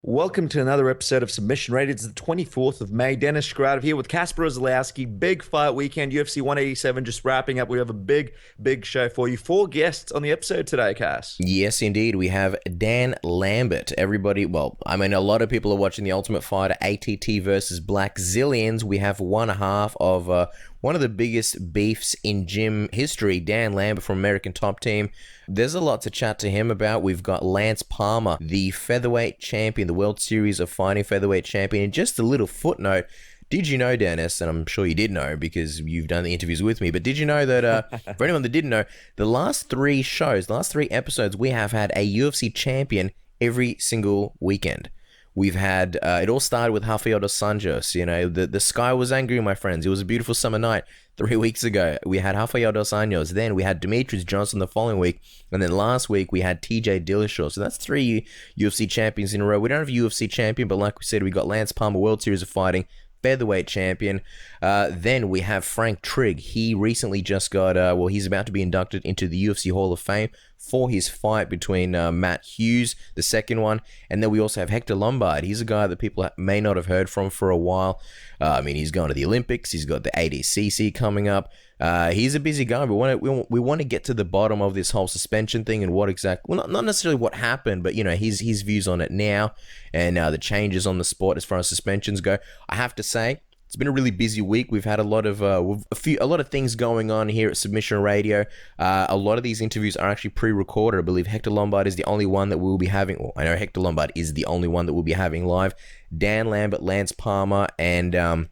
Welcome to another episode of Submission Radio. It's the 24th of May. Dennis Schrader here with Kasper Ozlowski. Big fight weekend, UFC 187 just wrapping up. We have a big show for you. 4 guests on the episode today, Cass. Yes, indeed. We have Dan Lambert. Everybody, well, I mean, a lot of people are watching The Ultimate Fighter, ATT versus Black Zillions. We have one half of one of the biggest beefs in gym history, Dan Lambert from American Top Team. There's a lot to chat to him about. We've got Lance Palmer, the featherweight champion, the World Series of Fighting featherweight champion. And just a little footnote. Did you know, Dennis, and I'm sure you did know because you've done the interviews with me, but did you know that, for anyone that didn't know, the last 3 episodes, we have had a UFC champion every single weekend. We've had, it all started with Rafael dos Anjos. You know, the sky was angry, my friends. It was a beautiful summer night 3 weeks ago. We had Rafael dos Anjos. Then we had Demetrius Johnson the following week. And then last week we had TJ Dillashaw. So that's 3 UFC champions in a row. We don't have a UFC champion, but like we said, we got Lance Palmer, World Series of Fighting featherweight champion. Then we have Frank Trigg. He recently just got, he's about to be inducted into the UFC Hall of Fame for his fight between Matt Hughes, the second one. And then we also have Hector Lombard. He's a guy that people may not have heard from for a while. I mean, he's going to the Olympics. He's got the ADCC coming up. He's a busy guy. We want to get to the bottom of this whole suspension thing and what exactly, well, not necessarily what happened, but, you know, his views on it now and the changes on the sport as far as suspensions go. I have to say, it's been a really busy week. We've had a lot of things going on here at Submission Radio. A lot of these interviews are actually pre-recorded. I believe Hector Lombard is the only one that we'll be having. Well, I know Hector Lombard is the only one that we'll be having live. Dan Lambert, Lance Palmer, and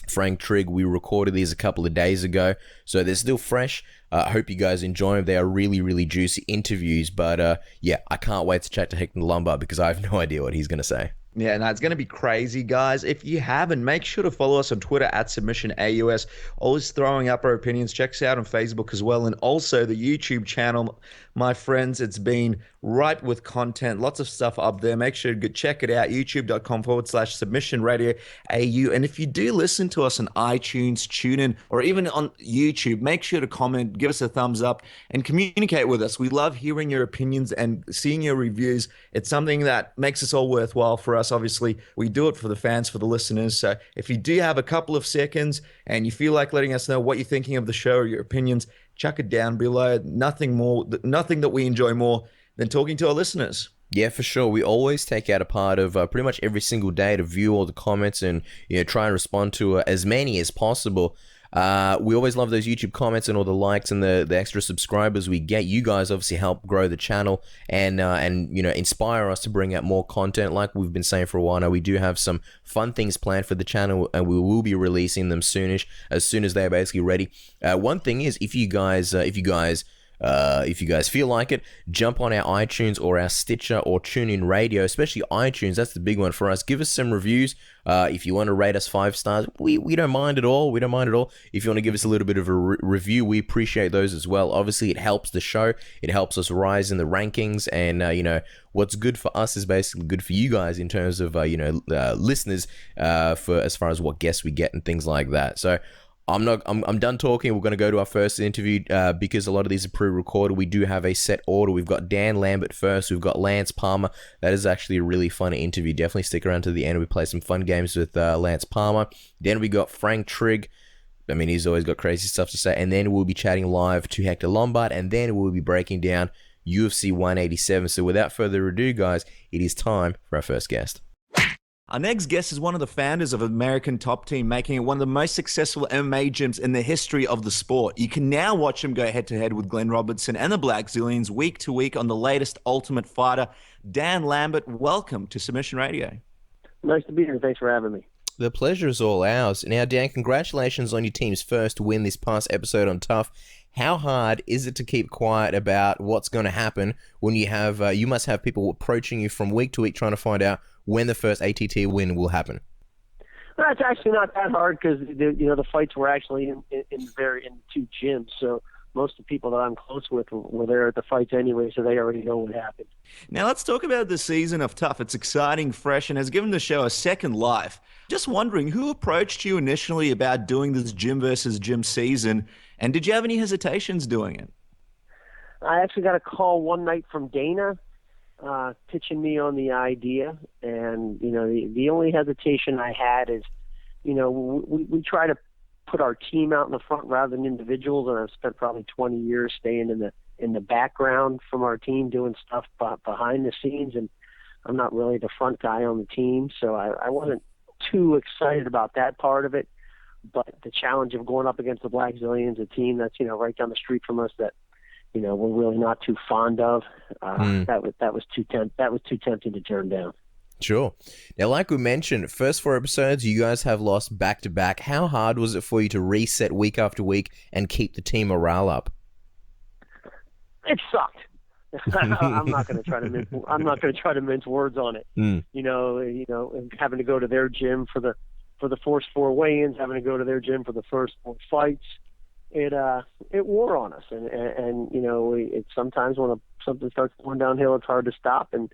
Frank Trigg, we recorded these a couple of days ago, so they're still fresh. I hope you guys enjoy them. They are really juicy interviews, but yeah, I can't wait to chat to Hector Lombard because I have no idea what he's going to say. Yeah, no, it's going to be crazy, guys. If you haven't, make sure to follow us on Twitter at SubmissionAUS. Always throwing up our opinions. Check us out on Facebook as well. And also the YouTube channel, my friends. It's been ripe with content. Lots of stuff up there. Make sure to check it out. YouTube.com/SubmissionRadioAU. And if you do listen to us on iTunes, TuneIn, or even on YouTube, make sure to comment, give us a thumbs up, and communicate with us. We love hearing your opinions and seeing your reviews. It's something that makes us all worthwhile for us. Obviously, we do it for the fans, for the listeners. So if you do have a couple of seconds and you feel like letting us know what you're thinking of the show or your opinions, chuck it down below. Nothing that we enjoy more than talking to our listeners. Yeah, for sure. We always take out a part of pretty much every single day to view all the comments and, you know, try and respond to as many as possible. We always love those YouTube comments and all the likes and the extra subscribers we get. You guys obviously help grow the channel and you know, inspire us to bring out more content. Like we've been saying for a while now, we do have some fun things planned for the channel and we will be releasing them soonish, as soon as they're basically ready. One thing is, if you guys feel like it, jump on our iTunes or our Stitcher or TuneIn Radio, especially iTunes. That's the big one for us. Give us some reviews. If you want to rate us 5 stars, we don't mind at all. We don't mind at all. If you want to give us a little bit of a review, we appreciate those as well. Obviously, it helps the show. It helps us rise in the rankings. And, you know, what's good for us is basically good for you guys in terms of, you know, listeners for as far as what guests we get and things like that. So, I'm done talking. We're going to go to our first interview because a lot of these are pre-recorded. We do have a set order. We've got Dan Lambert first. We've got Lance Palmer. That is actually a really fun interview. Definitely stick around to the end. We play some fun games with Lance Palmer. Then we got Frank Trigg. I mean, he's always got crazy stuff to say. And then we'll be chatting live to Hector Lombard. And then we'll be breaking down UFC 187. So without further ado, guys, it is time for our first guest. Our next guest is one of the founders of American Top Team, making it one of the most successful MMA gyms in the history of the sport. You can now watch him go head-to-head with Glenn Robertson and the Black Zillions week to week on the latest Ultimate Fighter. Dan Lambert, welcome to Submission Radio. Nice to be here. Thanks for having me. The pleasure is all ours. Now, Dan, congratulations on your team's first win this past episode on Tough. How hard is it to keep quiet about what's going to happen when you have, you must have people approaching you from week to week trying to find out when the first ATT win will happen? Well, it's actually not that hard because the fights were actually in 2 gyms. So most of the people that I'm close with were there at the fights anyway, so they already know what happened. Now let's talk about the season of Tough. It's exciting, fresh, and has given the show a second life. Just wondering, who approached you initially about doing this gym versus gym season, and did you have any hesitations doing it? I actually got a call one night from Dana, pitching me on the idea, and the only hesitation I had is, we try to put our team out in the front rather than individuals, and I've spent probably 20 years staying in the background from our team doing stuff behind the scenes, and I'm not really the front guy on the team, so I wasn't too excited about that part of it. But the challenge of going up against the Black Zillions, a team that's right down the street from us that we're really not too fond of, that was too tempting to turn down. Sure. Now, like we mentioned, first 4 episodes, you guys have lost back to back. How hard was it for you to reset week after week and keep the team morale up? It sucked. I'm not going to try to mince words on it. Having to go to their gym for the first 4 weigh-ins, having to go to their gym for the first 4 fights, it wore on us. And it sometimes when something starts going downhill, it's hard to stop. And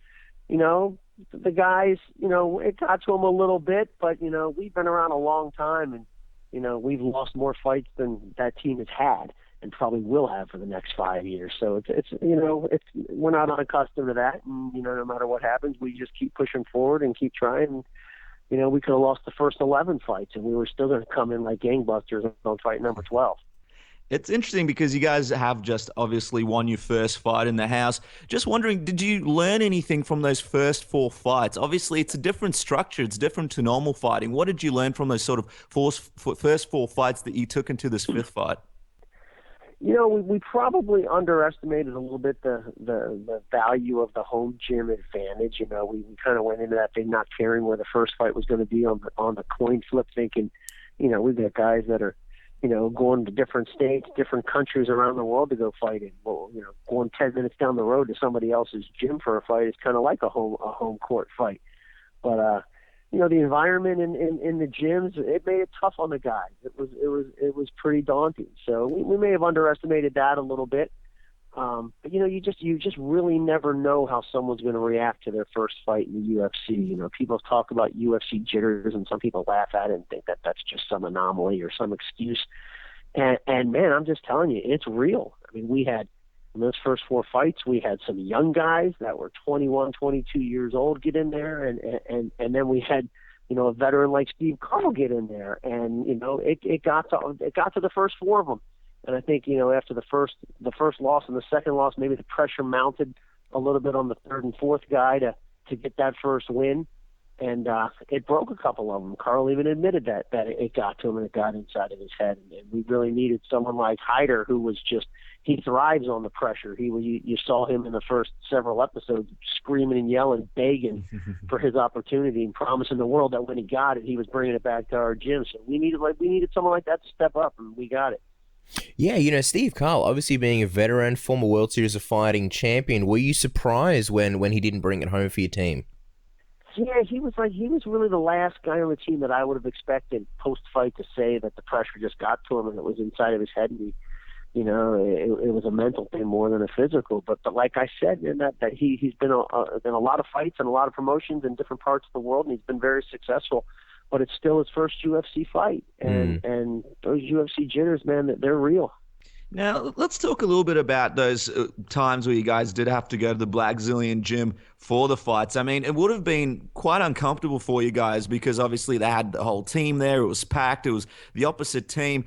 the guys, it got to them a little bit, but we've been around a long time, and we've lost more fights than that team has had, and probably will have for the next 5 years. So it's we're not unaccustomed to that, and no matter what happens, we just keep pushing forward and keep trying. We could have lost the first 11 fights, and we were still going to come in like gangbusters on fight number 12. It's interesting because you guys have just obviously won your first fight in the house. Just wondering, did you learn anything from those first 4 fights? Obviously, it's a different structure. It's different to normal fighting. What did you learn from those sort of first 4 fights that you took into this 5th fight? We probably underestimated a little bit the value of the home gym advantage. We kind of went into that thing not caring where the first fight was going to be on the coin flip, thinking, we've got guys that are, going to different states, different countries around the world to go fight in. Well, going 10 minutes down the road to somebody else's gym for a fight is kind of like a home court fight. But the environment in the gyms, it made it tough on the guys. It was pretty daunting. So we may have underestimated that a little bit. But you just really never know how someone's going to react to their first fight in the UFC. People talk about UFC jitters, and some people laugh at it and think that that's just some anomaly or some excuse. And man, I'm just telling you, it's real. I mean, we had in those first 4 fights, we had some young guys that were 21, 22 years old get in there, and then we had a veteran like Steve Carl get in there, and it got to the first 4 of them. And I think, after the first loss and the second loss, maybe the pressure mounted a little bit on the 3rd and 4th guy to get that first win. And it broke a couple of them. Carl even admitted that it got to him and it got inside of his head. And we really needed someone like Hyder, who was he thrives on the pressure. You saw him in the first several episodes screaming and yelling, begging for his opportunity and promising the world that when he got it, he was bringing it back to our gym. So we needed someone like that to step up, and we got it. Yeah, Steve Carl, obviously being a veteran, former World Series of Fighting champion, were you surprised when he didn't bring it home for your team? Yeah, he was really the last guy on the team that I would have expected post-fight to say that the pressure just got to him and it was inside of his head, and it was a mental thing more than a physical. But like I said, that he's been in a lot of fights and a lot of promotions in different parts of the world, and he's been very successful. But it's still his first UFC fight, and those UFC jitters, man, they're real. Now, let's talk a little bit about those times where you guys did have to go to the Black Zillion gym for the fights. I mean, it would have been quite uncomfortable for you guys because obviously they had the whole team there. It was packed. It was the opposite team.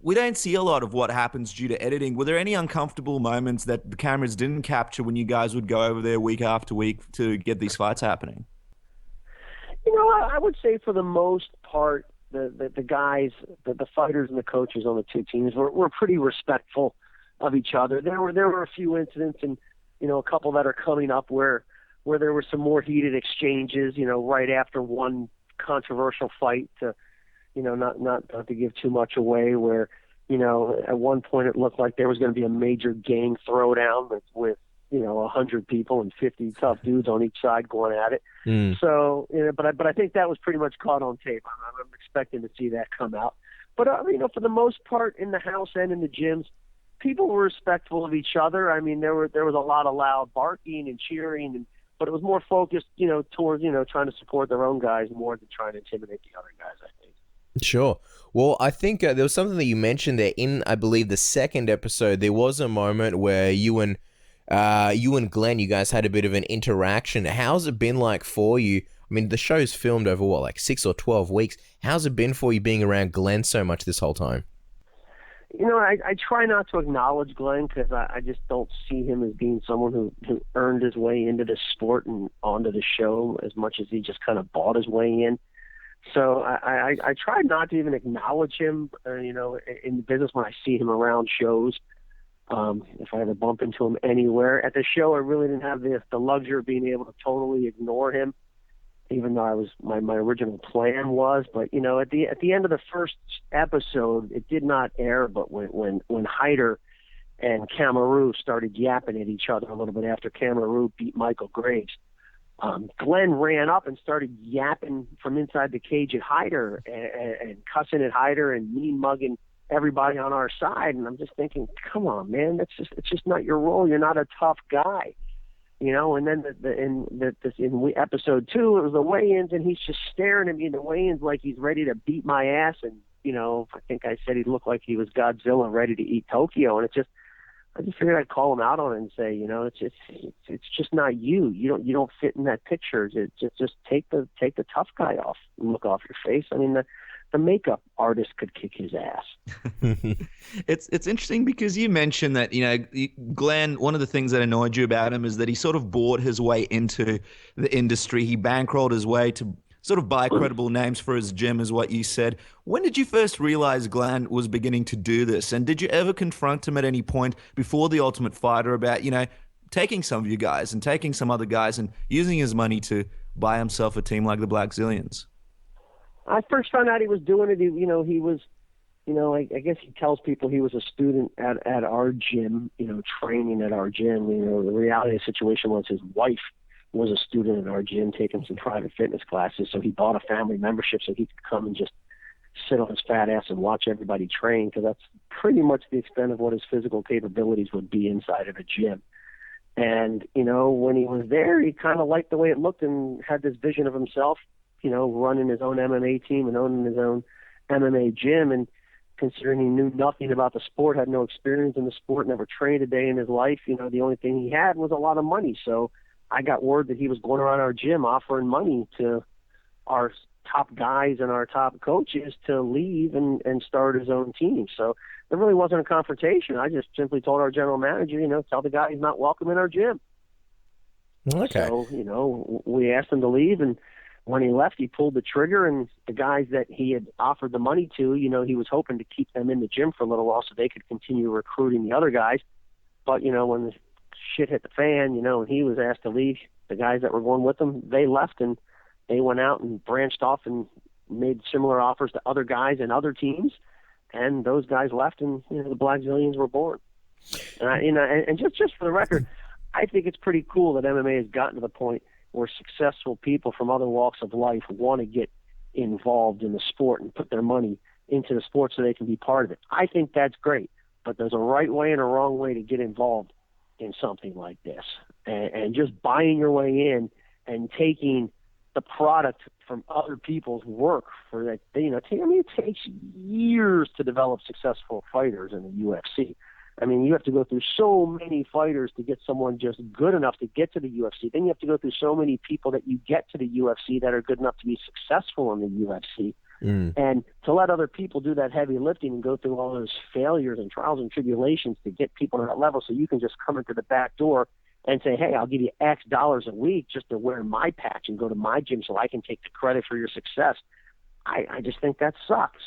We don't see a lot of what happens due to editing. Were there any uncomfortable moments that the cameras didn't capture when you guys would go over there week after week to get these fights happening? I would say for the most part, the guys, the fighters and the coaches on the 2 teams were pretty respectful of each other. There were a few incidents, and a couple that are coming up where there were some more heated exchanges, right after one controversial fight to, not to give too much away, where, at one point it looked like there was going to be a major gang throwdown with 100 people and 50 tough dudes on each side going at it. So, but I think that was pretty much caught on tape. I'm expecting to see that come out. But, for the most part in the house and in the gyms, people were respectful of each other. I mean, there was a lot of loud barking and cheering, but it was more focused, towards, trying to support their own guys more than trying to intimidate the other guys, I think. Sure. Well, I think there was something that you mentioned there in, I believe, the 2nd episode. There was a moment where you and you and Glenn, you guys had a bit of an interaction. How's it been like for you? I mean, the show's filmed over what, like 6 or 12 weeks. How's it been for you being around Glenn so much this whole time? I try not to acknowledge Glenn because I just don't see him as being someone who earned his way into this sport and onto the show as much as he just kind of bought his way in. So I try not to even acknowledge him, in the business when I see him around shows. If I ever bump into him anywhere. At the show, I really didn't have the luxury of being able to totally ignore him, even though my original plan was. But at the end of the first episode, it did not air. But when Hyder and Kamaru started yapping at each other a little bit after Kamaru beat Michael Graves, Glenn ran up and started yapping from inside the cage at Hyder and cussing at Hyder and mean mugging everybody on our side. And I'm just thinking, come on, man, it's just not your role. You're not a tough guy. And then in episode 2, it was the weigh-ins, and he's just staring at me in the weigh-ins like he's ready to beat my ass. And, I think I said he looked like he was Godzilla ready to eat Tokyo. And I just figured I'd call him out on it and say, it's just not you. You don't fit in that picture. Just take the tough guy off and look off your face. I mean, the makeup artist could kick his ass. It's interesting because you mentioned that, Glenn, one of the things that annoyed you about him is that he sort of bought his way into the industry. He bankrolled his way to sort of buy credible names for his gym, is what you said. When did you first realize Glenn was beginning to do this? And did you ever confront him at any point before The Ultimate Fighter about, taking some of you guys and taking some other guys and using his money to buy himself a team like the Black Zillions? I first found out he was doing it. He was, I guess he tells people he was a student at our gym, training at our gym. The reality of the situation was his wife was a student at our gym taking some private fitness classes. So he bought a family membership so he could come and just sit on his fat ass and watch everybody train, because that's pretty much the extent of what his physical capabilities would be inside of a gym. And, when he was there, he kind of liked the way it looked and had this vision of himself, running his own MMA team and owning his own MMA gym. And considering he knew nothing about the sport, had no experience in the sport, never trained a day in his life, the only thing he had was a lot of money. So I got word that he was going around our gym offering money to our top guys and our top coaches to leave and start his own team. So there really wasn't a confrontation. I just simply told our general manager, tell the guy he's not welcome in our gym. Okay. So, we asked him to leave, and when he left, he pulled the trigger, and the guys that he had offered the money to, he was hoping to keep them in the gym for a little while so they could continue recruiting the other guys. But, when the shit hit the fan, and he was asked to leave, the guys that were going with him, they left, and they went out and branched off and made similar offers to other guys and other teams. And those guys left, and the Black Zillions were born. And and just for the record, I think it's pretty cool that MMA has gotten to the point where successful people from other walks of life want to get involved in the sport and put their money into the sport so they can be part of it. I think that's great, but there's a right way and a wrong way to get involved in something like this. And just buying your way in and taking the product from other people's work for that, it takes years to develop successful fighters in the UFC. I mean, you have to go through so many fighters to get someone just good enough to get to the UFC. Then you have to go through so many people that you get to the UFC that are good enough to be successful in the UFC. And to let other people do that heavy lifting and go through all those failures and trials and tribulations to get people to that level so you can just come into the back door and say, hey, I'll give you X dollars a week just to wear my patch and go to my gym so I can take the credit for your success. I just think that sucks.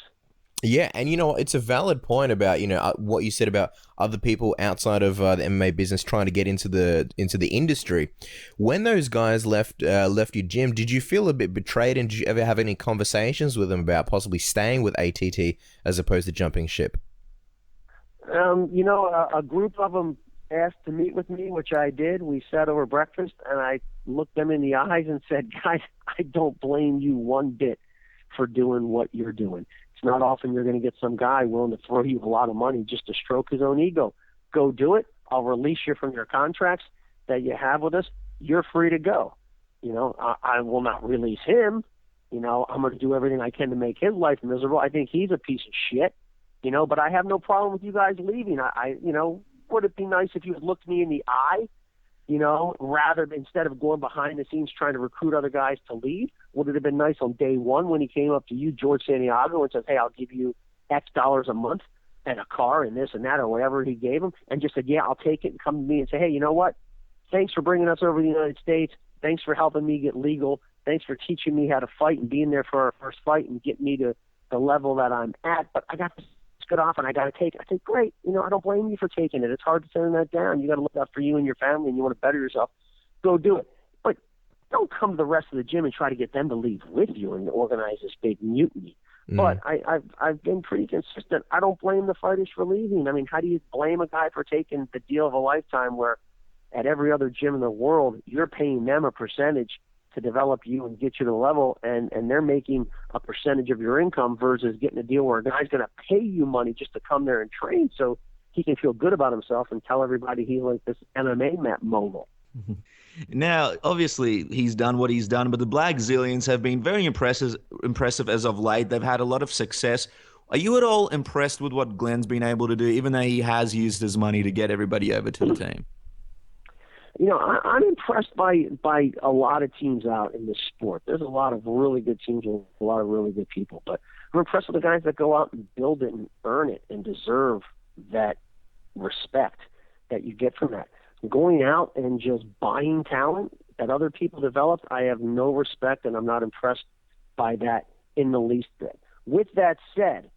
Yeah, and it's a valid point about what you said about other people outside of the MMA business trying to get into the industry. When those guys left your gym, did you feel a bit betrayed, and did you ever have any conversations with them about possibly staying with ATT as opposed to jumping ship? A group of them asked to meet with me, which I did. We sat over breakfast, and I looked them in the eyes and said, guys, I don't blame you one bit for doing what you're doing. It's not often you're going to get some guy willing to throw you a lot of money just to stroke his own ego. Go do it. I'll release you from your contracts that you have with us. You're free to go. I will not release him. I'm going to do everything I can to make his life miserable. I think he's a piece of shit, but I have no problem with you guys leaving. would it be nice if you had looked me in the eye, rather than instead of going behind the scenes trying to recruit other guys to lead? Would it have been nice on day one when he came up to you, George Santiago, and said, hey, I'll give you X dollars a month and a car and this and that or whatever he gave him, and just said, yeah, I'll take it, and come to me and say, hey, you know what? Thanks for bringing us over to the United States. Thanks for helping me get legal. Thanks for teaching me how to fight and being there for our first fight and getting me to the level that I'm at. But I got to get off and I got to take it. I said, great. I don't blame you for taking it. It's hard to turn that down. You got to look out for you and your family, and you want to better yourself. Go do it. But don't come to the rest of the gym and try to get them to leave with you and organize this big mutiny. But I've been pretty consistent. I don't blame the fighters for leaving. I mean, how do you blame a guy for taking the deal of a lifetime where at every other gym in the world, you're paying them a percentage to develop you and get you to the level, and they're making a percentage of your income versus getting a deal where a guy's going to pay you money just to come there and train so he can feel good about himself and tell everybody he's like this MMA mogul. Now, obviously, he's done what he's done, but the Black Zillions have been very impressive as of late. They've had a lot of success. Are you at all impressed with what Glenn's been able to do, even though he has used his money to get everybody over to the team? I'm impressed by a lot of teams out in this sport. There's a lot of really good teams and a lot of really good people, but I'm impressed with the guys that go out and build it and earn it and deserve that respect that you get from that. Going out and just buying talent that other people developed, I have no respect, and I'm not impressed by that in the least bit. With that said,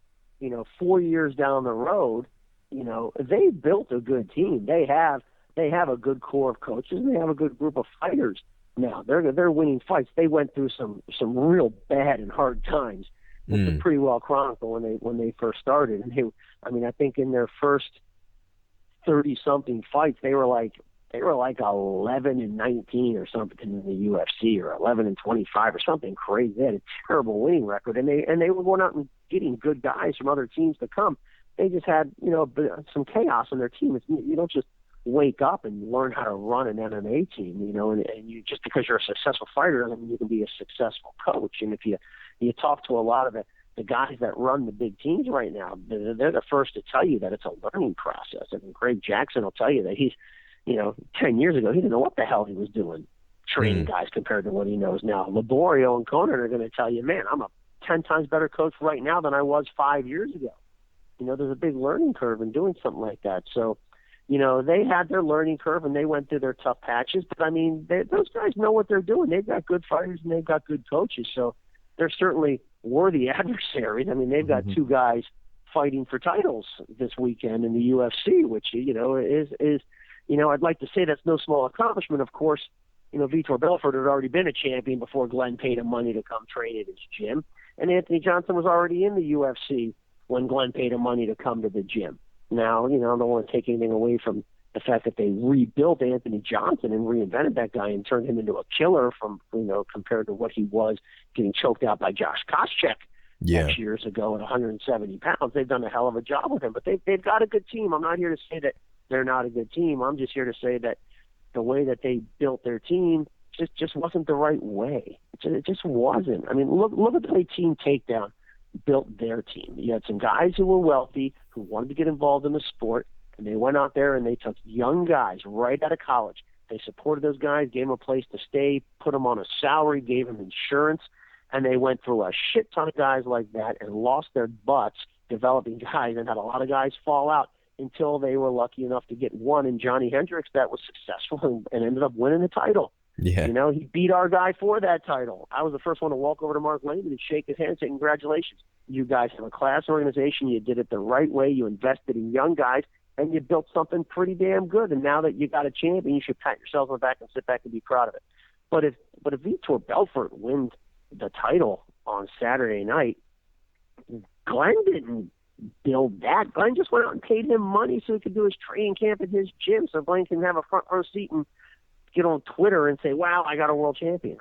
4 years down the road, they built a good team. They have a good core of coaches. They have a good group of fighters. Now they're winning fights. They went through some real bad and hard times. It's pretty well chronicled when they first started. And I think in their first 30-something fights, they were like 11-19 or something in the UFC, or 11-25 or something crazy. They had a terrible winning record, and they were going out and getting good guys from other teams to come. They just had some chaos in their team. You don't just wake up and learn how to run an MMA team, and you just because you're a successful fighter doesn't mean you can be a successful coach. And if you talk to a lot of the guys that run the big teams right now, they're the first to tell you that it's a learning process. I mean, Greg Jackson will tell you that he's, 10 years ago, he didn't know what the hell he was doing training guys compared to what he knows now. Laborio and Conan are going to tell you, man, I'm a 10 times better coach right now than I was 5 years ago. There's a big learning curve in doing something like that. So, they had their learning curve and they went through their tough patches. But, those guys know what they're doing. They've got good fighters and they've got good coaches. So they're certainly worthy adversaries. They've got two guys fighting for titles this weekend in the UFC, which, is I'd like to say that's no small accomplishment. Of course, Vitor Belfort had already been a champion before Glenn paid him money to come train at his gym. And Anthony Johnson was already in the UFC when Glenn paid him money to come to the gym. Now, I don't want to take anything away from the fact that they rebuilt Anthony Johnson and reinvented that guy and turned him into a killer from, compared to what he was getting choked out by Josh Koscheck 6 years ago at 170 pounds. They've done a hell of a job with him, but they've got a good team. I'm not here to say that they're not a good team. I'm just here to say that the way that they built their team just wasn't the right way. It just wasn't. Look at the way Team Takedown built their team. You had some guys who were wealthy, who wanted to get involved in the sport, and they went out there and they took young guys right out of college. They supported those guys, gave them a place to stay, put them on a salary, gave them insurance, and they went through a shit ton of guys like that and lost their butts developing guys and had a lot of guys fall out until they were lucky enough to get one in Johnny Hendricks that was successful and ended up winning the title. Yeah. He beat our guy for that title. I was the first one to walk over to Mark Lehman and shake his hand and say, congratulations. You guys have a class organization. You did it the right way. You invested in young guys, and you built something pretty damn good. And now that you got a champion, you should pat yourself on the back and sit back and be proud of it. But if Vitor Belfort wins the title on Saturday night, Glenn didn't build that. Glenn just went out and paid him money so he could do his training camp at his gym so Glenn can have a front row seat and get on Twitter and say, wow, I got a world champion.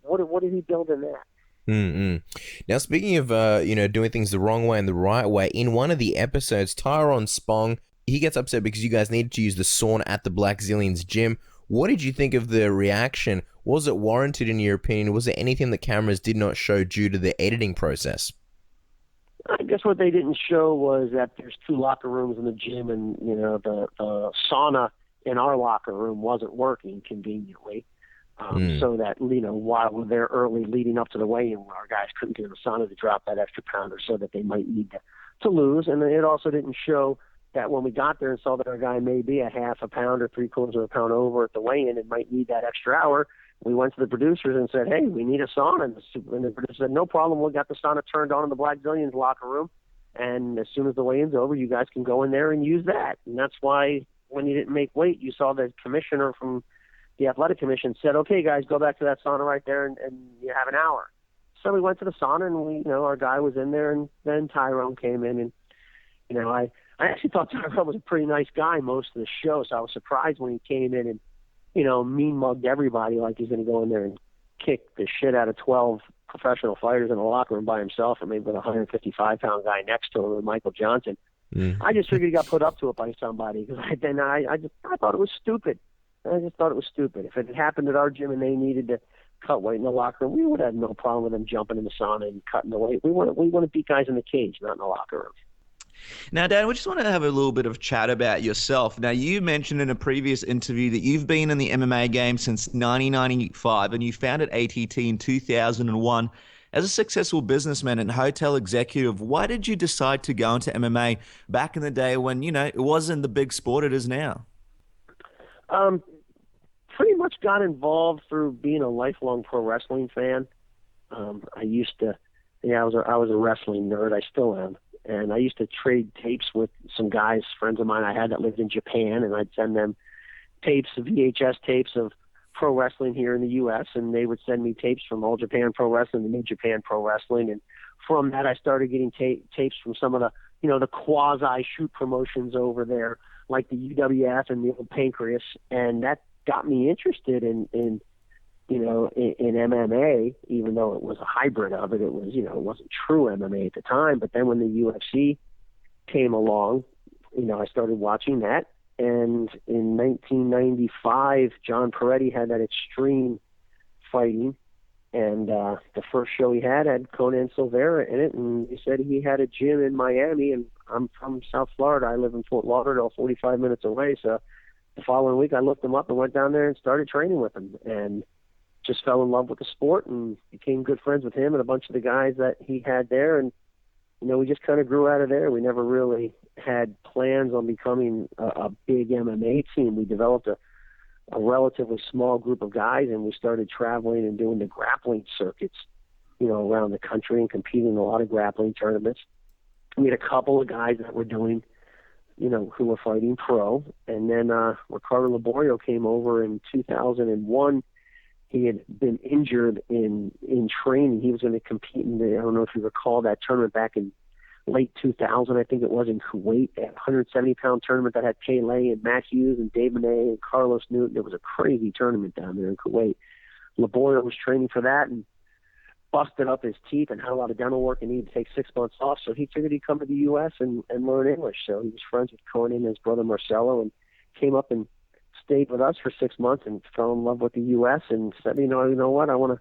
What did he build in that? Now, speaking of, doing things the wrong way and the right way, in one of the episodes, Tyrone Spong, he gets upset because you guys needed to use the sauna at the Black Zillions gym. What did you think of the reaction? Was it warranted in your opinion? Was there anything the cameras did not show due to the editing process? I guess what they didn't show was that there's 2 locker rooms in the gym, and the sauna in our locker room wasn't working conveniently. So that while we're there early leading up to the weigh-in, our guys couldn't get in the sauna to drop that extra pound or so that they might need to lose. And it also didn't show that when we got there and saw that our guy may be a half a pound or 3/4 of a pound over at the weigh-in and might need that extra hour, we went to the producers and said, hey, we need a sauna. And the producer said, no problem. We got the sauna turned on in the Black Zillions locker room. And as soon as the weigh-in's over, you guys can go in there and use that. And that's why when you didn't make weight, you saw the commissioner from the athletic commission said, okay, guys, go back to that sauna right there and you have an hour. So we went to the sauna and our guy was in there, and then Tyrone came in, and, I actually thought Tyrone was a pretty nice guy most of the show. So I was surprised when he came in and, mean mugged everybody like he's going to go in there and kick the shit out of 12 professional fighters in the locker room by himself, or maybe with a 155-pound guy next to him with Michael Johnson. I just figured he got put up to it by somebody, because I thought it was stupid. I just thought it was stupid. If it had happened at our gym and they needed to cut weight in the locker room, we would have no problem with them jumping in the sauna and cutting the weight. We want to beat guys in the cage, not in the locker room. Now, Dan, we just want to have a little bit of chat about yourself. Now, you mentioned in a previous interview that you've been in the MMA game since 1995, and you founded ATT in 2001. As a successful businessman and hotel executive, why did you decide to go into MMA back in the day when, it wasn't the big sport it is now? Pretty much got involved through being a lifelong pro wrestling fan. I used to, I was a wrestling nerd. I still am. And I used to trade tapes with some guys, friends of mine I had that lived in Japan, and I'd send them tapes, VHS tapes of pro wrestling here in the U.S., and they would send me tapes from All Japan Pro Wrestling and New Japan Pro Wrestling. And from that, I started getting tapes from some of the, the quasi-shoot promotions over there, like the UWF and the old Pancreas, and that got me interested in MMA, even though it was a hybrid of it. It was, it wasn't true MMA at the time. But then when the UFC came along, I started watching that. And in 1995, John Peretti had that Extreme fighting. And the first show he had Conan Silveira in it. And he said he had a gym in Miami. And I'm from South Florida. I live in Fort Lauderdale, 45 minutes away. So the following week, I looked him up and went down there and started training with him. And just fell in love with the sport and became good friends with him and a bunch of the guys that he had there. And, we just kind of grew out of there. We never really had plans on becoming a big MMA team. We developed a relatively small group of guys, and we started traveling and doing the grappling circuits, around the country and competing in a lot of grappling tournaments. We had a couple of guys that were doing, who were fighting pro. And then Ricardo Laborio came over in 2001. He had been injured in training. He was going to compete in I don't know if you recall that tournament back in late 2000, I think it was, in Kuwait, a 170-pound tournament that had Pele and Matt Hughes and Dave Monet and Carlos Newton. It was a crazy tournament down there in Kuwait. Laborio was training for that and busted up his teeth and had a lot of dental work and needed to take 6 months off. So he figured he'd come to the U.S. and learn English. So he was friends with Conan and his brother Marcelo, and came up and stayed with us for 6 months and fell in love with the U.S. and said, you know what, I want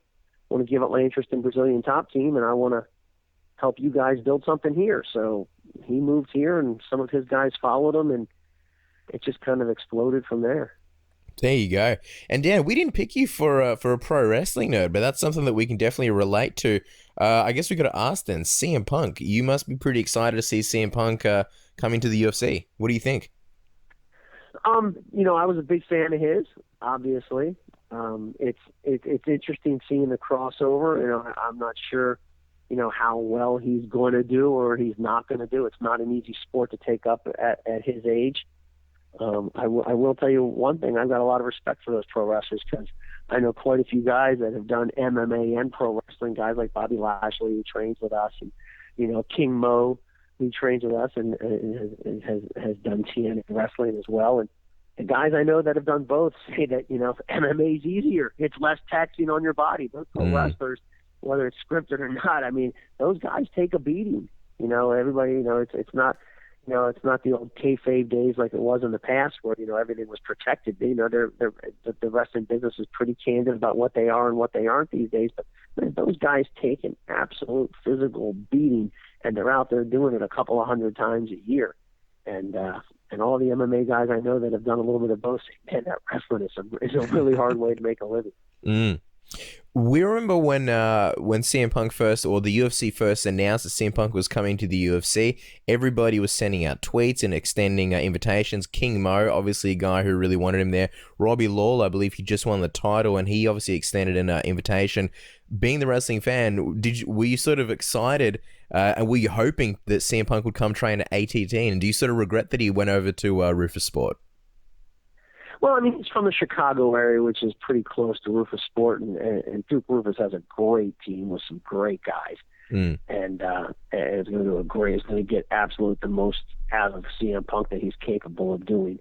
to give up my interest in Brazilian top team, and I want to help you guys build something here. So he moved here, and some of his guys followed him, and it just kind of exploded from there. There you go. And Dan, we didn't pick you for a pro wrestling nerd, but that's something that we can definitely relate to. I guess we got to ask then, CM Punk. You must be pretty excited to see CM Punk coming to the UFC. What do you think? I was a big fan of his, obviously. It's interesting seeing the crossover. I'm not sure, how well he's going to do or he's not going to do. It's not an easy sport to take up at his age. I will tell you one thing. I've got a lot of respect for those pro wrestlers, because I know quite a few guys that have done MMA and pro wrestling, guys like Bobby Lashley, who trains with us, and, King Mo, who trains with us and has done TNA wrestling as well. And the guys I know that have done both say that, MMA is easier. It's less taxing on your body. Those pro wrestlers, whether it's scripted or not, I mean, those guys take a beating. Everybody, it's not, it's not the old kayfabe days like it was in the past where, everything was protected. The wrestling business is pretty candid about what they are and what they aren't these days. But man, those guys take an absolute physical beating and they're out there doing it a couple of hundred times a year. And all the MMA guys I know that have done a little bit of both say, man, that wrestling is a really hard way to make a living. Mm. We remember when CM Punk first, or the UFC first announced that CM Punk was coming to the UFC, everybody was sending out tweets and extending invitations. King Mo, obviously a guy who really wanted him there. Robbie Lawler, I believe he just won the title, and he obviously extended an invitation. Being the wrestling fan, were you sort of excited, and were you hoping that CM Punk would come train at ATT? And do you sort of regret that he went over to Rufus Sport? Well, I mean, he's from the Chicago area, which is pretty close to Rufus Sport, and Duke Rufus has a great team with some great guys, and it's going to do it's going to get absolute the most out of CM Punk that he's capable of doing.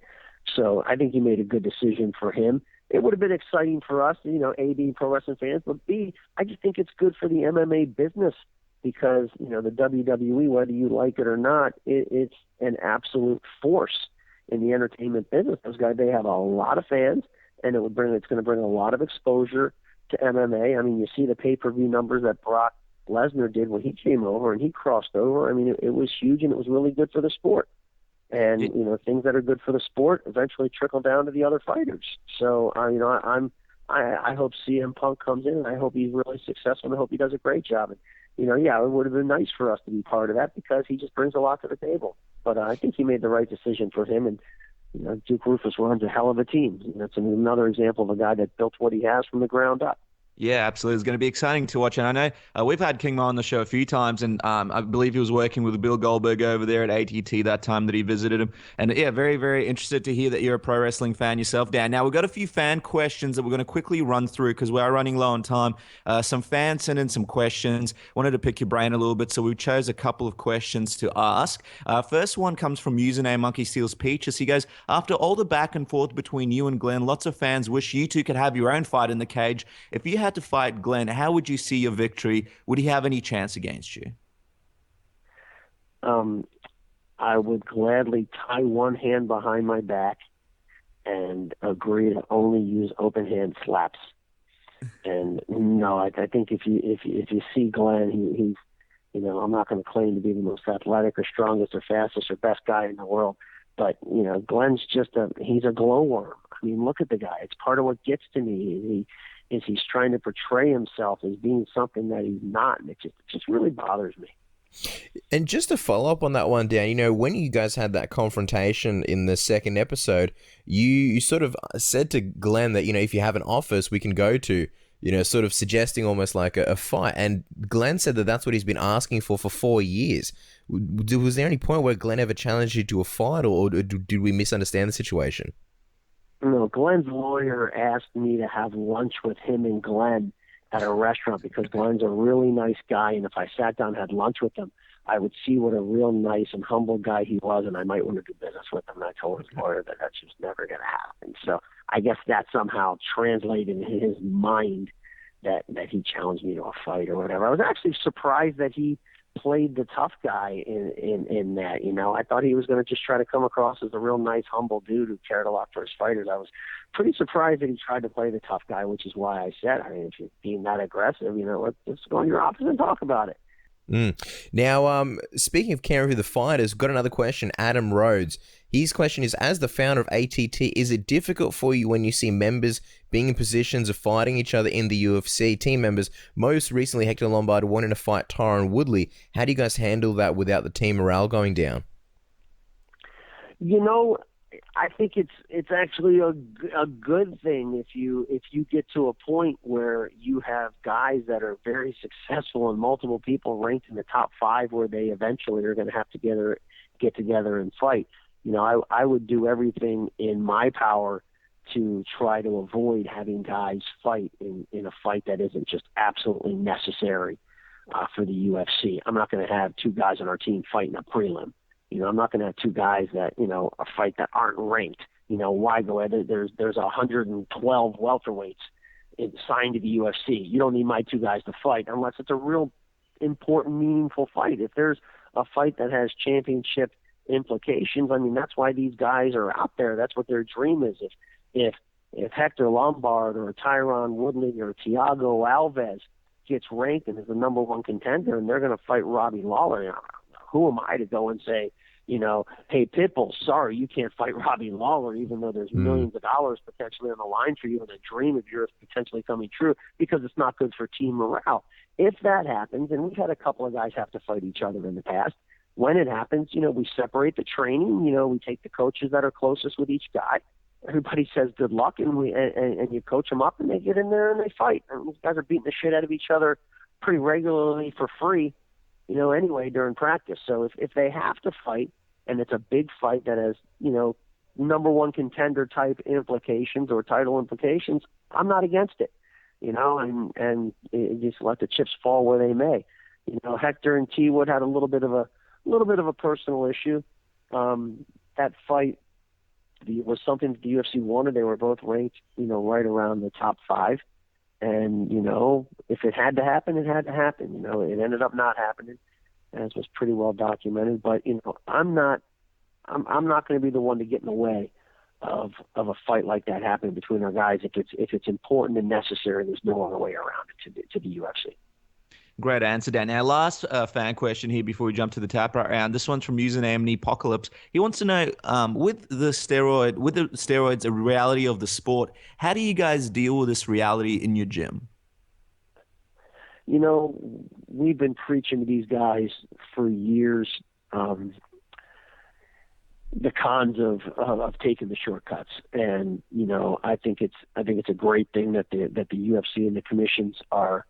So I think he made a good decision for him. It would have been exciting for us, A, being pro wrestling fans, but B, I just think it's good for the MMA business because, the WWE, whether you like it or not, it's an absolute force in the entertainment business. Those guys, they have a lot of fans, and it's going to bring a lot of exposure to MMA. I mean, you see the pay-per-view numbers that Brock Lesnar did when he came over and he crossed over. I mean, it was huge, and it was really good for the sport. And things that are good for the sport eventually trickle down to the other fighters. So I hope CM Punk comes in, and I hope he's really successful, and I hope he does a great job. And it would have been nice for us to be part of that because he just brings a lot to the table. But I think he made the right decision for him, and Duke Rufus runs a hell of a team. That's another example of a guy that built what he has from the ground up. Yeah, absolutely. It's going to be exciting to watch. And I know we've had King Mo on the show a few times, and I believe he was working with Bill Goldberg over there at ATT that time that he visited him. And yeah, very, very interested to hear that you're a pro wrestling fan yourself, Dan. Now, we've got a few fan questions that we're going to quickly run through because we are running low on time. Some fans sent in some questions. Wanted to pick your brain a little bit, so we chose a couple of questions to ask. First one comes from username Monkey Steals Peaches. He goes, after all the back and forth between you and Glenn, lots of fans wish you two could have your own fight in the cage. If you had to fight Glenn, how would you see your victory? Would he have any chance against you? I would gladly tie one hand behind my back and agree to only use open hand slaps. And no, I think if you see Glenn, he's I'm not going to claim to be the most athletic or strongest or fastest or best guy in the world, but Glenn's he's a glowworm. I mean, look at the guy. It's part of what gets to me. He's trying to portray himself as being something that he's not, and it just really bothers me. And just to follow up on that one, Dan, when you guys had that confrontation in the second episode, you sort of said to Glenn that, if you have an office we can go to, sort of suggesting almost like a fight. And Glenn said that that's what he's been asking for 4 years. Was there any point where Glenn ever challenged you to a fight, or did we misunderstand the situation? No, Glenn's lawyer asked me to have lunch with him and Glenn at a restaurant because Glenn's a really nice guy, and if I sat down and had lunch with him, I would see what a real nice and humble guy he was, and I might want to do business with him. And I told his lawyer that that's just never going to happen. So I guess that somehow translated in his mind that he challenged me to a fight or whatever. I was actually surprised that he played the tough guy in that. I thought he was going to just try to come across as a real nice, humble dude who cared a lot for his fighters. I was pretty surprised that he tried to play the tough guy, which is why I said, if you're being that aggressive, let's go on your office and talk about it. Now, speaking of caring for the fighters, got another question. Adam Rhodes. His question is, as the founder of ATT, is it difficult for you when you see members being in positions of fighting each other in the UFC, team members, most recently Hector Lombard wanting to fight Tyron Woodley? How do you guys handle that without the team morale going down? I think it's actually a good thing if you get to a point where you have guys that are very successful and multiple people ranked in the top 5 where they eventually are going to have to get together and fight. I would do everything in my power to try to avoid having guys fight in a fight that isn't just absolutely necessary for the UFC. I'm not going to have 2 guys on our team fighting a prelim. I'm not going to have 2 guys that, a fight that aren't ranked. Why go ahead? There's 112 welterweights signed to the UFC. You don't need my 2 guys to fight unless it's a real important, meaningful fight. If there's a fight that has championship implications, that's why these guys are out there. That's what their dream is. If Hector Lombard or Tyron Woodley or Thiago Alves gets ranked and is the number one contender, and they're going to fight Robbie Lawler. You know, who am I to go and say, you know, hey, Pitbull, sorry, you can't fight Robbie Lawler, even though there's millions of dollars potentially on the line for you and a dream of yours potentially coming true, because it's not good for team morale. If that happens, and we've had a couple of guys have to fight each other in the past, when it happens, you know, we separate the training. You know, we take the coaches that are closest with each guy. Everybody says good luck, and you coach them up, and they get in there and they fight. And these guys are beating the shit out of each other pretty regularly for free, you know, anyway, during practice. So if they have to fight, and it's a big fight that has, you know, number one contender type implications or title implications, I'm not against it, you know, and just let the chips fall where they may. You know, Hector and T Wood had a little bit of a personal issue. That fight was something that the UFC wanted. They were both ranked, you know, right around the top 5. And, you know, if it had to happen, it had to happen. You know, it ended up not happening, as was pretty well documented. But, you know, I'm not going to be the one to get in the way of a fight like that happening between our guys if it's important and necessary. There's no other way around it to the UFC. Great answer, Dan. Now, last fan question here before we jump to the tap right round. This one's from username Nepocalypse. He wants to know, with the steroids, a reality of the sport, how do you guys deal with this reality in your gym? You know, we've been preaching to these guys for years the cons of taking the shortcuts, and you know, I think it's a great thing that the UFC and the commissions are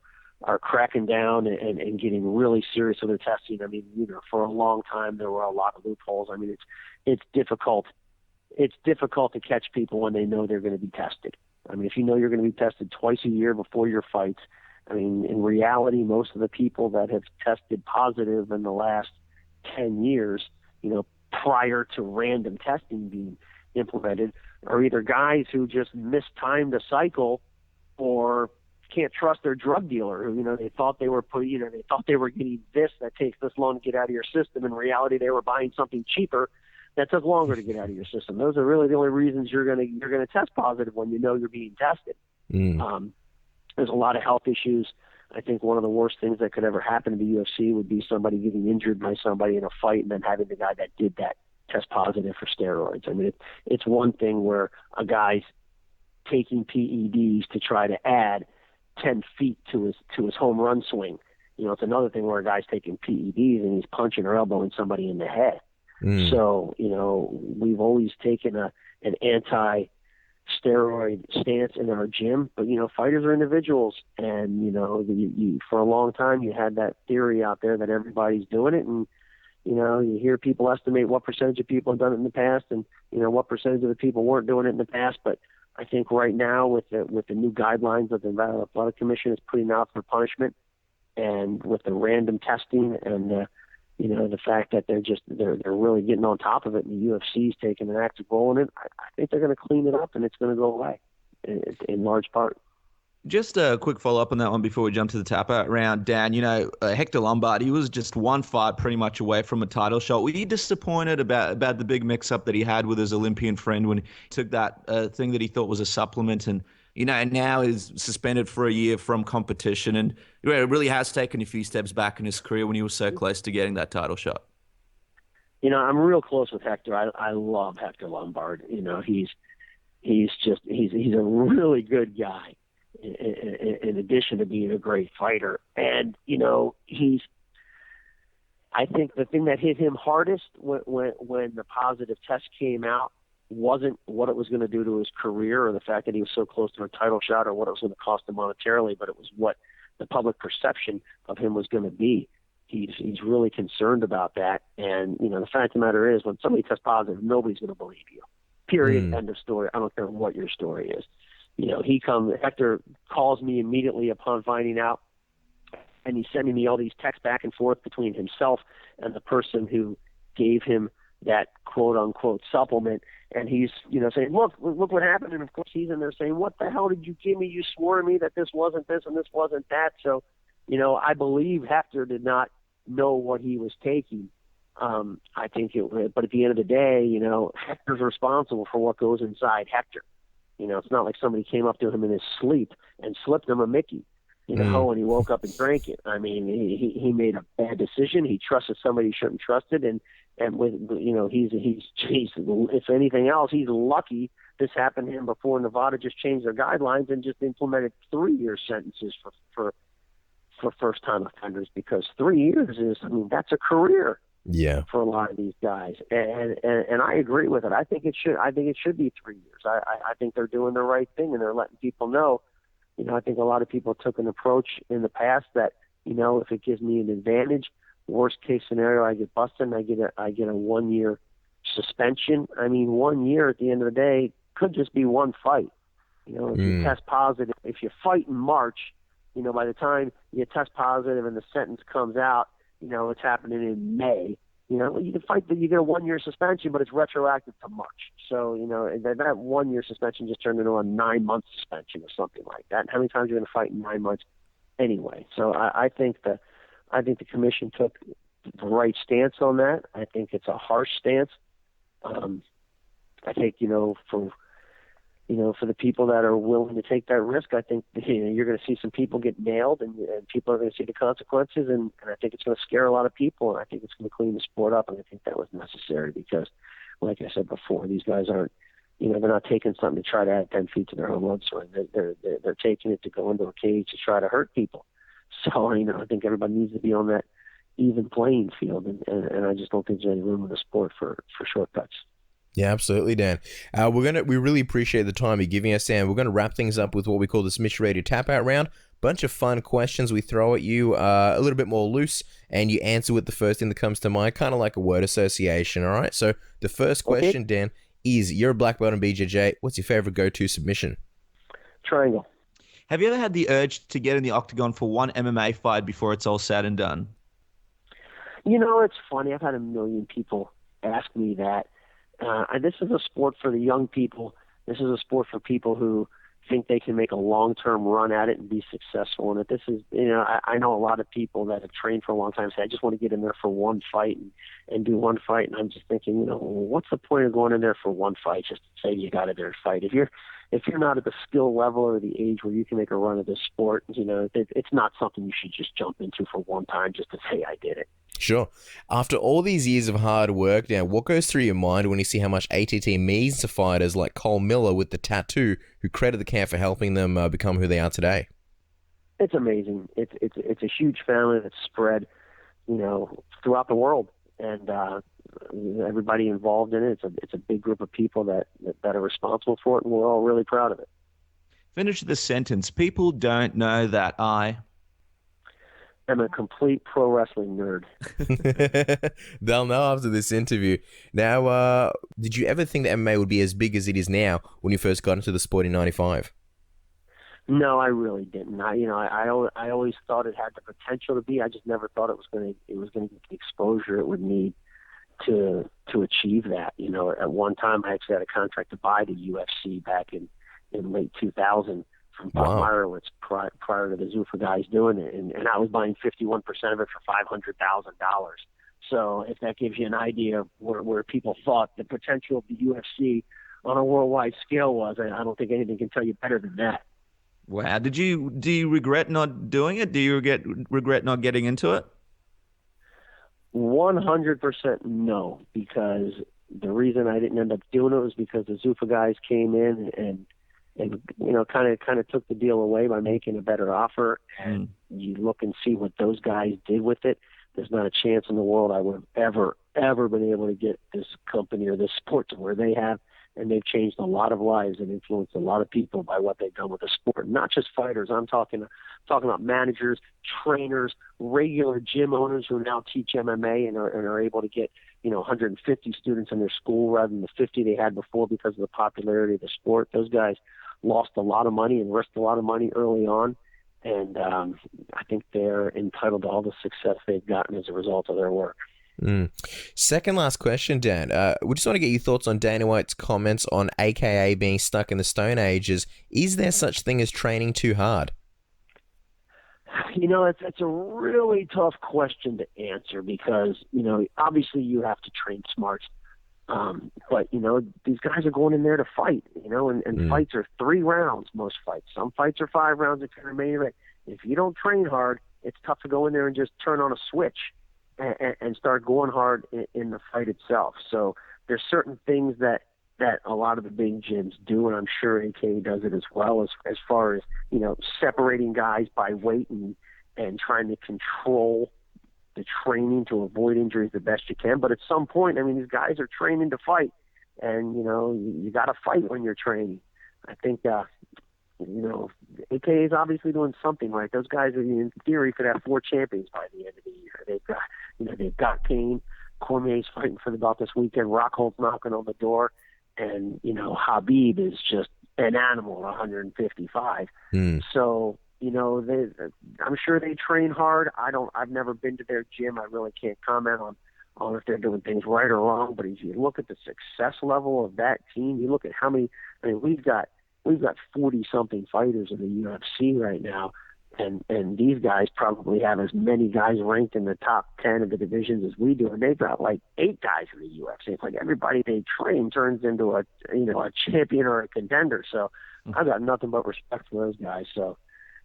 cracking down and getting really serious with their testing. I mean, you know, for a long time there were a lot of loopholes. I mean, it's difficult to catch people when they know they're going to be tested. I mean, if you know you're going to be tested twice a year before your fights, I mean, in reality, most of the people that have tested positive in the last 10 years, you know, prior to random testing being implemented, are either guys who just mistimed a cycle or can't trust their drug dealer, who, you know, they thought they were getting this that takes this long to get out of your system. In reality, they were buying something cheaper that took longer to get out of your system. Those are really the only reasons you're gonna test positive when you know you're being tested. There's a lot of health issues. I think one of the worst things that could ever happen to the UFC would be somebody getting injured by somebody in a fight and then having the guy that did that test positive for steroids. I mean, it's one thing where a guy's taking PEDs to try to add 10 feet to his home run swing. You know, it's another thing where a guy's taking PEDs and he's punching or elbowing somebody in the head. So, you know, we've always taken an anti-steroid stance in our gym, but, you know, fighters are individuals, and, you know, for a long time you had that theory out there that everybody's doing it, and, you know, you hear people estimate what percentage of people have done it in the past, and, you know, what percentage of the people weren't doing it in the past. But I think right now with the new guidelines that the Athletic Commission is putting out for punishment, and with the random testing, and you know, the fact that they're really getting on top of it, and the UFC's taking an active role in it, I think they're going to clean it up, and it's going to go away in large part. Just a quick follow-up on that one before we jump to the tap-out round. Dan, you know, Hector Lombard, he was just one fight pretty much away from a title shot. Were you disappointed about the big mix-up that he had with his Olympian friend when he took that thing that he thought was a supplement, and, you know, now is suspended for a year from competition, and it really has taken a few steps back in his career when he was so close to getting that title shot? You know, I'm real close with Hector. I love Hector Lombard. You know, he's a really good guy, in addition to being a great fighter. And, you know, I think the thing that hit him hardest when the positive test came out wasn't what it was going to do to his career, or the fact that he was so close to a title shot, or what it was going to cost him monetarily, but it was what the public perception of him was going to be. He's really concerned about that. And, you know, the fact of the matter is, when somebody tests positive, nobody's going to believe you. Period. End of story. I don't care what your story is. You know, Hector calls me immediately upon finding out, and he's sending me all these texts back and forth between himself and the person who gave him that quote unquote supplement. And he's, you know, saying, look what happened. And of course he's in there saying, what the hell did you give me? You swore to me that this wasn't this and this wasn't that. So, you know, I believe Hector did not know what he was taking. I think but at the end of the day, you know, Hector's responsible for what goes inside Hector. You know, it's not like somebody came up to him in his sleep and slipped him a Mickey. and he woke up and drank it. I mean, he made a bad decision. He trusted somebody he shouldn't trusted, and with he's if anything else, he's lucky this happened to him before Nevada just changed their guidelines and just implemented 3-year sentences for first time offenders, because 3 years that's a career. Yeah. For a lot of these guys, and I agree with it. I think it should be 3 years. I think they're doing the right thing, and they're letting people know. I think a lot of people took an approach in the past that, if it gives me an advantage, worst case scenario, I get busted and I get a 1-year suspension. I mean, 1 year at the end of the day could just be one fight. If you test positive, if you fight in March, by the time you test positive and the sentence comes out, it's happening in May. You can fight you get a 1-year suspension, but it's retroactive to March. So, that 1-year suspension just turned into a 9-month suspension or something like that. And how many times are you going to fight in 9 months anyway? So I think the commission took the right stance on that. I think it's a harsh stance. I think, for the people that are willing to take that risk, I think you're going to see some people get nailed, and people are going to see the consequences, and I think it's going to scare a lot of people, and I think it's going to clean the sport up, and I think that was necessary because, like I said before, these guys aren't, they're not taking something to try to add 10 feet to their home run swing. They're taking it to go into a cage to try to hurt people. So, I think everybody needs to be on that even playing field, and I just don't think there's any room in the sport for shortcuts. Yeah, absolutely, Dan. We really appreciate the time you're giving us, Dan. We're gonna wrap things up with what we call the Submission Radio Tap Out round. Bunch of fun questions we throw at you, a little bit more loose, and you answer with the first thing that comes to mind, kind of like a word association. All right. So the first question, Dan, is: you're a black belt in BJJ. What's your favorite go-to submission? Triangle. Have you ever had the urge to get in the octagon for one MMA fight before it's all said and done? It's funny. I've had a million people ask me that. This is a sport for the young people. This is a sport for people who think they can make a long-term run at it and be successful in it. This is, I know a lot of people that have trained for a long time say, I just want to get in there for one fight and do one fight. And I'm just thinking, what's the point of going in there for one fight just to say you got to there fight? If you're not at the skill level or the age where you can make a run of this sport, it's not something you should just jump into for one time just to say I did it. Sure. After all these years of hard work, now what goes through your mind when you see how much ATT means to fighters like Cole Miller with the tattoo, who credit the camp for helping them become who they are today? It's amazing. It's a huge family that's spread, throughout the world, and everybody involved in it. It's a big group of people that are responsible for it, and we're all really proud of it. Finish the sentence. People don't know that I am a complete pro wrestling nerd. They'll know after this interview. Now, did you ever think that MMA would be as big as it is now when you first got into the sport in '95? No, I really didn't. I always thought it had the potential to be. I just never thought it was going to get the exposure it would need to achieve that. At one time I actually had a contract to buy the UFC back in late 2000. From Bob Meyerowitz prior to the Zuffa guys doing it, and I was buying 51% of it for $500,000. So if that gives you an idea of where people thought the potential of the UFC on a worldwide scale was, I don't think anything can tell you better than that. Wow. Do you regret not doing it? Do you regret not getting into it? 100% no, because the reason I didn't end up doing it was because the Zuffa guys came in and kind of took the deal away by making a better offer. And you look and see what those guys did with it. There's not a chance in the world I would have ever been able to get this company or this sport to where they have. And they've changed a lot of lives and influenced a lot of people by what they've done with the sport. Not just fighters. I'm talking about managers, trainers, regular gym owners who now teach MMA and are able to get 150 students in their school rather than the 50 they had before because of the popularity of the sport. Those guys lost a lot of money and risked a lot of money early on, and I think they're entitled to all the success they've gotten as a result of their work. Second last question, Dan. We just want to get your thoughts on Dana White's comments on AKA being stuck in the Stone Ages. Is there such thing as training too hard? It's a really tough question to answer because, obviously you have to train smart. But, these guys are going in there to fight, and fights are 3 rounds, most fights. Some fights are 5 rounds if you're a main event. if you don't train hard, it's tough to go in there and just turn on a switch and start going hard in the fight itself. So there's certain things that a lot of the big gyms do, and I'm sure AK does it as well, as far as, you know, separating guys by weight and trying to control the training to avoid injuries the best you can. But at some point, I mean, these guys are training to fight, and, you know, you got to fight when you're training. I think, you know, AK is obviously doing something right. Those guys, in theory, could have 4 champions by the end of the year. They've got Kane. Cormier's fighting for the belt this weekend. Rockhold's knocking on the door. And, you know, Habib is just an animal at 155. So, you know, I'm sure they train hard. I've never been to their gym. I really can't comment on if they're doing things right or wrong. But if you look at the success level of that team, you look at how many, I mean, we've got 40-something fighters in the UFC right now. And these guys probably have as many guys ranked in the top 10 of the divisions as we do, and they've got like 8 guys in the UFC. It's like everybody they train turns into a champion or a contender. So I've got nothing but respect for those guys. So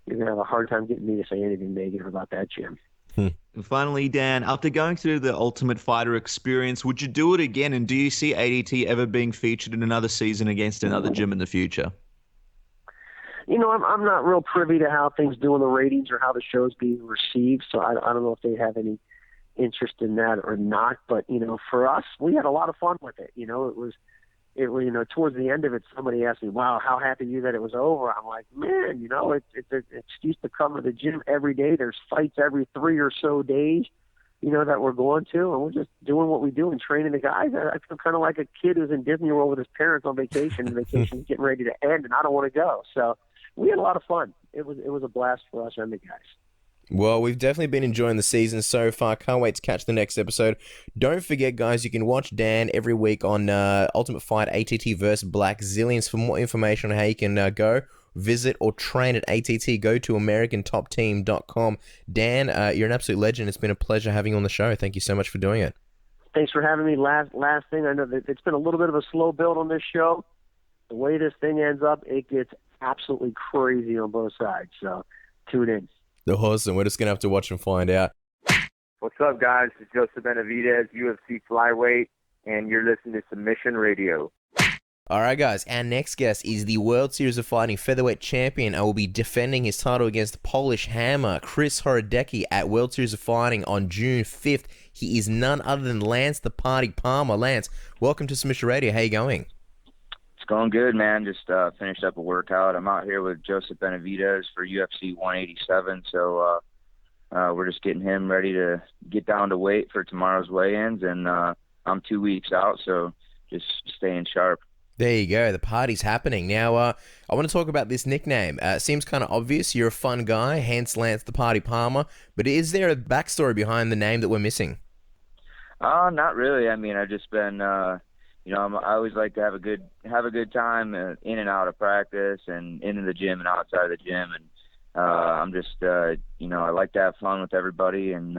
you're gonna have a hard time getting me to say anything negative about that gym. And finally, Dan, after going through the Ultimate Fighter experience, would you do it again? And do you see ADT ever being featured in another season against another gym in the future? You know, I'm not real privy to how things do in the ratings or how the show's being received, so I don't know if they have any interest in that or not. But, you know, for us, we had a lot of fun with it. You know, it was, you know, towards the end of it, somebody asked me, wow, how happy are you that it was over? I'm like, man, you know, it's an excuse to come to the gym every day. There's fights every 3 or so days, you know, that we're going to, and we're just doing what we do and training the guys. I feel kind of like a kid who's in Disney World with his parents on vacation, and vacation's getting ready to end, and I don't want to go. So we had a lot of fun. It was a blast for us and the guys. Well, we've definitely been enjoying the season so far. Can't wait to catch the next episode. Don't forget, guys, you can watch Dan every week on Ultimate Fight ATT vs. Black Zillions. For more information on how you can go, visit, or train at ATT, go to AmericanTopTeam.com. Dan, you're an absolute legend. It's been a pleasure having you on the show. Thank you so much for doing it. Thanks for having me. Last thing, I know that it's been a little bit of a slow build on this show. The way this thing ends up, it gets absolutely crazy on both sides. So tune in. Awesome. We're just going to have to watch and find out. What's up, guys? It's Joseph Benavidez, UFC Flyweight, and you're listening to Submission Radio. All right, guys. Our next guest is the World Series of Fighting Featherweight Champion and will be defending his title against the Polish Hammer, Chris Horodecki, at World Series of Fighting on June 5th. He is none other than Lance the Party Palmer. Lance, welcome to Submission Radio. How you going? It's going good, man. Just finished up a workout. I'm out here with Joseph Benavidez for UFC 187, so we're just getting him ready to get down to weight for tomorrow's weigh-ins, and I'm 2 weeks out, so just staying sharp. There you go. The party's happening. Now, I want to talk about this nickname. It seems kind of obvious. You're a fun guy, hence Lance the Party Palmer, but is there a backstory behind the name that we're missing? Not really. I mean, I've just been... you know, I always like to have a good time in and out of practice and into the gym and outside of the gym. And I'm just, you know, I like to have fun with everybody and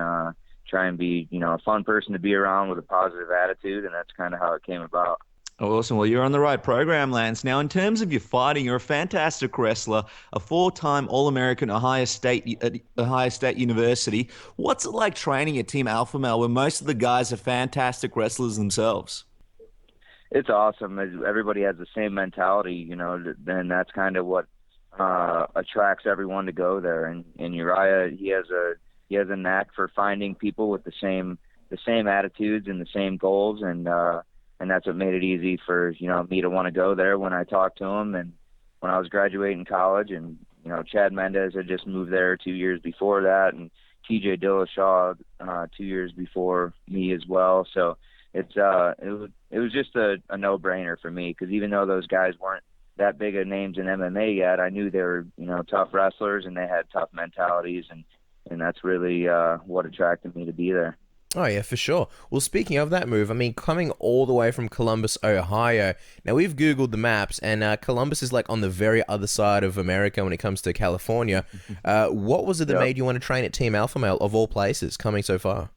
try and be, you know, a fun person to be around with a positive attitude. And that's kind of how it came about. Awesome. Well, you're on the right program, Lance. Now, in terms of your fighting, you're a fantastic wrestler, a 4-time All-American at Ohio State University. What's it like training at Team Alpha Male where most of the guys are fantastic wrestlers themselves? It's awesome. Everybody has the same mentality, you know, and that's kind of what attracts everyone to go there. And Uriah, he has a knack for finding people with the same attitudes and the same goals, and that's what made it easy for, you know, me to want to go there when I talked to him. And when I was graduating college, and, you know, Chad Mendez had just moved there 2 years before that, and TJ Dillashaw 2 years before me as well. So it was just a no-brainer for me, because even though those guys weren't that big of names in MMA yet, I knew they were, you know, tough wrestlers and they had tough mentalities, and that's really what attracted me to be there. Oh, yeah, for sure. Well, speaking of that move, I mean, coming all the way from Columbus, Ohio, now we've Googled the maps, and Columbus is like on the very other side of America when it comes to California. What was it that made you want to train at Team Alpha Male, of all places, coming so far?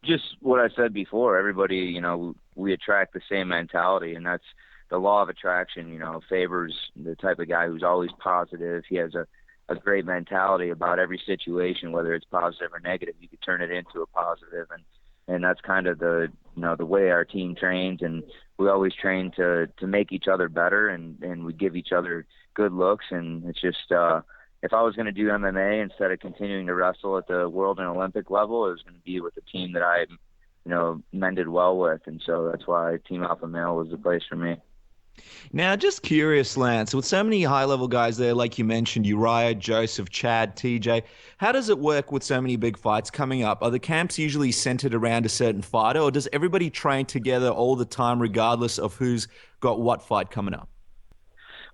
Just what I said before, everybody, you know, we attract the same mentality, and that's the law of attraction, you know, favors the type of guy who's always positive. He has a a great mentality about every situation, whether it's positive or negative. You could turn it into a positive, and that's kind of the the way our team trains, and we always train to make each other better, and we give each other good looks. And it's just if I was going to do MMA instead of continuing to wrestle at the world and Olympic level, it was going to be with a team that I mended well with, and so that's why Team Alpha Male was the place for me. Now, just curious, Lance, with so many high-level guys there, like you mentioned, Uriah, Joseph, Chad, TJ, how does it work with so many big fights coming up? Are the camps usually centered around a certain fighter, or does everybody train together all the time regardless of who's got what fight coming up?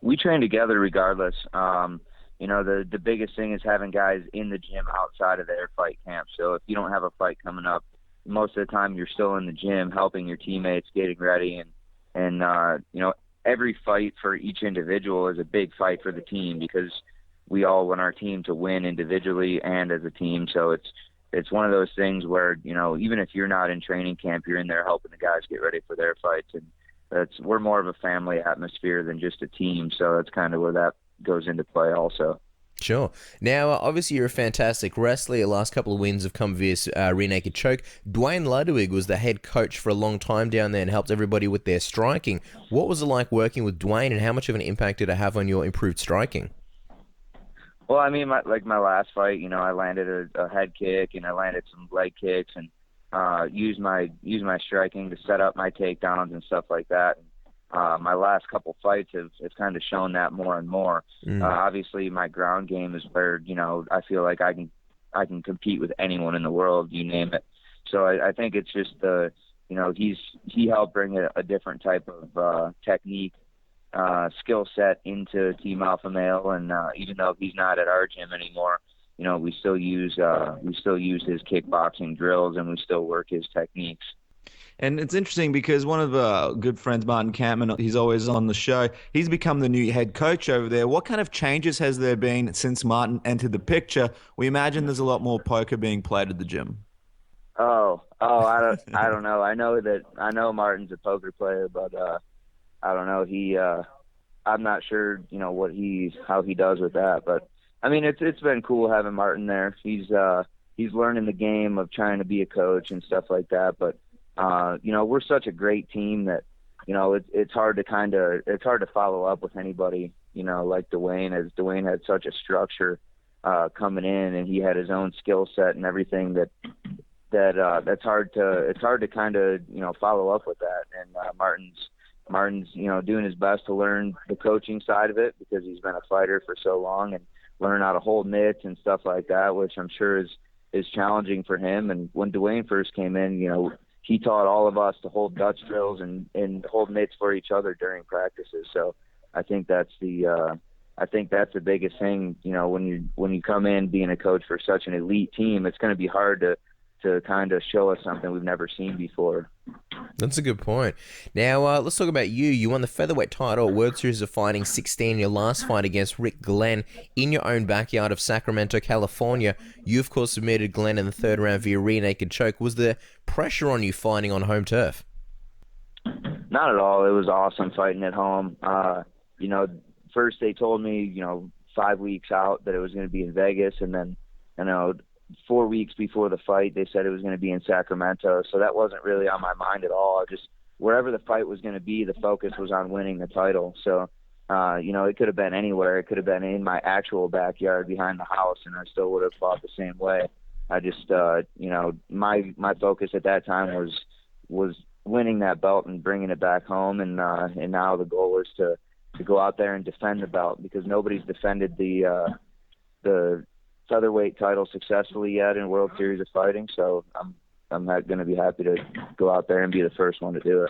We train together regardless. The biggest thing is having guys in the gym outside of their fight camp. So if you don't have a fight coming up, most of the time you're still in the gym helping your teammates, getting ready, and every fight for each individual is a big fight for the team, because we all want our team to win individually and as a team. So it's one of those things where, even if you're not in training camp, you're in there helping the guys get ready for their fights. And we're more of a family atmosphere than just a team. So that's kind of where that goes into play also. Sure. Now, obviously, you're a fantastic wrestler. Your last couple of wins have come via rear naked choke. Dwayne Ludwig was the head coach for a long time down there and helped everybody with their striking. What was it like working with Dwayne, and how much of an impact did it have on your improved striking? Well, I mean, my last fight, I landed a head kick and I landed some leg kicks, and used my striking to set up my takedowns and stuff like that. My last couple fights have kind of shown that more and more. Obviously, my ground game is where I feel like I can compete with anyone in the world, you name it. So I think it's just he helped bring a different type of technique, skill set into Team Alpha Male, and even though he's not at our gym anymore, we still use his kickboxing drills, and we still work his techniques. And it's interesting because one of our good friends, Martin Campman, he's always on the show. He's become the new head coach over there. What kind of changes has there been since Martin entered the picture? We imagine there's a lot more poker being played at the gym. I don't know. I know Martin's a poker player, but I don't know. I'm not sure, how he does with that. But I mean, it's been cool having Martin there. He's learning the game of trying to be a coach and stuff like that. But we're such a great team that, it's hard to follow up with anybody, like Dwayne, as Dwayne had such a structure coming in, and he had his own skill set and everything it's hard to kind of, follow up with that. And Martin's, doing his best to learn the coaching side of it, because he's been a fighter for so long, and learn how to hold mitts and stuff like that, which I'm sure is challenging for him. And when Dwayne first came in, he taught all of us to hold Dutch drills and hold mitts for each other during practices. So I think that's the biggest thing. When you come in being a coach for such an elite team, it's going to be hard to kind of show us something we've never seen before. That's a good point. Now, let's talk about you. You won the Featherweight title at World Series of Fighting 16 in your last fight against Rick Glenn in your own backyard of Sacramento, California. You, of course, submitted Glenn in the third round via rear naked choke. Was there pressure on you fighting on home turf? Not at all. It was awesome fighting at home. First they told me, 5 weeks out that it was going to be in Vegas, and then, 4 weeks before the fight, they said it was going to be in Sacramento. So that wasn't really on my mind at all. Wherever the fight was going to be, the focus was on winning the title. So, it could have been anywhere. It could have been in my actual backyard behind the house, and I still would have fought the same way. I just, my focus at that time was winning that belt and bringing it back home. And now the goal is to go out there and defend the belt, because nobody's defended the featherweight title successfully yet in World Series of Fighting. So I'm going to be happy to go out there and be the first one to do it.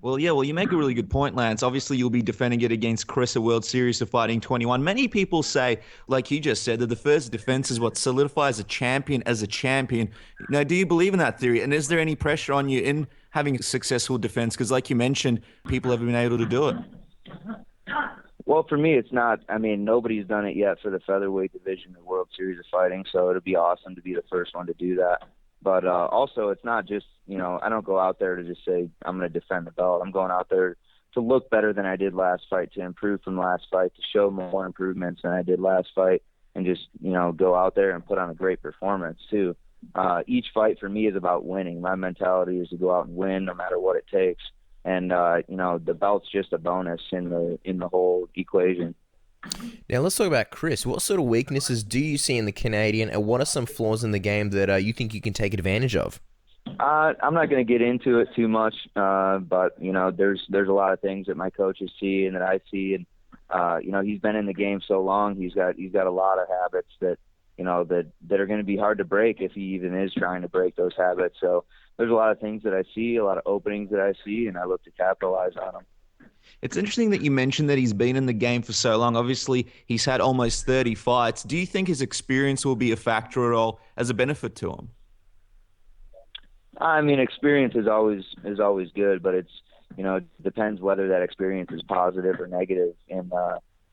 Well, you make a really good point, Lance. Obviously, you'll be defending it against Chris at World Series of Fighting 21. Many people say, like you just said, that the first defense is what solidifies a champion as a champion. Now, do you believe in that theory? And is there any pressure on you in having a successful defense? Because like you mentioned, people have been able to do it. Well, for me, it's not. I mean, nobody's done it yet for the featherweight division of World Series of Fighting, so it'll be awesome to be the first one to do that. But also, it's not just, I don't go out there to just say I'm going to defend the belt. I'm going out there to look better than I did last fight, to improve from last fight, to show more improvements than I did last fight. and just, go out there and put on a great performance too. Each fight for me is about winning. My mentality is to go out and win no matter what it takes. And, the belt's just a bonus in the whole equation. Now let's talk about Chris. What sort of weaknesses do you see in the Canadian, and what are some flaws in the game that you think you can take advantage of? I'm not going to get into it too much, but there's a lot of things that my coaches see and that I see, and he's been in the game so long. He's got a lot of habits that that are going to be hard to break if he even is trying to break those habits. So there's a lot of things that I see, a lot of openings that I see, and I look to capitalize on them. It's interesting that you mentioned that he's been in the game for so long. Obviously, he's had almost 30 fights. Do you think his experience will be a factor at all as a benefit to him? I mean, experience is always good, but it's, it depends whether that experience is positive or negative. And,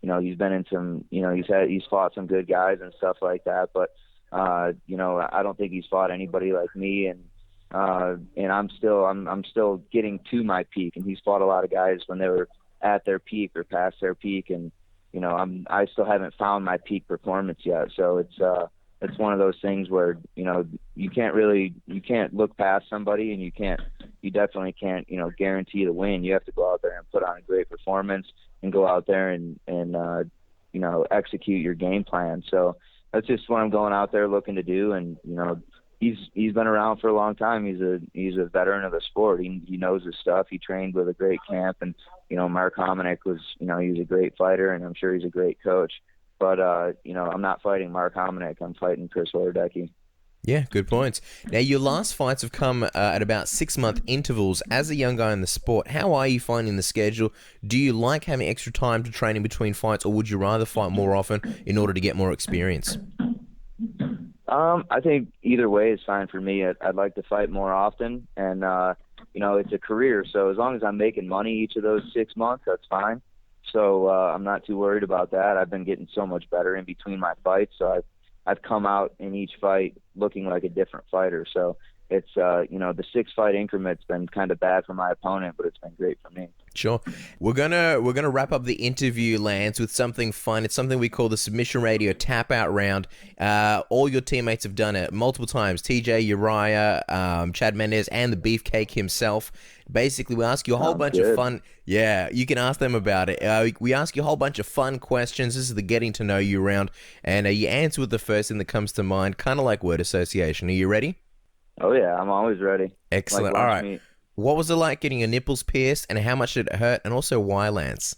he's been in some, he's fought some good guys and stuff like that, but, I don't think he's fought anybody like me. And I'm still getting to my peak, and he's fought a lot of guys when they were at their peak or past their peak. And, I still haven't found my peak performance yet. So it's one of those things where, you can't look past somebody, and you definitely can't, guarantee the win. You have to go out there and put on a great performance and go out there and execute your game plan. So that's just what I'm going out there looking to do. And, he's been around for a long time. He's a veteran of the sport. He knows his stuff. He trained with a great camp, and, Mark Hominick was, he's a great fighter, and I'm sure he's a great coach. But, I'm not fighting Mark Hominick. I'm fighting Chris Wardecki. Yeah, good points. Now, your last fights have come at about 6-month intervals. As a young guy in the sport, how are you finding the schedule? Do you like having extra time to train in between fights, or would you rather fight more often in order to get more experience? I think either way is fine for me. I'd like to fight more often, and, it's a career. So as long as I'm making money each of those 6 months, that's fine. So I'm not too worried about that. I've been getting so much better in between my fights, so I've come out in each fight looking like a different fighter. So it's the 6-fight increment's been kind of bad for my opponent, but it's been great for me. Sure. We're gonna wrap up the interview, Lance, with something fun. It's something we call the Submission Radio Tap Out Round. All your teammates have done it multiple times. TJ, Uriah, Chad Mendez, and the Beefcake himself. Basically, we ask you a whole bunch of fun... Yeah, you can ask them about it. We ask you a whole bunch of fun questions. This is the getting to know you round. And you answer with the first thing that comes to mind, kind of like word association. Are you ready? Oh, yeah. I'm always ready. Excellent. All right. Meat. What was it like getting your nipples pierced, and how much did it hurt? And also, why, Lance?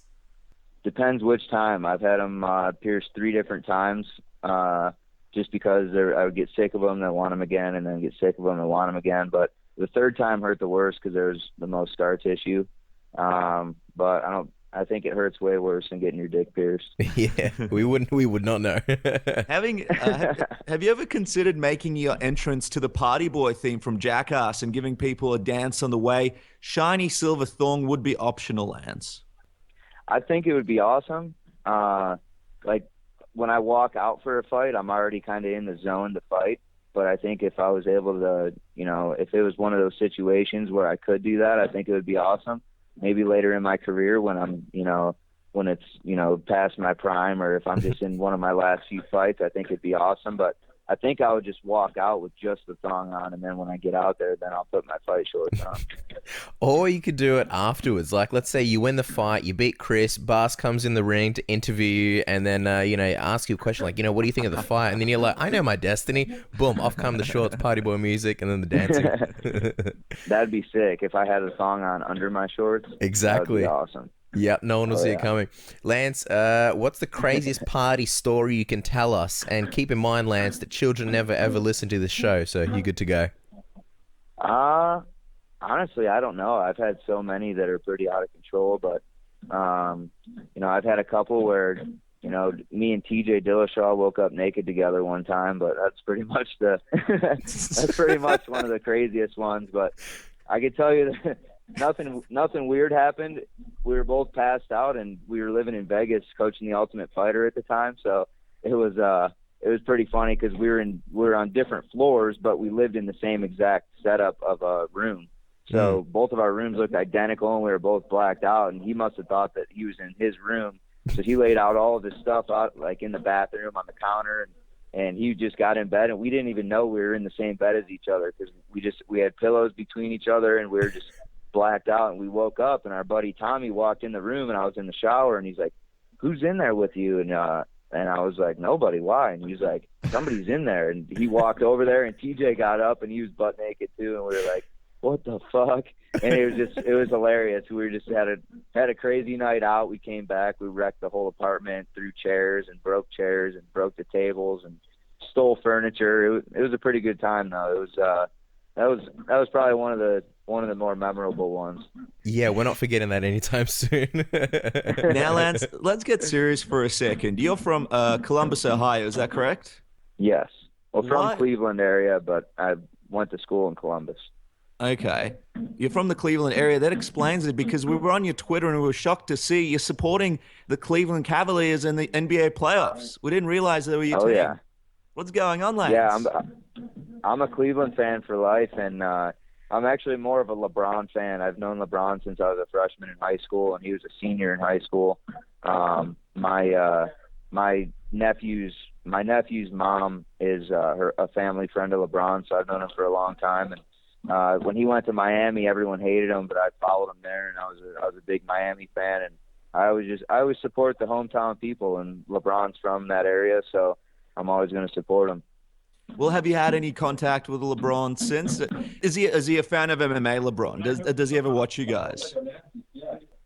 Depends which time. I've had them pierced 3 different times just because I would get sick of them, then want them again, and then get sick of them and want them again. But the 3rd time hurt the worst because there's the most scar tissue. But I think it hurts way worse than getting your dick pierced. Yeah, we would not know. Have you ever considered making your entrance to the Party Boy theme from Jackass and giving people a dance on the way? Shiny silver thong would be optional, Lance. I think it would be awesome. Like when I walk out for a fight, I'm already kind of in the zone to fight. But I think if I was able to, if it was one of those situations where I could do that, I think it would be awesome. Maybe later in my career when I'm, when it's, past my prime, or if I'm just in one of my last few fights, I think it'd be awesome. But I think I would just walk out with just the thong on, and then when I get out there, then I'll put my fight shorts on. Or you could do it afterwards. Like, let's say you win the fight, you beat Chris, Bas comes in the ring to interview you, and then, ask you a question like, what do you think of the fight? And then you're like, I know my destiny. Boom, off come the shorts, Party Boy music, and then the dancing. That'd be sick if I had a thong on under my shorts. Exactly. That'd be awesome. Yep, no one will see it coming. Lance, what's the craziest party story you can tell us? And keep in mind, Lance, that children never ever listen to this show, so you're good to go. Honestly, I don't know. I've had so many that are pretty out of control, but I've had a couple where me and TJ Dillashaw woke up naked together one time, but that's pretty much that's pretty much one of the craziest ones. But I could tell you that nothing weird happened. We were both passed out, and we were living in Vegas coaching the Ultimate Fighter at the time. So it was pretty funny because we were on different floors, but we lived in the same exact setup of a room. So both of our rooms looked identical, and we were both blacked out. And he must have thought that he was in his room, So he laid out all of his stuff out like in the bathroom on the counter, and he just got in bed, and we didn't even know we were in the same bed as each other because we had pillows between each other, and we were just blacked out. And we woke up, and our buddy Tommy walked in the room, and I was in the shower, and he's like, "Who's in there with you?" And I was like, "Nobody. Why?" And he was like, "Somebody's in there." And he walked over there, and TJ got up, and he was butt naked too, and we were like, "What the fuck?" And it was hilarious. We just had a crazy night out. We came back, we wrecked the whole apartment, threw chairs and broke the tables and stole furniture. It was a pretty good time though. It was that was probably one of the more memorable ones. Yeah, we're not forgetting that anytime soon. Now, Lance, let's get serious for a second. You're from Columbus, Ohio, is that correct? Yes. Well, from What? Cleveland area, but I went to school in Columbus. Okay. You're from the Cleveland area. That explains it because we were on your Twitter and we were shocked to see you're supporting the Cleveland Cavaliers in the NBA playoffs. We didn't realize they were your team. Yeah. What's going on, Lance? Yeah, I'm a Cleveland fan for life, and I'm actually more of a LeBron fan. I've known LeBron since I was a freshman in high school, and he was a senior in high school. My nephew's mom is a family friend of LeBron, so I've known him for a long time. And when he went to Miami, everyone hated him, but I followed him there, and I was a big Miami fan, and I always support the hometown people, and LeBron's from that area, so I'm always going to support him. Well, have you had any contact with LeBron since? Is he a fan of MMA, LeBron? Does he ever watch you guys?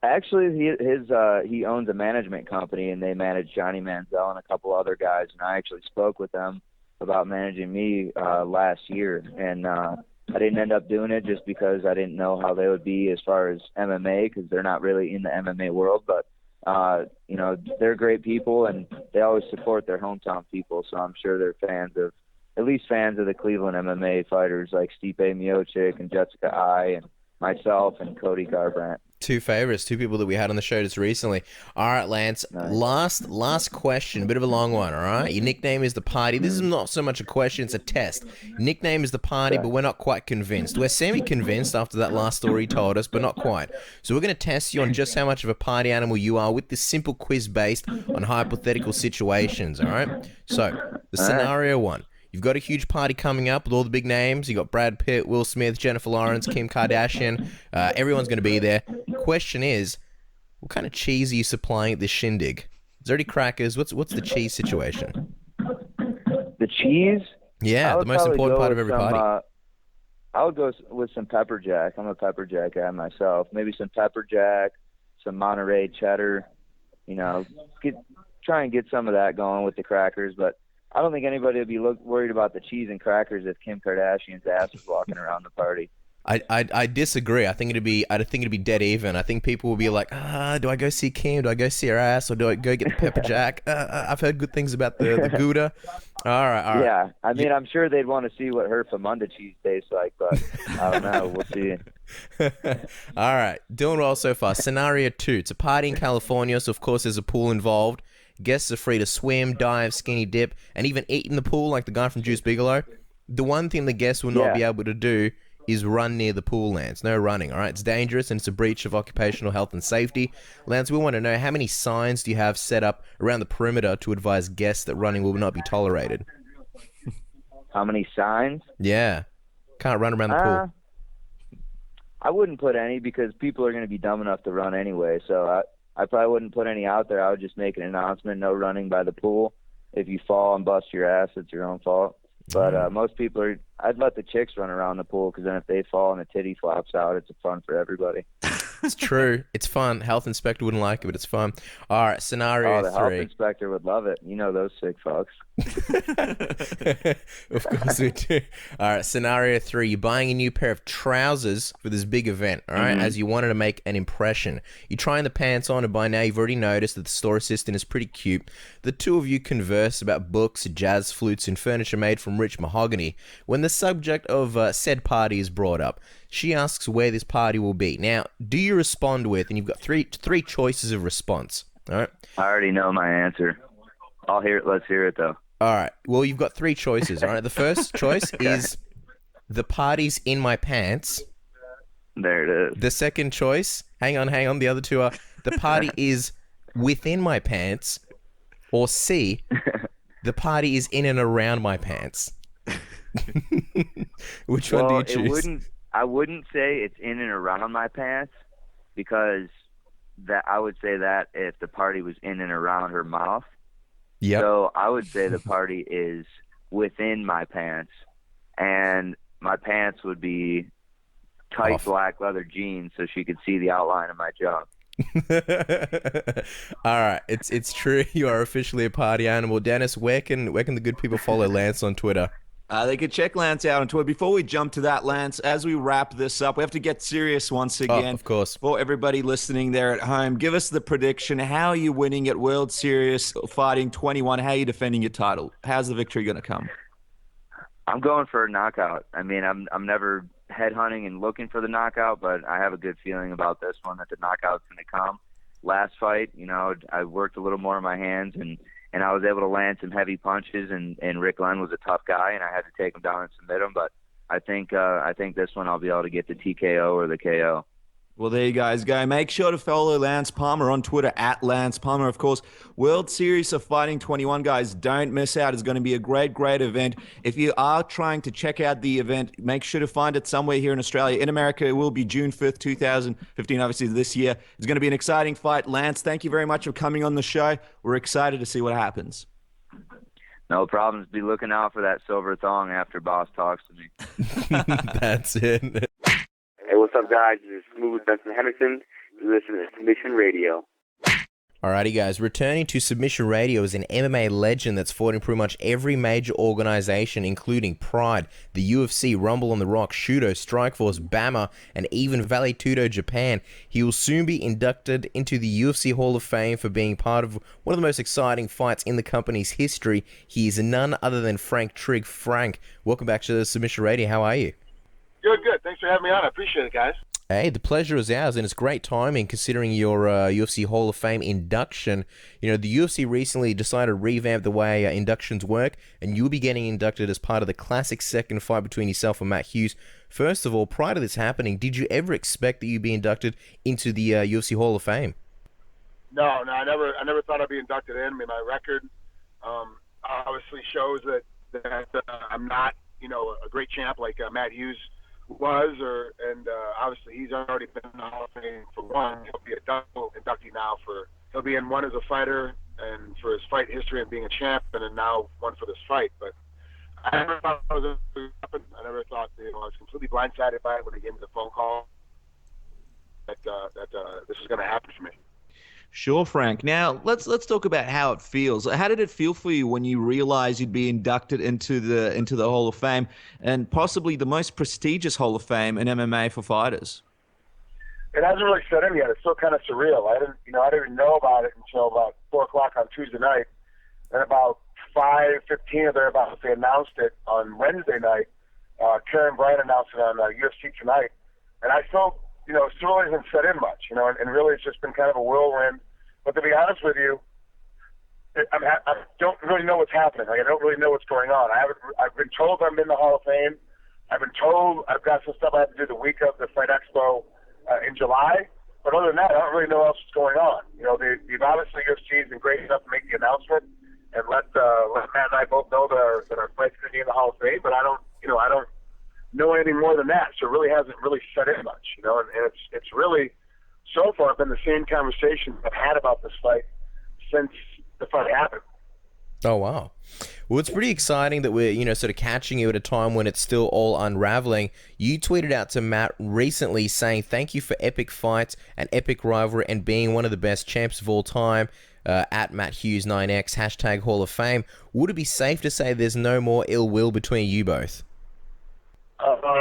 Actually, he owns a management company, and they manage Johnny Manziel and a couple other guys, and I actually spoke with them about managing me last year, and I didn't end up doing it just because I didn't know how they would be as far as MMA, because they're not really in the MMA world, but they're great people, and they always support their hometown people, so I'm sure they're at least fans of the Cleveland MMA fighters like Stipe Miocic and Jessica Ai and myself and Cody Garbrandt. Two favorites, two people that we had on the show just recently. All right, Lance, Nice. last question, a bit of a long one, all right? Your nickname is The Party. This is not so much a question, it's a test. Nickname is The Party, but we're not quite convinced. We're semi-convinced after that last story you told us, but not quite. So we're going to test you on just how much of a party animal you are with this simple quiz based on hypothetical situations, all right? So, the scenario one. You've got a huge party coming up with all the big names. You got Brad Pitt, Will Smith, Jennifer Lawrence, Kim Kardashian. Everyone's going to be there. Question is, what kind of cheese are you supplying at this shindig? Is there any crackers? What's the cheese situation? The cheese? Yeah, the most important part of every party. I would go with some pepper jack. I'm a pepper jack guy myself. Maybe some pepper jack, some Monterey cheddar. Try and get some of that going with the crackers, but I don't think anybody would be worried about the cheese and crackers if Kim Kardashian's ass was walking around the party. I disagree. I think it'd be dead even. I think people will be like, do I go see Kim? Do I go see her ass, or do I go get the pepper jack? I've heard good things about the Gouda. All right. Yeah, I mean, I'm sure they'd want to see what her Famunda cheese tastes like, but I don't know. We'll see. All right, doing well so far. Scenario 2. It's a party in California, so of course there's a pool involved. Guests are free to swim, dive, skinny dip, and even eat in the pool like the guy from Juice Bigelow. The one thing the guests will not be able to do is run near the pool, Lance. No running, all right? It's dangerous, and it's a breach of occupational health and safety. Lance, we want to know, how many signs do you have set up around the perimeter to advise guests that running will not be tolerated? How many signs? Yeah. Can't run around the pool. I wouldn't put any because people are going to be dumb enough to run anyway, so I probably wouldn't put any out there. I would just make an announcement, no running by the pool. If you fall and bust your ass, it's your own fault. But most people I'd let the chicks run around the pool, because then if they fall and the titty flops out, it's fun for everybody. It's true. It's fun. Health inspector wouldn't like it, but it's fun. All right, scenario 3. The health inspector would love it. You know those sick fucks. Of course we do. All right, scenario 3. You're buying a new pair of trousers for this big event, all right, as you wanted to make an impression. You're trying the pants on, and by now you've already noticed that the store assistant is pretty cute. The two of you converse about books, jazz flutes, and furniture made from rich mahogany when the subject of said party is brought up. She asks where this party will be. Now, do you respond with, and you've got three choices of response, all right? I already know my answer. I'll hear it. Let's hear it, though. All right. Well, you've got 3 choices, all right? The first choice is the party's in my pants. There it is. The second choice, hang on, the other two are the party is within my pants, or C, the party is in and around my pants? Which one do you choose? I wouldn't say it's in and around my pants, because I would say that if the party was in and around her mouth. Yep. So I would say the party is within my pants, and my pants would be tight black leather jeans so she could see the outline of my junk. All right, it's true. You are officially a party animal. Dennis, where can the good people follow Lance on Twitter? They could check Lance out on Twitter. Before we jump to that, Lance, as we wrap this up, we have to get serious once again. Of course. For everybody listening there at home, give us the prediction. How are you winning at World Series Fighting 21? How are you defending your title? How's the victory going to come? I'm going for a knockout. I mean, I'm never headhunting and looking for the knockout, but I have a good feeling about this one, that the knockout's going to come. Last fight, I worked a little more in my hands, and I was able to land some heavy punches, and Rick Glenn was a tough guy, and I had to take him down and submit him. But I think this one I'll be able to get the TKO or the KO. Well, there you guys go. Make sure to follow Lance Palmer on Twitter at Lance Palmer, of course. World Series of Fighting 21, guys. Don't miss out. It's going to be a great, great event. If you are trying to check out the event, make sure to find it somewhere here in Australia. In America, it will be June 5th, 2015, obviously this year. It's going to be an exciting fight. Lance, thank you very much for coming on the show. We're excited to see what happens. No problems. Be looking out for that silver thong after Boss talks to me. That's it. Hey, what's up, guys? This is Smooth Benson Henderson. You listen to Submission Radio. Alrighty, guys. Returning to Submission Radio is an MMA legend that's fought in pretty much every major organization, including Pride, the UFC, Rumble on the Rock, Judo, Strikeforce, BAMMA, and even Vale Tudo Japan. He will soon be inducted into the UFC Hall of Fame for being part of one of the most exciting fights in the company's history. He is none other than Frank Trigg. Frank, welcome back to Submission Radio. How are you? Good. Thanks for having me on. I appreciate it, guys. Hey, the pleasure is ours, and it's great timing considering your UFC Hall of Fame induction. The UFC recently decided to revamp the way inductions work, and you'll be getting inducted as part of the classic second fight between yourself and Matt Hughes. First of all, prior to this happening, did you ever expect that you'd be inducted into the UFC Hall of Fame? No, I never thought I'd be inducted in. I mean, my record obviously shows that I'm not, a great champ like Matt Hughes was, and obviously he's already been in the Hall of Fame for one. He'll be a double inductee now he'll be in one as a fighter and for his fight history and being a champ, and then now one for this fight. But I never thought it was going to happen. I never thought, I was completely blindsided by it when he gave me the phone call that this was going to happen for me. Sure, Frank. Now, let's talk about how it feels. How did it feel for you when you realized you'd be inducted into the Hall of Fame, and possibly the most prestigious Hall of Fame in MMA for fighters? It hasn't really set in yet. It's still kind of surreal. I didn't even know about it until about 4:00 on Tuesday night, and about 5:15 or thereabouts they announced it on Wednesday night. Karen Bryan announced it on UFC Tonight, and I felt, it still hasn't set in much, and really it's just been kind of a whirlwind. But to be honest with you, I don't really know what's happening. I don't really know what's going on. I've been told I'm in the Hall of Fame. I've been told I've got some stuff I have to do the week of the Fight Expo in July. But other than that, I don't really know what else is going on. They've obviously, UFC has been great enough to make the announcement and let Matt and I both know that our fight's going to be in the Hall of Fame. But I don't know anything more than that. So it really hasn't really set in much, and it's really, so far, been the same conversation I've had about this fight since the fight happened. Oh, wow. Well, it's pretty exciting that we're, sort of catching you at a time when it's still all unraveling. You tweeted out to Matt recently saying, "Thank you for epic fights and epic rivalry and being one of the best champs of all time, at Matt Hughes 9X, hashtag Hall of Fame." Would it be safe to say there's no more ill will between you both?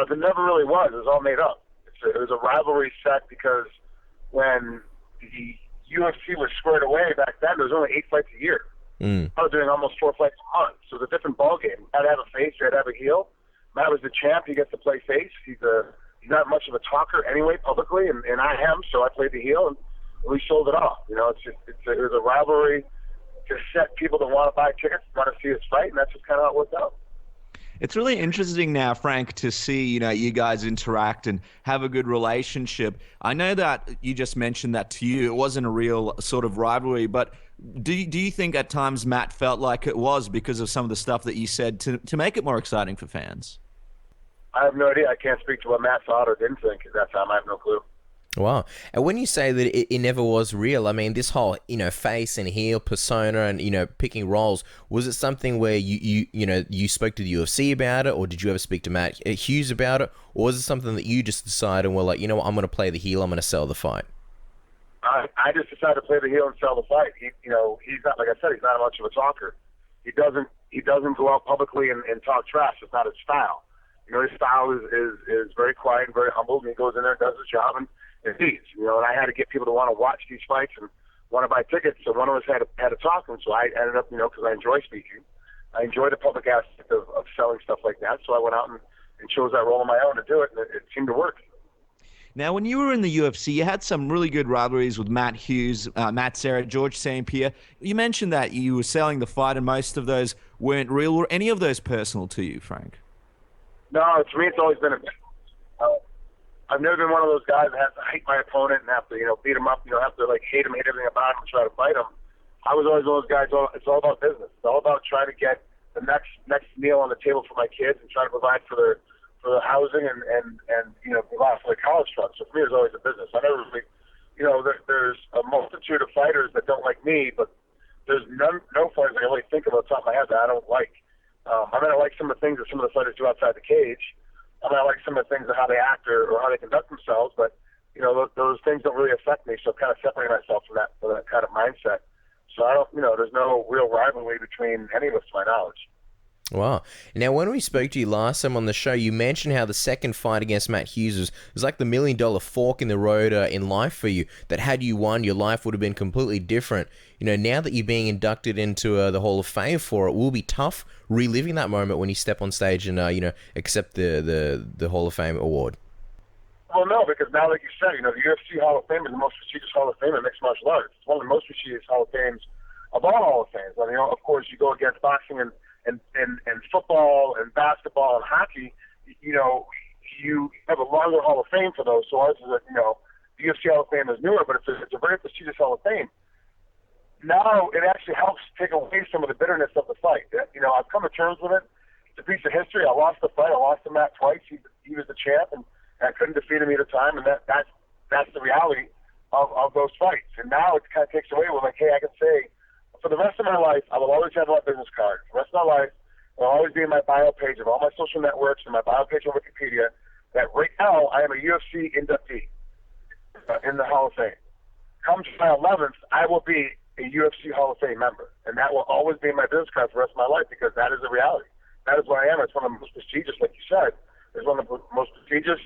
There never really was. It was all made up. It was a rivalry set because when the UFC was squared away back then, there was only 8 fights a year. I was doing almost 4 fights a month, so it was a different ballgame. You had to have a face, you had to have a heel. Matt was the champ. He gets to play face. He's not much of a talker anyway publicly, and I am, so I played the heel, and we sold it off. It was a rivalry to set people to want to buy tickets, want to see us fight, and that's just kind of how it worked out. It's really interesting now, Frank, to see, you guys interact and have a good relationship. I know that you just mentioned that to you. It wasn't a real sort of rivalry, but do you think at times Matt felt like it was because of some of the stuff that you said to make it more exciting for fans? I have no idea. I can't speak to what Matt thought or didn't think at that time. I have no clue. Wow. And when you say that it never was real, I mean, this whole, face and heel persona and, picking roles, was it something where you spoke to the UFC about it, or did you ever speak to Matt Hughes about it, or was it something that you just decided and were like, what, I'm going to play the heel, I'm going to sell the fight? I just decided to play the heel and sell the fight. He's not, like I said, he's not much of a talker. He doesn't go out publicly and talk trash. It's not his style. His style is very quiet and very humble, and he goes in there and does his job and beats. And I had to get people to want to watch these fights and want to buy tickets. So one of us had to talk to him. So I ended up, because I enjoy speaking, I enjoy the public aspect of selling stuff like that. So I went out and chose that role on my own to do it, and it seemed to work. Now, when you were in the UFC, you had some really good rivalries with Matt Hughes, Matt Serra, George St. Pierre. You mentioned that you were selling the fight, and most of those weren't real. Were any of those personal to you, Frank? No, to me, it's always been I've never been one of those guys that has to hate my opponent and have to, beat him up, have to hate him, hate everything about him, and try to fight him. I was always one of those guys. It's all about business. It's all about trying to get the next meal on the table for my kids and trying to provide for their housing and provide for their college funds. So for me, it was always a business. I never really, there's a multitude of fighters that don't like me, but there's no fighters I can really think of on the top of my head that I don't like. I mean, I like some of the things that some of the fighters do outside the cage. I mean, I like some of the things of how they act or how they conduct themselves, but those things don't really affect me. So I kind of separate myself from that kind of mindset. So I don't, there's no real rivalry between any of us, to my knowledge. Wow. Now, when we spoke to you last time on the show, you mentioned how the second fight against Matt Hughes was like the $1 million fork in the road in life for you, that had you won, your life would have been completely different. Now that you're being inducted into the Hall of Fame for it, will be tough reliving that moment when you step on stage and, accept the Hall of Fame award. Well, no, because now, like you said, the UFC Hall of Fame is the most prestigious Hall of Fame in mixed martial arts. It's one of the most prestigious Hall of Fames of all Hall of Fames. I mean, of course, you go against boxing and football and basketball and hockey, you have a longer Hall of Fame for those. So ours is, the UFC Hall of Fame is newer, but it's a very prestigious Hall of Fame. Now it actually helps take away some of the bitterness of the fight. I've come to terms with it. It's a piece of history. I lost the fight. I lost to Matt twice. He was the champ, and I couldn't defeat him either time, and that's the reality of those fights. And now it kind of takes away with, like, hey, I can say, for the rest of my life, I will always have my business card. For the rest of my life, it will always be in my bio page of all my social networks and my bio page on Wikipedia that right now I am a UFC inductee in the Hall of Fame. Come July 11th, I will be a UFC Hall of Fame member, and that will always be in my business card for the rest of my life because that is the reality. That is what I am. It's one of the most prestigious, like you said. It's one of the most prestigious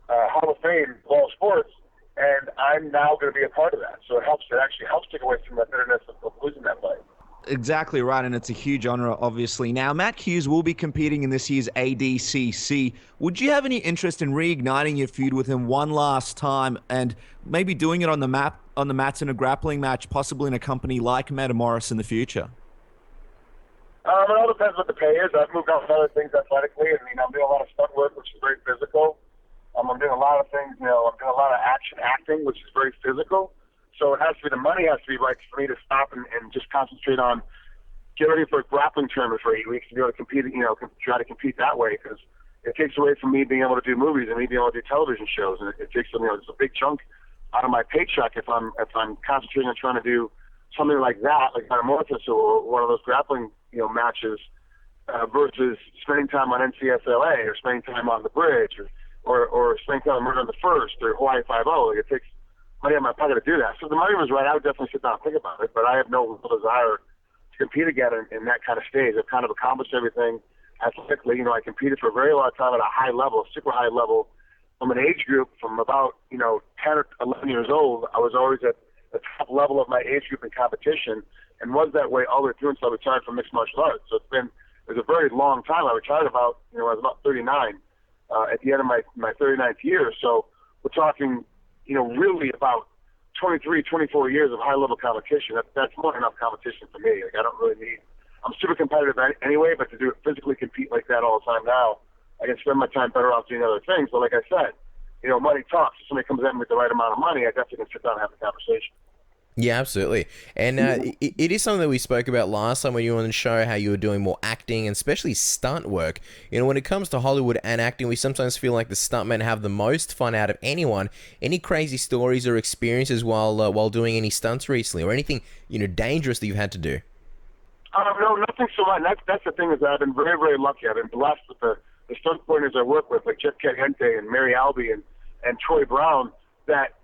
Hall of Fame of all sports, and I'm now going to be a part of that. So it actually helps take away some of the bitterness of losing that fight. Exactly right, and it's a huge honor, obviously. Now, Matt Hughes will be competing in this year's ADCC. Would you have any interest in reigniting your feud with him one last time and maybe doing it on the mats in a grappling match, possibly in a company like Metamoris in the future? It all depends what the pay is. I've moved on to other things athletically, and I'm doing a lot of stunt work, which is very physical. I'm doing a lot of things, I'm doing a lot of action acting, which is very physical. So it has to be, the money has to be right for me to stop and just concentrate on get ready for a grappling tournament for 8 weeks to be able to compete, try to compete that way, because it takes away from me being able to do movies and me being able to do television shows, and it takes it's a big chunk out of my paycheck if I'm concentrating on trying to do something like that, like Metamoris or one of those grappling matches, versus spending time on NCSLA or spending time on the bridge or spending time on Murder on the First or Hawaii 5-0. Like, it takes money out of my pocket to do that. So if the money was right, I would definitely sit down and think about it, but I have no real desire to compete again in that kind of stage. I've kind of accomplished everything athletically. I competed for a very long time at a high level, super high level, from an age group from about 10 or 11 years old. I was always at the top level of my age group in competition, and was that way all the way through until I retired from mixed martial arts. So it was a very long time. I retired about, I was about 39 at the end of my 39th year. So we're talking, really about 23, 24 years of high-level competition. That's more than enough competition for me. Like, I don't really need I'm super competitive anyway, but to physically compete like that all the time now, I can spend my time better off doing other things. But like I said, money talks. If somebody comes in with the right amount of money, I definitely can sit down and have a conversation. Yeah, absolutely. And it is something that we spoke about last time when you were on the show, how you were doing more acting and especially stunt work. When it comes to Hollywood and acting, we sometimes feel like the stuntmen have the most fun out of anyone. Any crazy stories or experiences while doing any stunts recently, or anything dangerous that you've had to do? No, nothing so much. That's the thing, is that I've been very, very lucky. I've been blessed with the stunt coordinators I work with, like Jeff Caliente and Mary Albee and Troy Brown, that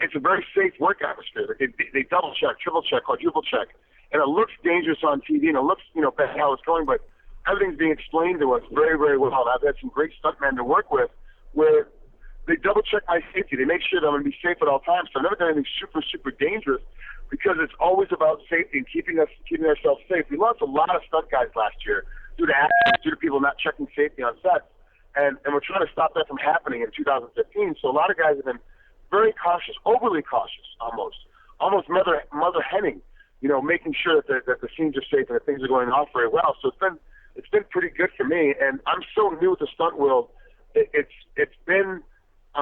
it's a very safe work atmosphere. They double check, triple check, quadruple check, and it looks dangerous on TV, and it looks bad how it's going, but everything's being explained to us very, very well. And I've had some great stuntmen to work with where they double check my safety. They make sure that I'm going to be safe at all times. So I've never done anything super, super dangerous, because it's always about safety and keeping ourselves safe. We lost a lot of stunt guys last year due to accidents, due to people not checking safety on set, and we're trying to stop that from happening in 2015. So a lot of guys have been very cautious, overly cautious, almost mother henning, making sure that the scenes are safe and that things are going off very well. So it's been pretty good for me, and I'm so new with the stunt world. It's been a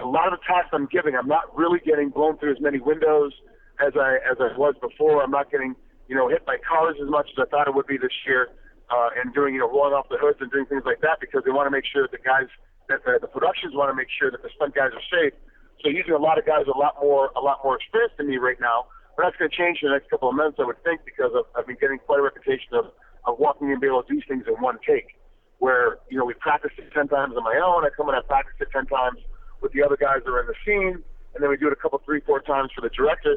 lot of the tasks I'm giving. I'm not really getting blown through as many windows as I was before. I'm not getting hit by cars as much as I thought it would be this year, and doing rolling off the hoods and doing things like that, because they want to make sure that the productions want to make sure that the stunt guys are safe. So using a lot of guys a lot more experienced than me right now. But that's going to change in the next couple of months, I would think, because I've been getting quite a reputation of walking in and being able to do things in one take. Where we practice it 10 times on my own. I come and I practice it 10 times with the other guys that are in the scene, and then we do it a couple, 3-4 times for the director.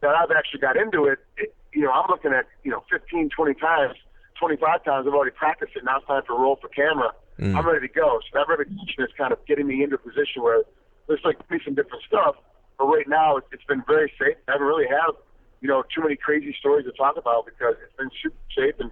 Now I've actually got into it. I'm looking at 15, 20 times, 25 times. I've already practiced it. Now it's time for roll for camera. I'm ready to go. So that reputation is kind of getting me into a position where there's be some different stuff. But right now it's been very safe. I haven't really had too many crazy stories to talk about, because it's been super safe and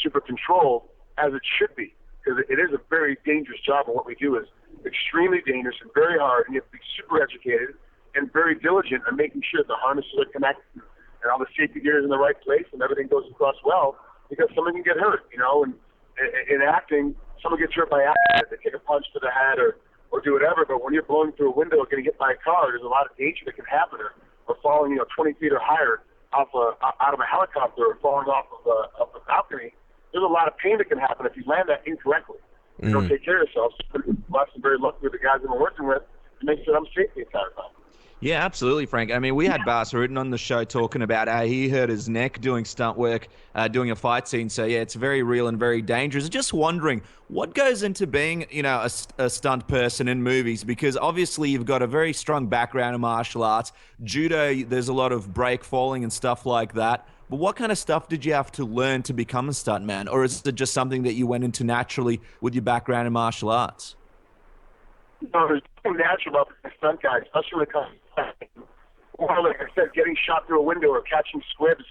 super controlled, as it should be, because it is a very dangerous job, and what we do is extremely dangerous and very hard, and you have to be super educated and very diligent in making sure the harnesses are connected and all the safety gear is in the right place and everything goes across well, because someone can get hurt, and in acting, someone gets hurt by accident. They take a punch to the head or do whatever, but when you're blowing through a window or getting hit by a car, there's a lot of danger that can happen, or falling 20 feet or higher out of a helicopter, or falling off of a balcony. There's a lot of pain that can happen if you land that incorrectly. You don't take care of yourself. So I'm very lucky with the guys I've been working with to make sure I'm safe the entire time. Yeah, absolutely, Frank. I mean, we had Bas Rutten on the show talking about how he hurt his neck doing stunt work, doing a fight scene. So, yeah, it's very real and very dangerous. Just wondering, what goes into being, a stunt person in movies? Because obviously you've got a very strong background in martial arts. Judo, there's a lot of break falling and stuff like that. But what kind of stuff did you have to learn to become a stuntman? Or is it just something that you went into naturally with your background in martial arts? There's nothing natural about being a stunt guy, especially when it comes to, or like I said, getting shot through a window or catching squibs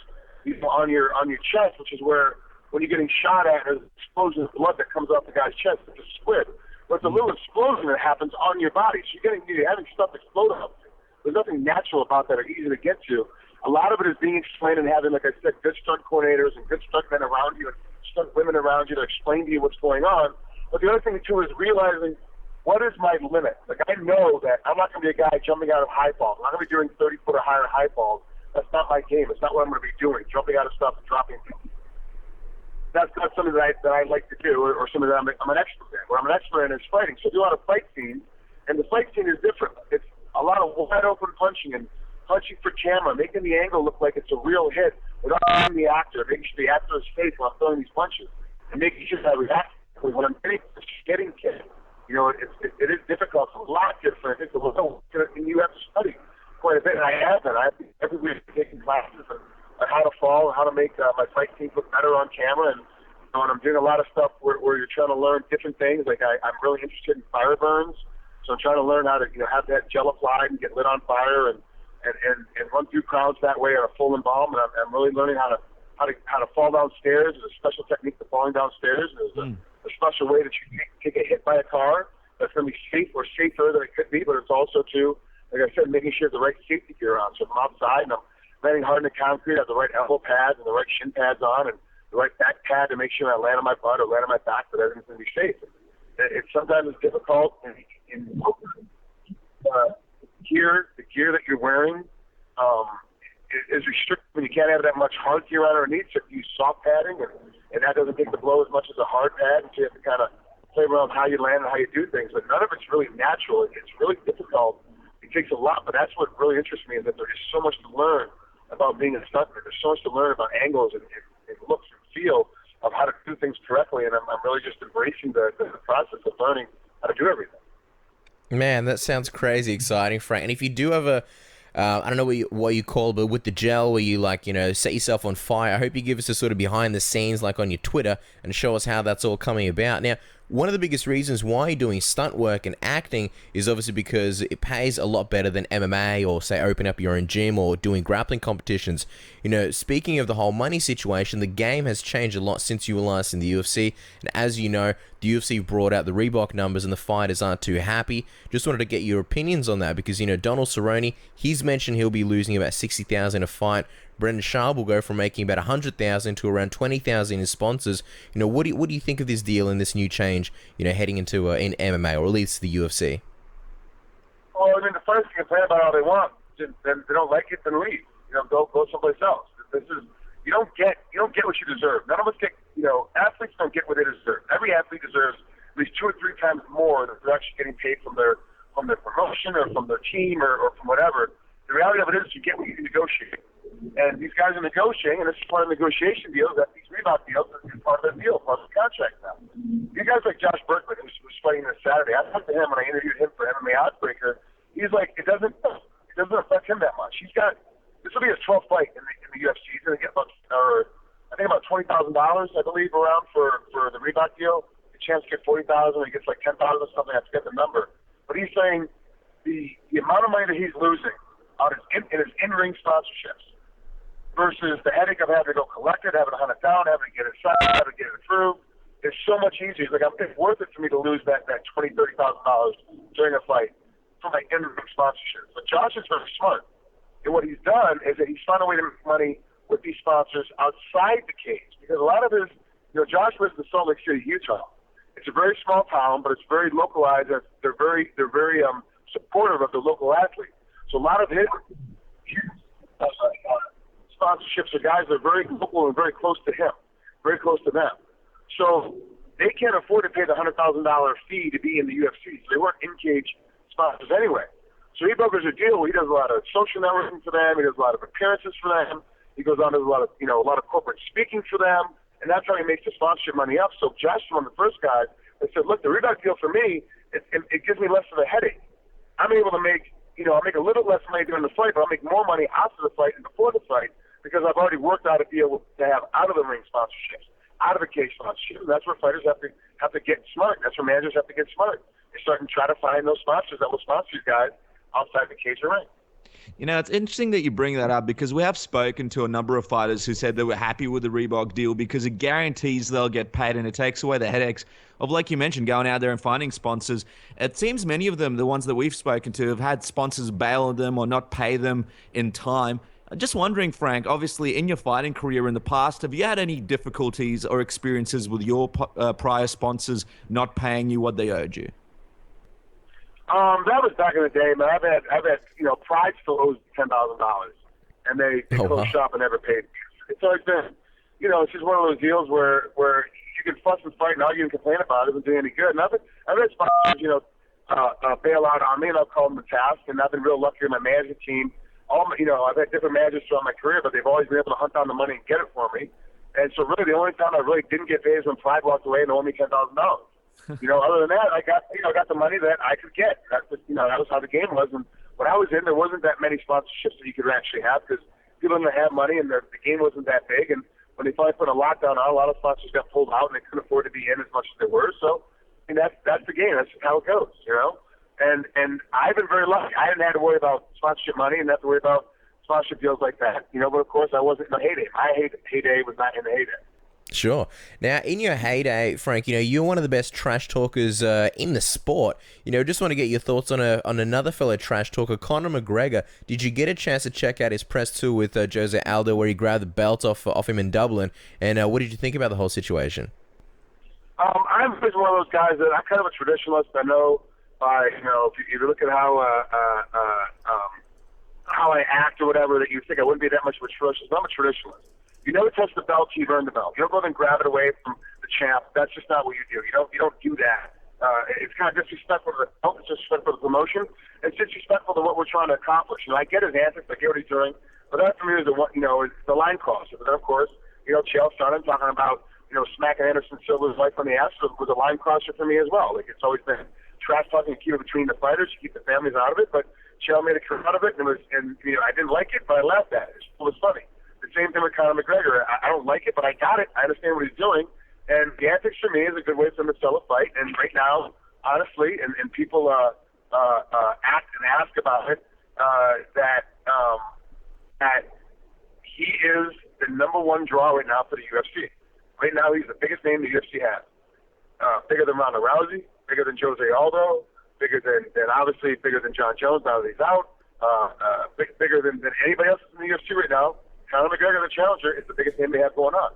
on your chest, which is where when you're getting shot at, there's an explosion of blood that comes off the guy's chest. It's a squib. But it's a little explosion that happens on your body. So you're having stuff explode up. There's nothing natural about that or easy to get to. A lot of it is being explained and having, like I said, good stunt coordinators and good stuntmen around you and stunt women around you to explain to you what's going on. But the other thing, too, is realizing, what is my limit? Like, I know that I'm not going to be a guy jumping out of high falls. I'm not going to be doing 30-foot or higher high falls. That's not my game. It's not what I'm going to be doing, jumping out of stuff and dropping people. That's not something that I like to do, or something that I'm an expert in. Where I'm an expert in is fighting. So I do a lot of fight scenes, and the fight scene is different. It's a lot of wide-open punching and punching for camera, making the angle look like it's a real hit without hitting the actor, making sure the actor is safe while I'm throwing these punches, and making sure that I react when I'm getting kicked. It is difficult. It's a lot different. It's a little, and you have to study quite a bit, and I have that. I have every week taking classes on how to fall, how to make my fight scenes look better on camera, and I'm doing a lot of stuff where you're trying to learn different things. Like I'm really interested in fire burns, so I'm trying to learn how to have that gel applied and get lit on fire and run through crowds that way on a full embalm. And I'm really learning how to fall downstairs. There's a special technique to falling downstairs. There's a special way that you take a hit by a car that's going to be safe or safer than it could be, but it's also, too, like I said, making sure the right safety gear on. So I'm outside and I'm landing hard in the concrete, have the right elbow pads and the right shin pads on, and the right back pad to make sure I land on my butt or land on my back, but everything's going to be safe. Sometimes it's difficult in the gear that you're wearing is restricted when you can't have that much hard gear underneath, so you use soft padding, and that doesn't take the blow as much as a hard pad, and so you have to kind of play around how you land and how you do things, but none of it's really natural. It's really difficult. It takes a lot, but that's what really interests me, is that there is so much to learn about being a stuntman. There's so much to learn about angles and looks and feel of how to do things correctly, and I'm really just embracing the process of learning how to do everything. Man, that sounds crazy exciting, Frank. And if you do have a, I don't know what you call it, but with the gel where you set yourself on fire, I hope you give us a sort of behind the scenes like on your Twitter and show us how that's all coming about. Now, one of the biggest reasons why you're doing stunt work and acting is obviously because it pays a lot better than MMA or, say, open up your own gym or doing grappling competitions. Speaking of the whole money situation, the game has changed a lot since you were last in the UFC. And as you know, the UFC brought out the Reebok numbers and the fighters aren't too happy. Just wanted to get your opinions on that because, Donald Cerrone, he's mentioned he'll be losing about $60,000 a fight. Brendan Schaub will go from making about $100,000 to around $20,000 in sponsors. What do you think of this deal and this new change, heading into in MMA or at least the UFC? Well, I mean, the first thing, complain about all they want. Then they don't like it, then leave. Go someplace else. You don't get what you deserve. None of us get. Athletes don't get what they deserve. Every athlete deserves at least 2 or 3 times more than they're actually getting paid from their promotion or from their team or from whatever. The reality of it is, you get what you negotiate. And these guys are negotiating, and this is part of the negotiation deal, that these Reebok deals is part of their deal, part of the contract now. You guys like Josh Barnett, who's fighting this Saturday, I talked to him when I interviewed him for MMA Oddsbreaker. He's like, it doesn't affect him that much. This will be his 12th fight in the UFC. He's going to get about $20,000, I believe, around for the Reebok deal. The chance to get $40,000, he gets like $10,000 or something. I forget the number. But he's saying the amount of money that he's losing in his in-ring sponsorships versus the headache of having to go collect it, having to hunt it down, having to get it signed, having to get it approved, is so much easier. He's like, it's worth it for me to lose that $20,000, $30,000 during a fight for my in-ring sponsorship. But Josh is very smart. And what he's done is that he's found a way to make money with these sponsors outside the cage. Because a lot of his, Josh lives in Salt Lake City, Utah. It's a very small town, but it's very localized. They're very supportive of the local athlete. So a lot of his sponsorships are guys that are very local and very close to him, very close to them. So they can't afford to pay the $100,000 fee to be in the UFC. So they weren't in-cage sponsors anyway. So he brokers a deal where he does a lot of social networking for them. He does a lot of appearances for them. He goes on to a lot of corporate speaking for them, and that's how he makes the sponsorship money up. So Josh was one of the first guys that said, look, the Reebok deal for me, it gives me less of a headache. I'm able to make, I'll make a little less money during the fight, but I'll make more money after the fight and before the fight because I've already worked out a deal to have out-of-the-ring sponsorships, out-of-the-cage sponsorships. And that's where fighters have to get smart. That's where managers have to get smart. They start and try to find those sponsors that will sponsor these guys outside the cage or ring. It's interesting that you bring that up because we have spoken to a number of fighters who said they were happy with the Reebok deal because it guarantees they'll get paid and it takes away the headaches of, like you mentioned, going out there and finding sponsors. It seems many of them, the ones that we've spoken to, have had sponsors bail on them or not pay them in time. I'm just wondering, Frank, obviously in your fighting career in the past, have you had any difficulties or experiences with your prior sponsors not paying you what they owed you? That was back in the day, man. I've had Pride still owes $10,000, and they closed shop and never paid. It's always been, it's just one of those deals where you can fuss and fight and argue and complain about it, doesn't do any good. And I've had sponsors, bail out on me, and I'll call them the task. And I've been real lucky with my management team. I've had different managers throughout my career, but they've always been able to hunt down the money and get it for me. And so really, the only time I really didn't get paid is when Pride walked away and owed me $10,000. Other than that, I got the money that I could get. That was how the game was. And when I was in, there wasn't that many sponsorships that you could actually have because people didn't have money and the game wasn't that big. And when they finally put a lockdown on, a lot of sponsors got pulled out and they couldn't afford to be in as much as they were. So, that's the game. That's how it goes, And I've been very lucky. I didn't have to worry about sponsorship money and have to worry about sponsorship deals like that. But of course, I wasn't in the heyday. My heyday was not in the heyday. Sure. Now, in your heyday, Frank, you're one of the best trash talkers in the sport. Just want to get your thoughts on another fellow trash talker, Conor McGregor. Did you get a chance to check out his press tour with Jose Aldo, where he grabbed the belt off him in Dublin? And what did you think about the whole situation? I'm just one of those guys that I'm kind of a traditionalist. I know, if you look at how I act or whatever, that you think I wouldn't be that much of a traditionalist. I'm a traditionalist. You never touch the belt till you've earned the belt. You don't go and grab it away from the champ. That's just not what you do. You don't do that. It's kind of disrespectful to the belt. It's disrespectful to the promotion. It's disrespectful to what we're trying to accomplish. I get his antics. I get what he's doing. But that for me is the line crosser. But then of course, Chael Sonnen talking about smacking Anderson Silva's wife on the ass was a line crosser for me as well. Like, it's always been trash talking to keep it between the fighters, to keep the families out of it. But Chael made a career out of it, and I didn't like it, but I laughed at it. It was funny. The same thing with Conor McGregor. I don't like it, but I got it. I understand what he's doing. And the antics for me is a good way for him to sell a fight. And right now, honestly, and people act and ask about it, that he is the number one draw right now for the UFC. Right now, he's the biggest name the UFC has. Bigger than Ronda Rousey, bigger than Jose Aldo, bigger than John Jones now that he's out, bigger than anybody else in the UFC right now. Conor McGregor, the challenger, is the biggest name they have going on.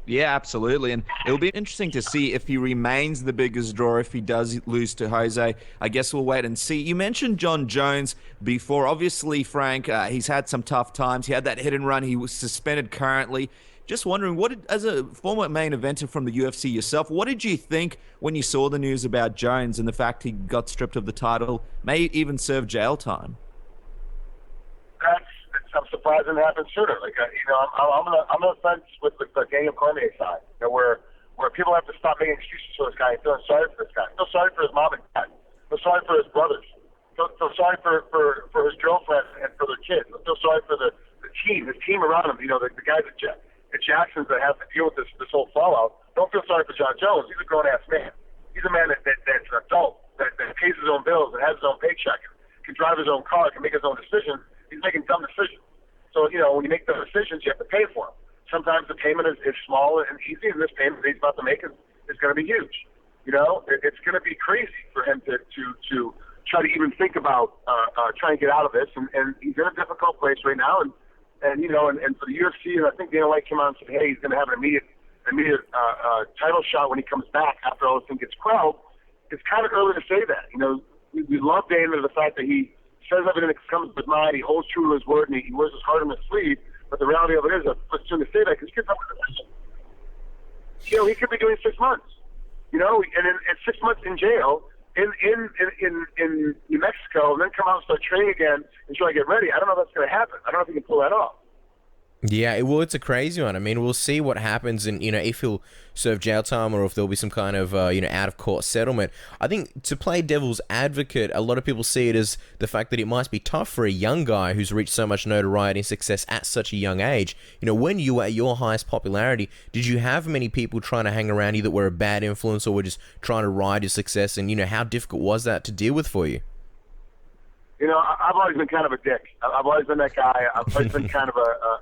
Yeah, absolutely. And it'll be interesting to see if he remains the biggest draw, if he does lose to Jose. I guess we'll wait and see. You mentioned John Jones before. Obviously, Frank, he's had some tough times. He had that hit and run. He was suspended currently. Just wondering, as a former main eventer from the UFC yourself, what did you think when you saw the news about Jones and the fact he got stripped of the title, may even serve jail time? I'm surprised it happened sooner. Like, I'm on the fence with the Daniel Cormier side, where people have to stop making excuses for this guy and feeling sorry for this guy. Feel sorry for his mom and dad. Feel sorry for his brothers. Feel sorry for his girlfriend and for their kids. Feel sorry for the team, his team around him. The guys at Jackson's that have to deal with this whole fallout. Don't feel sorry for John Jones. He's a grown-ass man. He's a man that's an adult, that pays his own bills, that has his own paycheck, can drive his own car, can make his own decisions. He's making dumb decisions. So, when you make those decisions, you have to pay for them. Sometimes the payment is small and easy, and this payment that he's about to make is going to be huge. It's going to be crazy for him to try to even think about trying to get out of this. And he's in a difficult place right now. And for the UFC, and I think Dana White came out and said, hey, he's going to have an immediate title shot when he comes back after all this thing gets quelled. It's kind of early to say that. We love Dana, the fact that he says everything that comes to his mind, he holds true to his word, and he wears his heart on his sleeve. But the reality of it is, it's soon to say that, because he could come with a decision. He could be doing 6 months. And in 6 months in jail, in New Mexico, and then come out and start training again and try to get ready. I don't know if that's going to happen. I don't know if he can pull that off. Yeah, well, it's a crazy one. I mean, we'll see what happens, and if he'll serve jail time or if there'll be some kind of out of court settlement. I think, to play devil's advocate, a lot of people see it as the fact that it must be tough for a young guy who's reached so much notoriety and success at such a young age. When you were at your highest popularity, did you have many people trying to hang around you that were a bad influence or were just trying to ride your success? And how difficult was that to deal with for you? I've always been kind of a dick. I've always been that guy. I've always been kind of a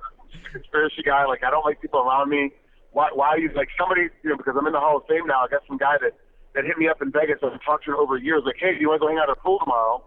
conspiracy guy. Like, I don't like people around me. Why are you, like, somebody, because I'm in the Hall of Fame now, I got some guy that hit me up in Vegas. I've talked to him over years, like, hey, do you want to go hang out at a pool tomorrow,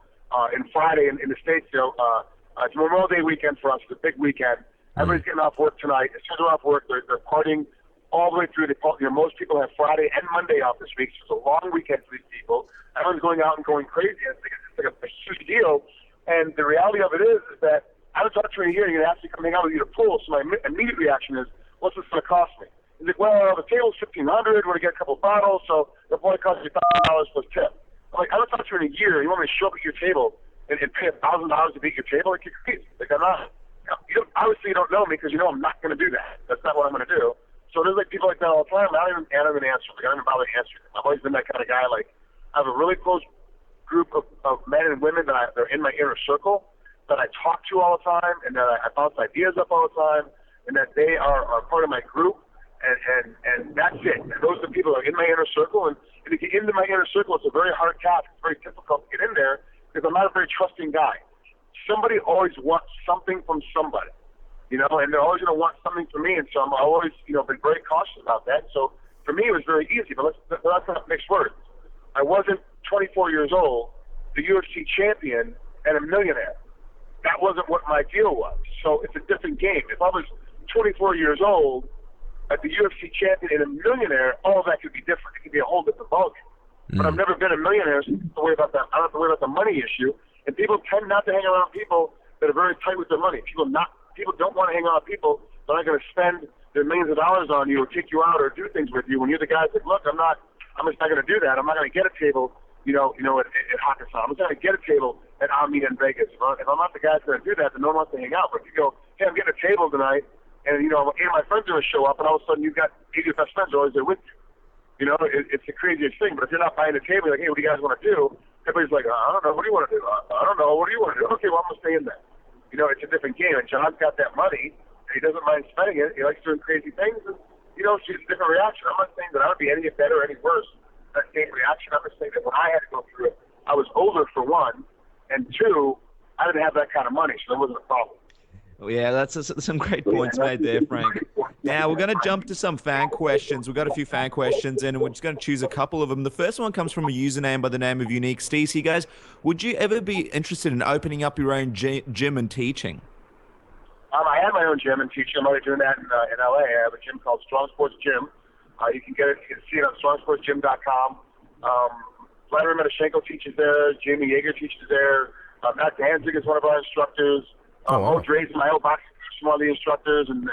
and Friday in the States? It's Memorial Day weekend for us. It's a big weekend. Everybody's getting off work tonight. As soon as they're off work, they're partying all the way through. Most people have Friday and Monday off this week, so it's a long weekend for these people. Everyone's going out and going crazy. It's like a huge deal. And the reality of it is that I haven't talked to you in a year, and you're going to ask me to come hang out with you at a pool. So my immediate reaction is, what's this going to cost me? He's like, well, the table's $1,500. We're going to get a couple of bottles, so it'll probably cost you $1,000 plus tip. I'm like, I haven't talked to you in a year. You want me to show up at your table and pay $1,000 to be at your table? Like, you're crazy. Like, I'm not. Obviously, you don't know me because you know I'm not going to do that. That's not what I'm going to do. So there's like people like that all the time. I don't even answer. Like, I don't even bother answering them. I've always been that kind of guy. Like, I have a really close group of men and women that they're in my inner circle, that I talk to all the time, and that I bounce ideas up all the time, and that they are part of my group, and that's it. And those are the people that are in my inner circle, and to get into my inner circle, it's a very hard task. It's very difficult to get in there, because I'm not a very trusting guy. Somebody always wants something from somebody. you know, and they're always going to want something from me, and so I'm always, you know, been very cautious about that. So for me, it was very easy, but let's not mix words. I wasn't 24 years old, the UFC champion, and a millionaire. That wasn't what my deal was. So it's a different game. If I was 24 years old, at the UFC champion and a millionaire, all of that could be different. It could be a whole different ballgame. But I've never been a millionaire, so I don't have to worry about that. I don't have to worry about the money issue. And people tend not to hang around people that are very tight with their money. People don't want to hang around people that aren't going to spend their millions of dollars on you or take you out or do things with you. When you're the guy that's like, look, I'm just not going to do that. I'm not going to get a table, at Hakkasan. I'm just going to get a table at Omni in Vegas. If I'm not the guy that's going to do that, then no one wants to hang out. But if you go, hey, I'm getting a table tonight, and, you know, 8 of my friends are going to show up, and all of a sudden you've got 8 of your best friends are always there with you. You know, it's the craziest thing. But if you're not buying a table, like, hey, what do you guys want to do? Everybody's like, I don't know. What do you want to do? I don't know. What do you want to do? Okay, well, I'm going to stay in there. You know, it's a different game. And John's got that money. And he doesn't mind spending it. He likes doing crazy things. And, you know, it's just a different reaction. I'm not saying that I would be any better or any worse than that same reaction. I'm just saying that when I had to go through it, I was older, for one. And two, I didn't have that kind of money, so that wasn't a problem. Well, yeah, that's some great points made there, Frank. Now, we're going to jump to some fan questions. We've got a few fan questions, and we're just going to choose a couple of them. The first one comes from a username by the name of Unique Stacey. Guys, would you ever be interested in opening up your own gym and teaching? I have my own gym and teaching. I'm already doing that in LA. I have a gym called Strong Sports Gym. You can see it on strongsportsgym.com. Vladimir Medashenko teaches there. Jamie Yeager teaches there. Matt Danzig is one of our instructors. Mo Dre's my old boxing coach, one of the instructors, and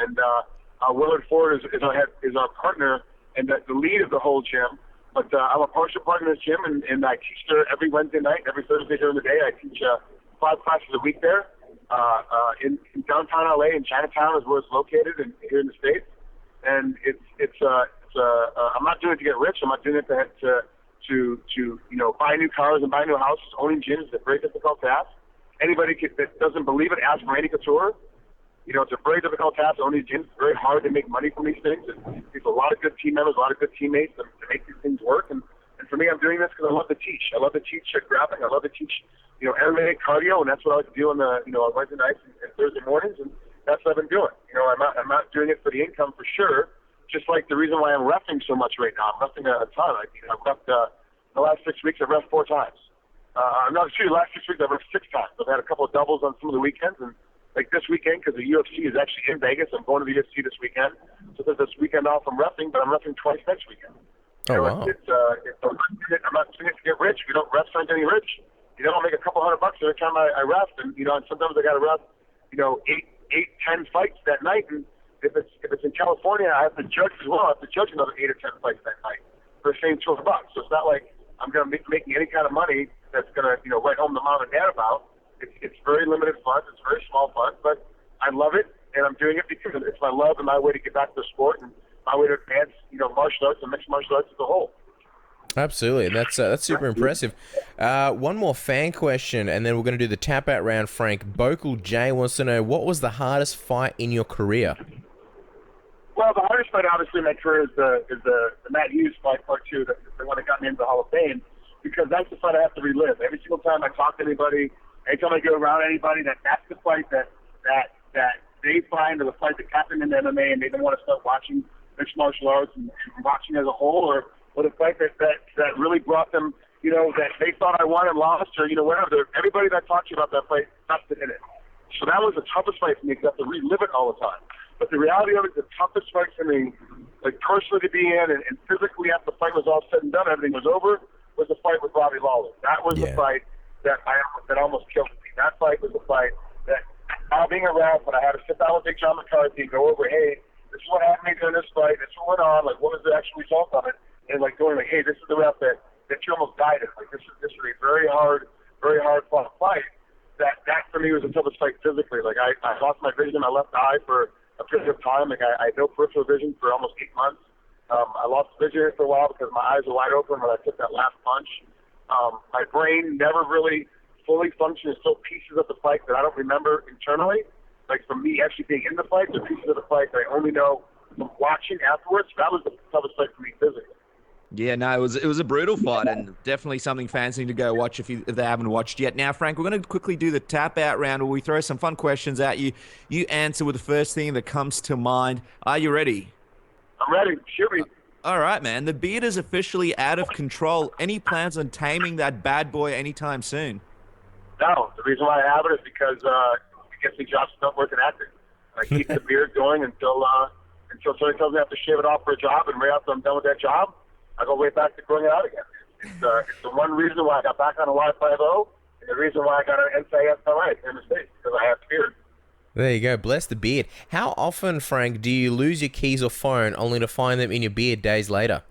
Willard Ford is our partner and the lead of the whole gym. But I'm a partial partner in this gym, and I teach there every Wednesday night, every Thursday during the day. I teach 5 classes a week there in downtown LA, in Chinatown is where it's located, and here in the States. And I'm not doing it to get rich. I'm not doing it to buy new cars and buy new houses. Owning gyms is a very difficult task. Anybody that doesn't believe it, ask Randy Couture. You know, it's a very difficult task to own these gyms. It's very hard to make money from these things. There's a lot of good team members, a lot of good teammates to make these things work. And for me, I'm doing this because I love to teach. I love to teach grappling. I love to teach, MMA cardio, and that's what I like to do on Wednesday nights and Thursday mornings. And that's what I've been doing. You know, I'm not doing it for the income for sure. Just like the reason why I'm reffing so much right now. I'm reffing a ton. I've reffed the last 6 weeks. I've reffed 4 times. The last 6 weeks I've reffed 6 times. I've had a couple of doubles on some of the weekends, and like this weekend, because the UFC is actually in Vegas. I'm going to the UFC this weekend. So there's this weekend off I'm reffing, but I'm reffing twice next weekend. Wow. I'm not doing it to get rich. We don't ref aren't getting rich. I'll make a couple $100 every time I ref, and and sometimes I got to ref, 8-10 fights that night, and if it's in California, I have to judge as well. I have to judge another 8 or 10 fights that night for the same $200. So it's not like I'm going to be making any kind of money that's going to write home to mom and dad about. It's very limited funds. It's very small funds, but I love it, and I'm doing it because it's my love and my way to get back to the sport and my way to advance, martial arts and mixed martial arts as a whole. Absolutely, and that's super impressive. One more fan question, and then we're going to do the tap out round. Frank Bokel J wants to know, what was the hardest fight in your career? Well, the hardest fight, obviously, in my career is the Matt Hughes fight, part 2, the one that got me into the Hall of Fame, because that's the fight I have to relive. Every single time I talk to anybody, anytime I go around anybody, that's the fight that they find, or the fight that happened in MMA, and they don't want to start watching mixed martial arts and watching as a whole, or the fight that really brought them, that they thought I won and lost, or whatever. Everybody that talks to you about that fight has to hit it. So that was the toughest fight for me, because I have to relive it all the time. But the reality of it, the toughest fight for me, like personally to be in, and physically after the fight was all said and done, everything was over, was the fight with Robbie Lawler. That was the fight that almost killed me. That fight was the fight that, now being around, when I had to sit down with Big John McCarthy and go over, hey, this is what happened during this fight, this is what went on, like what was the actual result of it, and like going like, hey, this is the rep that you almost died in. Like this is a very hard fought fight. That for me was the toughest fight physically. Like I lost my vision in my left eye for a period of time. Like I had no peripheral vision for almost 8 months. I lost vision for a while because my eyes were wide open when I took that last punch. My brain never really fully functioned. There's still pieces of the fight that I don't remember internally. Like from me actually being in the fight, there's pieces of the fight that I only know from watching afterwards. That was the toughest fight for me physically. Yeah, no, it was a brutal fight, and definitely something fancy to go watch if they haven't watched yet. Now, Frank, we're going to quickly do the tap out round where we throw some fun questions at you. You answer with the first thing that comes to mind. Are you ready? I'm ready. Shoot me. All right, man. The beard is officially out of control. Any plans on taming that bad boy anytime soon? No, the reason why I have it is because it gets me jobs not working acting. I keep the beard going until somebody tells me I have to shave it off for a job, and right after I'm done with that job, I go right back to growing it out again. It's the one reason why I got back on a Y50, and the reason why I got an NSAC in the States, because I have the beard. There you go. Bless the beard. How often, Frank, do you lose your keys or phone only to find them in your beard days later?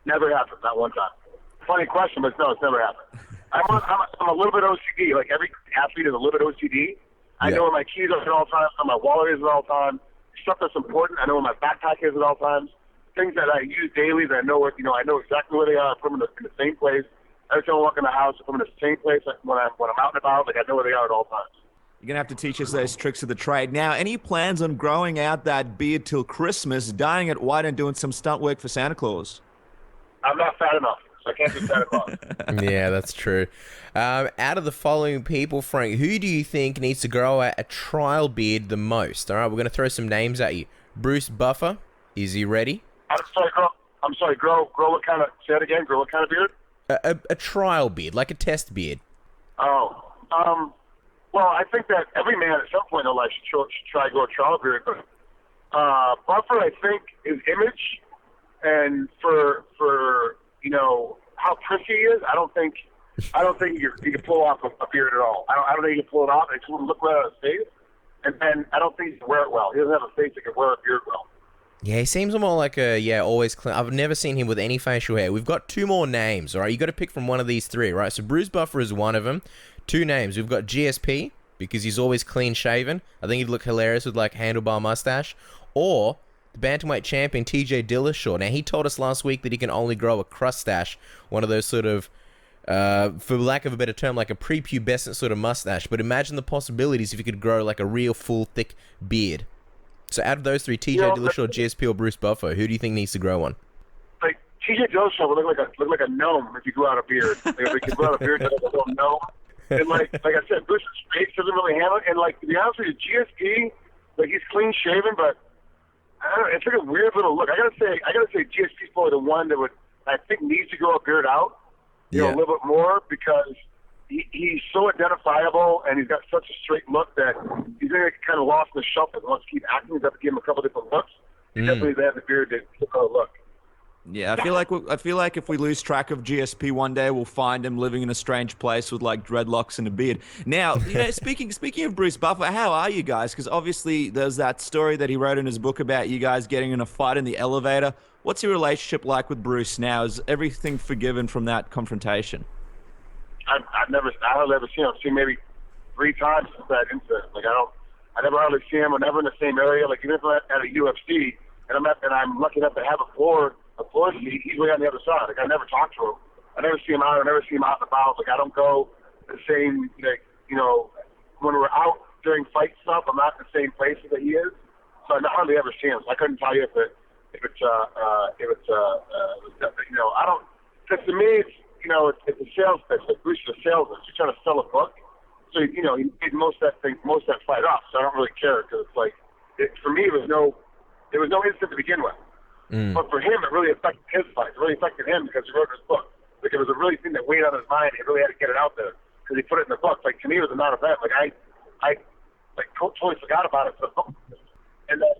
Never happened, not one time. Funny question, but no, it's never happened. I'm a little bit OCD. Like every athlete is a little bit OCD. I know where my keys are at all times, where my wallet is at all times. Stuff that's important, I know where my backpack is at all times. Things that I use daily that I know where, I know exactly where they are. I put them in the same place. Every time I walk in the house, I put them in the same place. Like when I'm out and about, like I know where they are at all times. You're going to have to teach us those tricks of the trade. Now, any plans on growing out that beard till Christmas, dyeing it white and doing some stunt work for Santa Claus? I'm not fat enough, so I can't do Santa Claus. Yeah, that's true. Out of the following people, Frank, who do you think needs to grow out a trial beard the most? All right, we're going to throw some names at you. Bruce Buffer, is he ready? I'm sorry, grow what kind of, say it again, grow what kind of beard? A trial beard, like a test beard. Well, I think that every man at some point in their life should try to grow a trial beard. But Buffer, I think, is image, and for how prissy he is, I don't think you can pull off a beard at all. I don't think you can pull it off. It just wouldn't look right on his face, and then I don't think he can wear it well. He doesn't have a face that can wear a beard well. Yeah, he seems more like always clean. I've never seen him with any facial hair. We've got two more names, all right? You got to pick from one of these three, right? So Bruce Buffer is one of them. Two names. We've got GSP, because he's always clean shaven. I think he'd look hilarious with like handlebar mustache. Or the bantamweight champion TJ Dillashaw. Now, he told us last week that he can only grow a crustache, one of those sort of, for lack of a better term, like a prepubescent sort of mustache. But imagine the possibilities if he could grow like a real full, thick beard. So out of those three, TJ Dillashaw, GSP, or Bruce Buffer, who do you think needs to grow one? Like TJ Dillashaw would look like a gnome if you grew out a beard. Like, if he could grow out a beard, like a little gnome. And like I said, Bruce's face doesn't really handle it. And like to be honest with you, GSP, like he's clean shaven, but I don't know, it's like a weird little look. I gotta say, GSP's probably the one that I think needs to grow a beard out, a little bit more, because he's so identifiable and he's got such a straight look that he's gonna get kind of lost in the shuffle. He wants to keep acting. He's got to give him a couple different looks. He definitely has the beard to look. Yeah, I feel like if we lose track of GSP one day, we'll find him living in a strange place with like dreadlocks and a beard. Now, speaking of Bruce Buffer, how are you guys? Because obviously there's that story that he wrote in his book about you guys getting in a fight in the elevator. What's your relationship like with Bruce now? Is everything forgiven from that confrontation? I've never seen him. I've seen maybe 3 times since that incident. Like I never hardly see him. We're never in the same area. Like even if I'm at a UFC and I'm lucky enough to have a floor seat, he's way on the other side. Like I never talk to him. I never see him out. I never see him out and about. Like I don't go the same. Like when we're out during fight stuff, I'm not in the same places that he is. So I hardly ever see him. So I couldn't tell you if it's I don't. Because to me, it's a sales pitch. Like Bruce is a salesman. He's trying to sell a book. So he made most of that fight off. So I don't really care because it's like for me, there was no incident to begin with. But for him, it really affected his fight. It really affected him because he wrote his book. Like it was a really thing that weighed on his mind. He really had to get it out there because he put it in the book. Like to me, it was a non-event. Like I totally forgot about it for the book, and then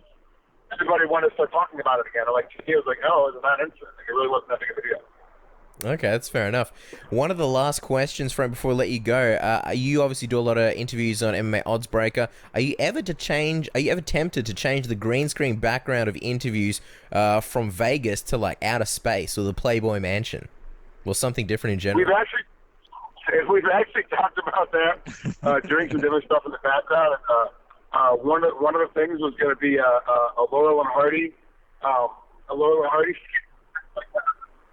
everybody wanted to start talking about it again. And like to me, it was like, oh, it was a non-incident. Like it really wasn't that big of a deal. Okay, that's fair enough. One of the last questions, Frank, before we let you go, you obviously do a lot of interviews on MMA Oddsbreaker. Are you ever tempted to change the green screen background of interviews from Vegas to like outer space or the Playboy Mansion? Or something different in general? We've actually talked about that during some different stuff in the background. One of the things was going to be a Laurel and Hardy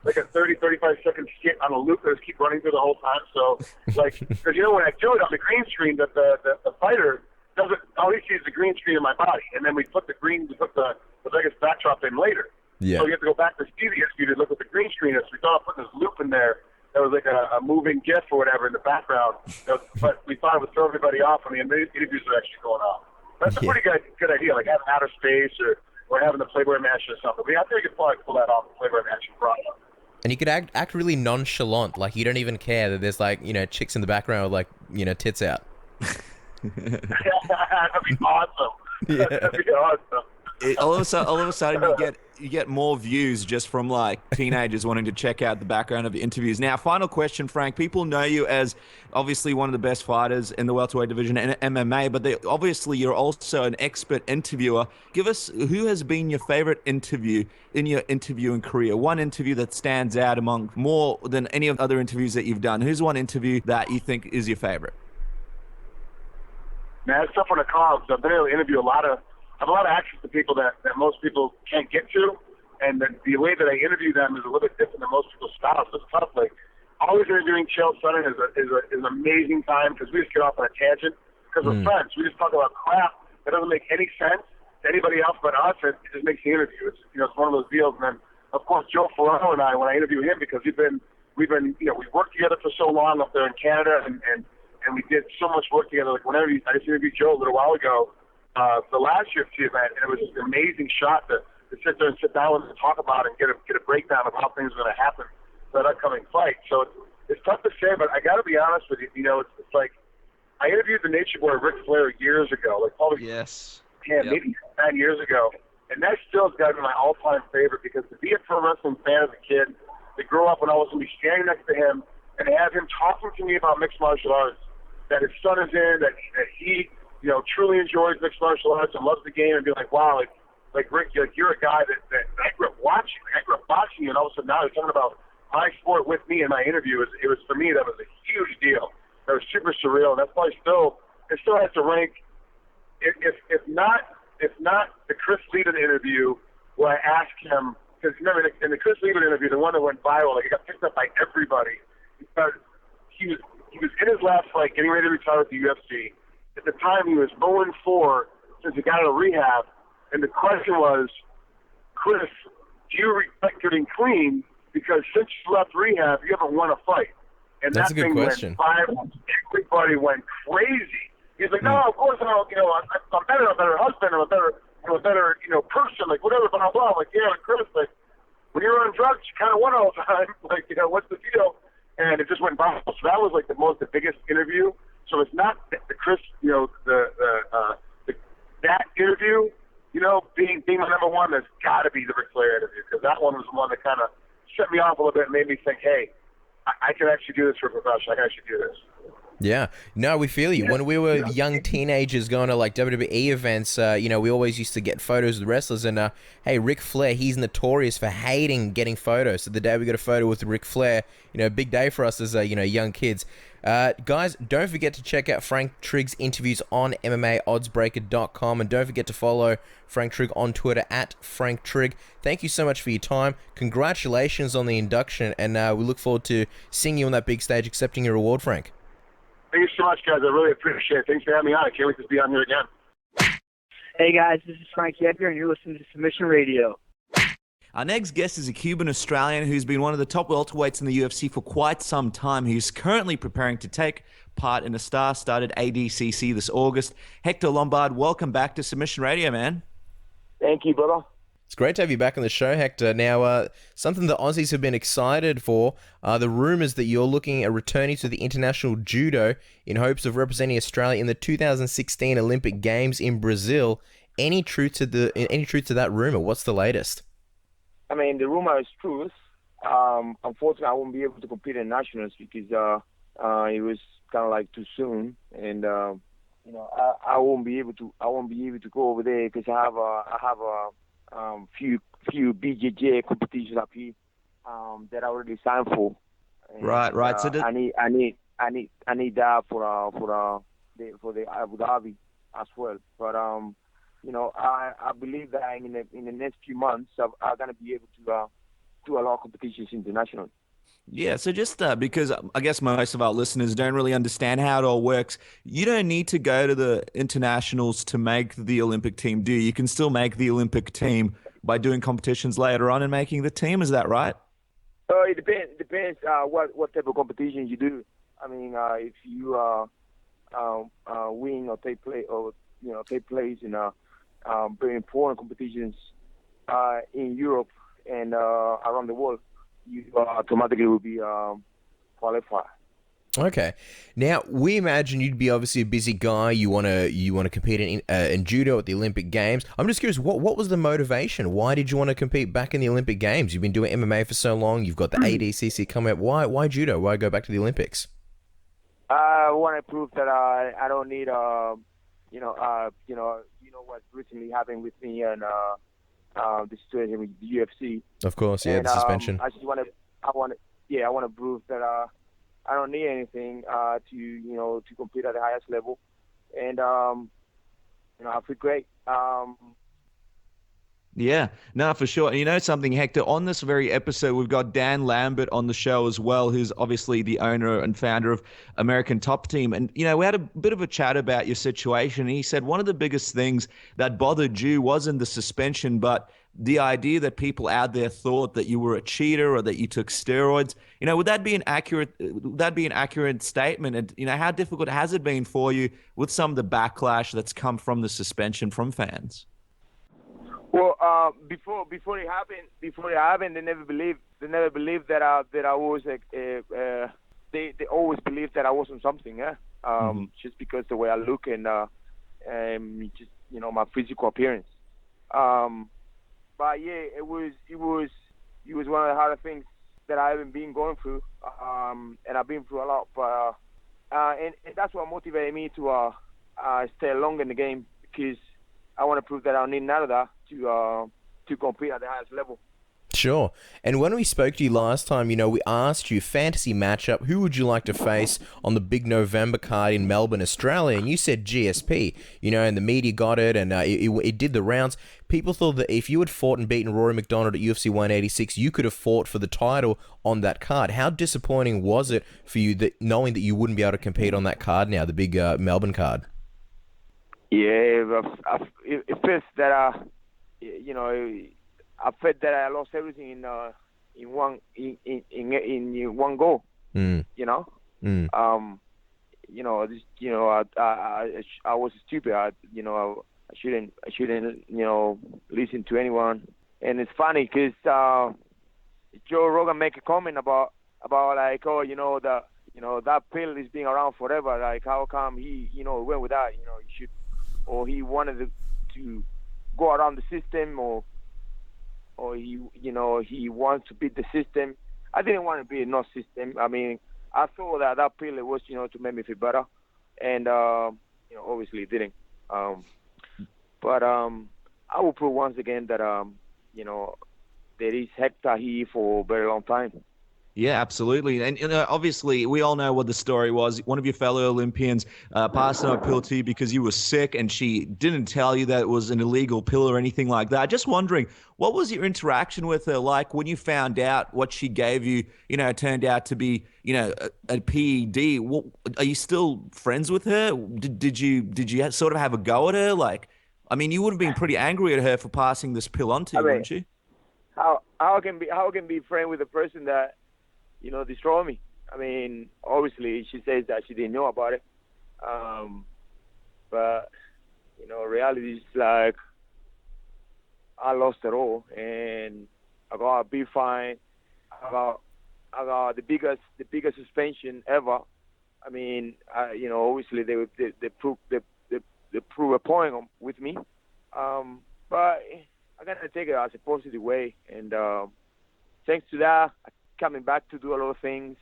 like a 30-35 second skit on a loop that just keep running through the whole time. So, like, because when I do it on the green screen, the fighter doesn't. All he sees is the green screen in my body, and then we put the Vegas backdrop in later. Yeah. So you have to go back to see the interview to look at the green screen. So we thought of putting this loop in there that was like a moving GIF or whatever in the background. But we thought it would throw everybody off when the interviews are actually going on. That's a pretty good idea, like having outer space or having the Playboy Mansion or something. I think we could probably pull that off, the Playboy Mansion problem. And you could act really nonchalant, like you don't even care that there's like, chicks in the background with like, tits out. That'd be awesome. Yeah. That'd be awesome. All of a sudden you get more views just from like teenagers wanting to check out the background of the interviews. Now, final question, Frank. People know you as obviously one of the best fighters in the welterweight division and MMA, but obviously you're also an expert interviewer. Give us, who has been your favorite interview in your interviewing career? One interview that stands out among more than any of the other interviews that you've done. Who's one interview that you think is your favorite? Man, it's tough on the call because I've been able to interview I have a lot of access to people that most people can't get to, and the way that I interview them is a little bit different than most people's styles. So it's tough. Like, always interviewing Chael Sonnen is an amazing time because we just get off on a tangent because we're friends. We just talk about crap that doesn't make any sense to anybody else but us. It just makes the interview. It's one of those deals. And then, of course, Joe Ferraro and I, when I interview him, because we've been we've worked together for so long up there in Canada, and we did so much work together. Like I just interviewed Joe a little while ago. The last UFC event, and it was just an amazing shot to sit there and sit down and talk about and get a breakdown of how things are going to happen for that upcoming fight. So it's tough to say, but I got to be honest with you. It's like I interviewed the Nature Boy Ric Flair years ago, like probably maybe 9 years ago, and that still has got to be my all-time favorite because to be a pro wrestling fan as a kid, to grow up and I was going to be standing next to him and have him talking to me about mixed martial arts, that his son is in, that he truly enjoys mixed martial arts and loves the game, and be like, wow, like Rick, you're a guy that I grew up watching. I grew up boxing, and all of a sudden now he's talking about my sport with me in my interview. It was for me, that was a huge deal. That was super surreal, and that's why it still has to rank. If not the Chris Lieben interview where I asked him, because remember in the Chris Lieben interview, the one that went viral, like it got picked up by everybody because he was in his last fight, getting ready to retire with the UFC. At the time, he was 0-4 since he got out of rehab, and the question was, Chris, do you regret getting clean? Because since you left rehab, you haven't won a fight. And that's that a good thing question. went viral. Everybody went crazy. He's like, no, of course not. I'm better. I'm a better husband. I'm a better person. Like whatever. Blah blah. Like Chris, like when you're on drugs, you kind of won all the time. Like what's the deal? And it just went viral. So that was like the biggest interview. So it's not the Chris, that interview, being my number one. That's got to be the Ric Flair interview because that one was the one that kind of set me off a little bit and made me think, hey, I can actually do this for a profession. I can actually do this. Yeah, no, we feel you. When we were young teenagers going to like WWE events, we always used to get photos with wrestlers. And hey, Ric Flair, he's notorious for hating getting photos. So the day we got a photo with Ric Flair, big day for us as young kids. Guys, don't forget to check out Frank Trigg's interviews on MMAoddsbreaker.com, and don't forget to follow Frank Trigg on Twitter at Frank Trigg. Thank you so much for your time. Congratulations on the induction, and we look forward to seeing you on that big stage, accepting your reward, Frank. Thank you so much, guys. I really appreciate it. Thanks for having me on. I can't wait to be on here again. Hey, guys. This is Frank Hector, and you're listening to Submission Radio. Our next guest is a Cuban Australian who's been one of the top welterweights in the UFC for quite some time. He's currently preparing to take part in a star-studded ADCC this August. Hector Lombard, welcome back to Submission Radio, man. Thank you, brother. It's great to have you back on the show, Hector. Now, something the Aussies have been excited for are the rumours that you're looking at returning to the international judo in hopes of representing Australia in the 2016 Olympic Games in Brazil. Any truth to that rumour? What's the latest? I mean, the rumor is true. Unfortunately, I won't be able to compete in nationals because it was kind of like too soon, and I won't be able to go over there because I have a few BJJ competitions up here that I already signed for. And, right. So I need that for the Abu Dhabi as well. But I believe that in the next few months I'm gonna be able to do a lot of competitions international. Yeah, so just because I guess most of our listeners don't really understand how it all works, you don't need to go to the internationals to make the Olympic team, do you? You can still make the Olympic team by doing competitions later on and making the team. Is that right? It depends what type of competition you do. I mean, if you win or take place in very important competitions in Europe and around the world, you automatically will be qualified. Okay. Now, we imagine you'd be obviously a busy guy. You want to compete in judo at the Olympic Games. I'm just curious, what was the motivation? Why did you want to compete back in the Olympic Games? You've been doing MMA for so long. You've got the ADCC coming up. Why judo? Why go back to the Olympics? I want to prove that I don't need you know what recently happened with me and the situation with the UFC. Of course, yeah, the suspension. I want to prove that I don't need anything to compete at the highest level, and I feel great. Yeah, no, for sure. And you know something, Hector, on this very episode, we've got Dan Lambert on the show as well, who's obviously the owner and founder of American Top Team. And, you know, we had a bit of a chat about your situation. And he said one of the biggest things that bothered you wasn't the suspension, but the idea that people out there thought that you were a cheater or that you took steroids. You know, would that be an accurate statement? And, you know, how difficult has it been for you with some of the backlash that's come from the suspension from fans? Well, before it happened, they never believed that I was they always believed that I wasn't something, just because the way I look and just my physical appearance. But yeah, it was one of the harder things that I haven't been going through, and I've been through a lot. But and that's what motivated me to stay long in the game, because I want to prove that I don't need none of that to compete at the highest level. Sure. And when we spoke to you last time, you know, we asked you fantasy matchup, who would you like to face on the big November card in Melbourne, Australia? And you said GSP, you know, and the media got it, and it did the rounds. People thought that if you had fought and beaten Rory McDonald at UFC 186, you could have fought for the title on that card. How disappointing was it for you that knowing that you wouldn't be able to compete on that card now, the big Melbourne card? Yeah, it feels that I felt that I lost everything in one go. Mm. I was stupid. I shouldn't listen to anyone. And it's funny because Joe Rogan make a comment about like, that pill is being around forever. Like, how come he went with that? He should, or he wanted to go around the system, or he wants to beat the system. I didn't want to beat no system. I mean, I thought that pill was to make me feel better, and obviously it didn't. But I will prove once again that there is Hector here for a very long time. Yeah, absolutely. And obviously, we all know what the story was. One of your fellow Olympians passed on a pill to you because you were sick, and she didn't tell you that it was an illegal pill or anything like that. Just wondering, what was your interaction with her like when you found out what she gave you, turned out to be, a PED? Are you still friends with her? Did you sort of have a go at her? Like, I mean, you would have been pretty angry at her for passing this pill on to you, wouldn't you? How can be friends with a person that destroy me? I mean, obviously she says that she didn't know about it, but reality is like I lost it all, and I got a big fine. I got the biggest suspension ever. I mean, obviously they prove a point with me, but I gotta take it as a positive way, and thanks to that, coming back to do a lot of things,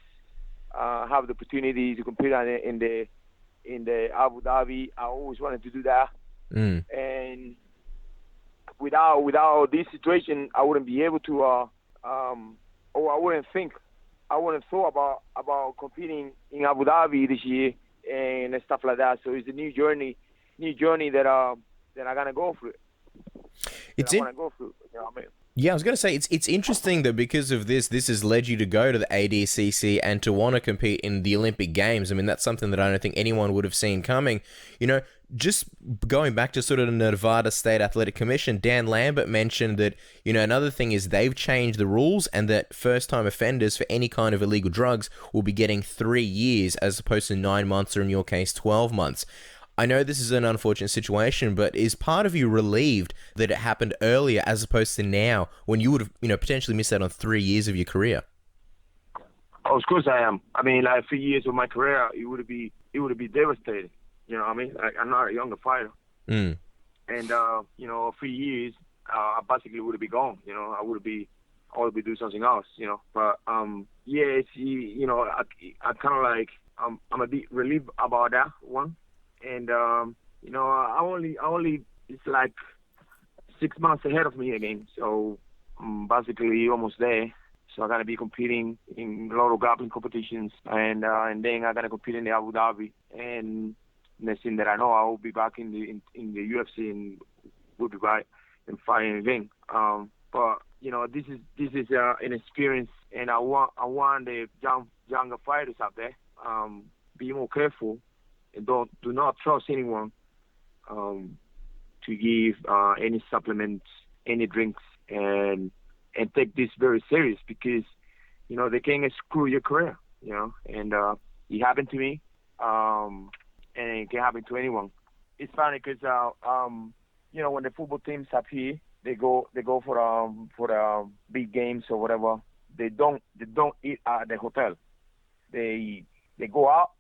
have the opportunity to compete in the Abu Dhabi. I always wanted to do that, and without this situation, I wouldn't be able to, or I wouldn't thought about competing in Abu Dhabi this year and stuff like that. So it's a new journey that I'm gonna go through. It's I want to go through. Yeah, I was going to say, it's interesting that because of this has led you to go to the ADCC and to want to compete in the Olympic Games. I mean, that's something that I don't think anyone would have seen coming. You know, just going back to sort of the Nevada State Athletic Commission, Dan Lambert mentioned that, you know, another thing is they've changed the rules and that first-time offenders for any kind of illegal drugs will be getting 3 years as opposed to 9 months or in your case, 12 months. I know this is an unfortunate situation, but is part of you relieved that it happened earlier as opposed to now, when you would have, you know, potentially missed out on 3 years of your career? Oh, of course I am. I mean, like 3 years of my career, it would be devastating. You know what I mean? Like, I'm not a younger fighter. Mm. And, you know, 3 years, I basically would be gone. You know, I would be doing something else, you know. But, yeah, it's, you know, I kind of like, I'm a bit relieved about that one. And, you know, I only, it's like 6 months ahead of me again. So I'm basically almost there. So I'm going to be competing in a lot of grappling competitions. And then I'm going to compete in the Abu Dhabi. And next thing that I know, I will be back in the UFC and we'll be back and fighting again. But, you know, this is an experience. And I want the younger fighters out there, be more careful. And do not trust anyone to give any supplements, any drinks, and take this very serious because, you know, they can screw your career, you know. And it happened to me, and it can happen to anyone. It's funny because, you know, when the football teams up here, they go for big games or whatever. They don't eat at the hotel. They go out.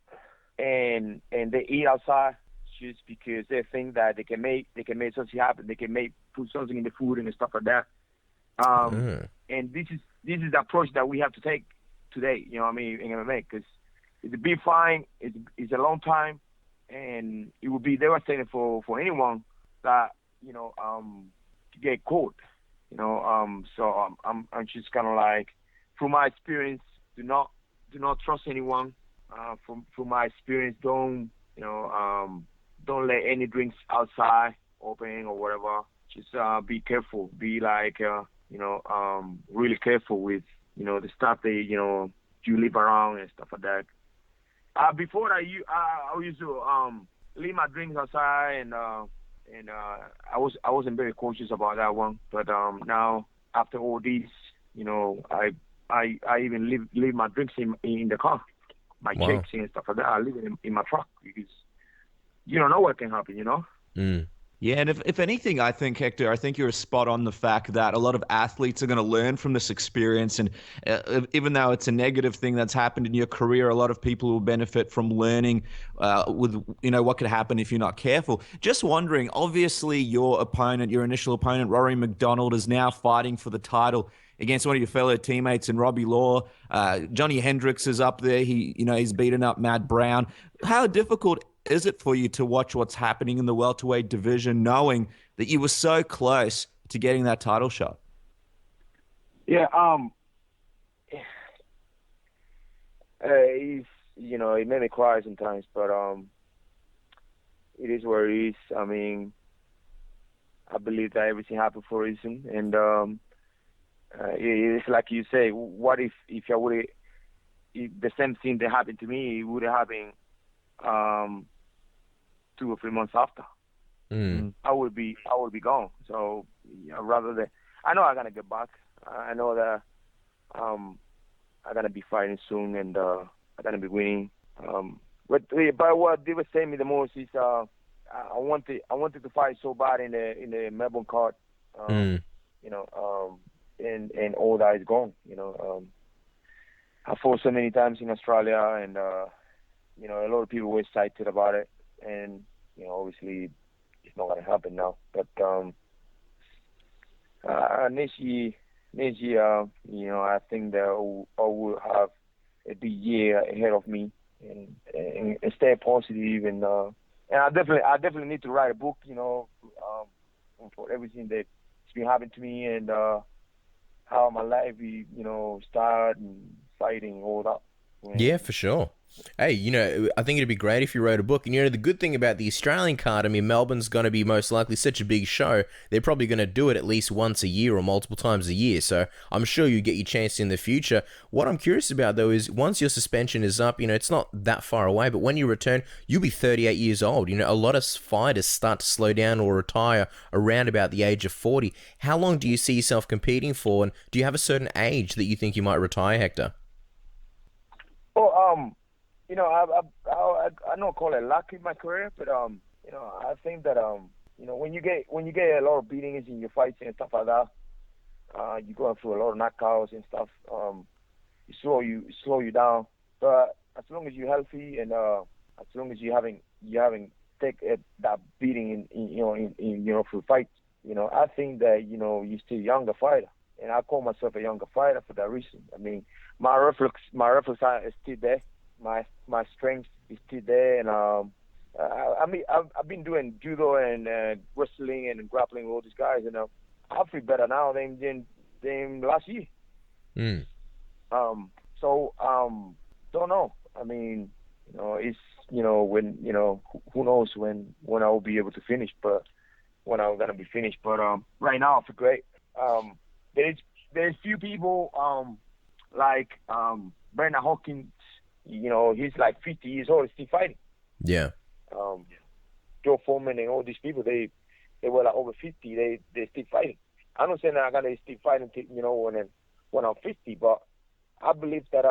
And they eat outside just because they think that they can make something happen. They can put something in the food and stuff like that. And this is the approach that we have to take today. You know what I mean, in MMA, because it's a big fine. It's a long time, and it would be devastating for anyone that, you know, to get caught. You know, so I'm just kind of like, from my experience, do not trust anyone. From my experience, don't let any drinks outside open or whatever. Just be careful. Be like, really careful with, you know, the stuff that, you know, you leave around and stuff like that. Before that, I used to leave my drinks outside, and I wasn't very cautious about that one. But now, after all this, you know, I even leave my drinks in the car. My cakes and stuff like that, I leave it in my truck because you don't know what can happen, you know? Mm. Yeah, and if anything, I think, Hector, I think you're spot on the fact that a lot of athletes are going to learn from this experience. And even though it's a negative thing that's happened in your career, a lot of people will benefit from learning with, you know, what could happen if you're not careful. Just wondering, obviously your initial opponent, Rory McDonald, is now fighting for the title against one of your fellow teammates in Robbie Law. Johnny Hendricks is up there. He's beaten up Matt Brown. How difficult is it for you to watch what's happening in the welterweight division, knowing that you were so close to getting that title shot? Yeah, it's, you know, it made me cry sometimes, but it is what it is. I mean, I believe that everything happened for a reason, and it's like you say, what if the same thing that happened to me would have happened 2 or 3 months after? I would be gone. So rather than, I know I'm gonna get back. I know that I'm gonna be fighting soon, and I'm gonna be winning. But what they were saying me the most is I wanted to fight so bad in the Melbourne card. You know, and all that is gone. You know, I fought so many times in Australia, and you know, a lot of people were excited about it, and you know, obviously it's not going to happen now. But next year, you know, I think that I will have a big year ahead of me, and stay positive, and I definitely need to write a book, you know, for everything that's been happening to me, and how my life, you know, started and fighting, all that. Yeah, for sure. Hey, I think it'd be great if you wrote a book. And the good thing about the Australian card, I mean, Melbourne's going to be most likely such a big show. They're probably going to do it at least once a year or multiple times a year. So I'm sure you get your chance in the future. What I'm curious about, though, is once your suspension is up, it's not that far away, but when you return, you'll be 38 years old. A lot of fighters start to slow down or retire around about the age of 40. How long do you see yourself competing for? And do you have a certain age that you think you might retire, Hector? Well, I don't call it luck in my career, but I think that when you get a lot of beatings in your fights and stuff like that, you're going through a lot of knockouts and stuff. It slow you down. But as long as you're healthy and as long as you haven't take that beating in for fights, I think that you're still a younger fighter, and I call myself a younger fighter for that reason. I mean, my reflex is still there. My strength is still there, and I've been doing judo and wrestling and grappling with all these guys, and I feel better now than last year. Don't know. I mean, it's when who knows when I will be able to finish, but when I'm gonna be finished. But right now I feel great. There's few people like Bernard Hawkins. He's like 50 years old, still fighting. Yeah. Joe Foreman and all these people, they were like over 50. They still fighting. I'm not saying that I'm gonna still fighting when I'm 50, but I believe that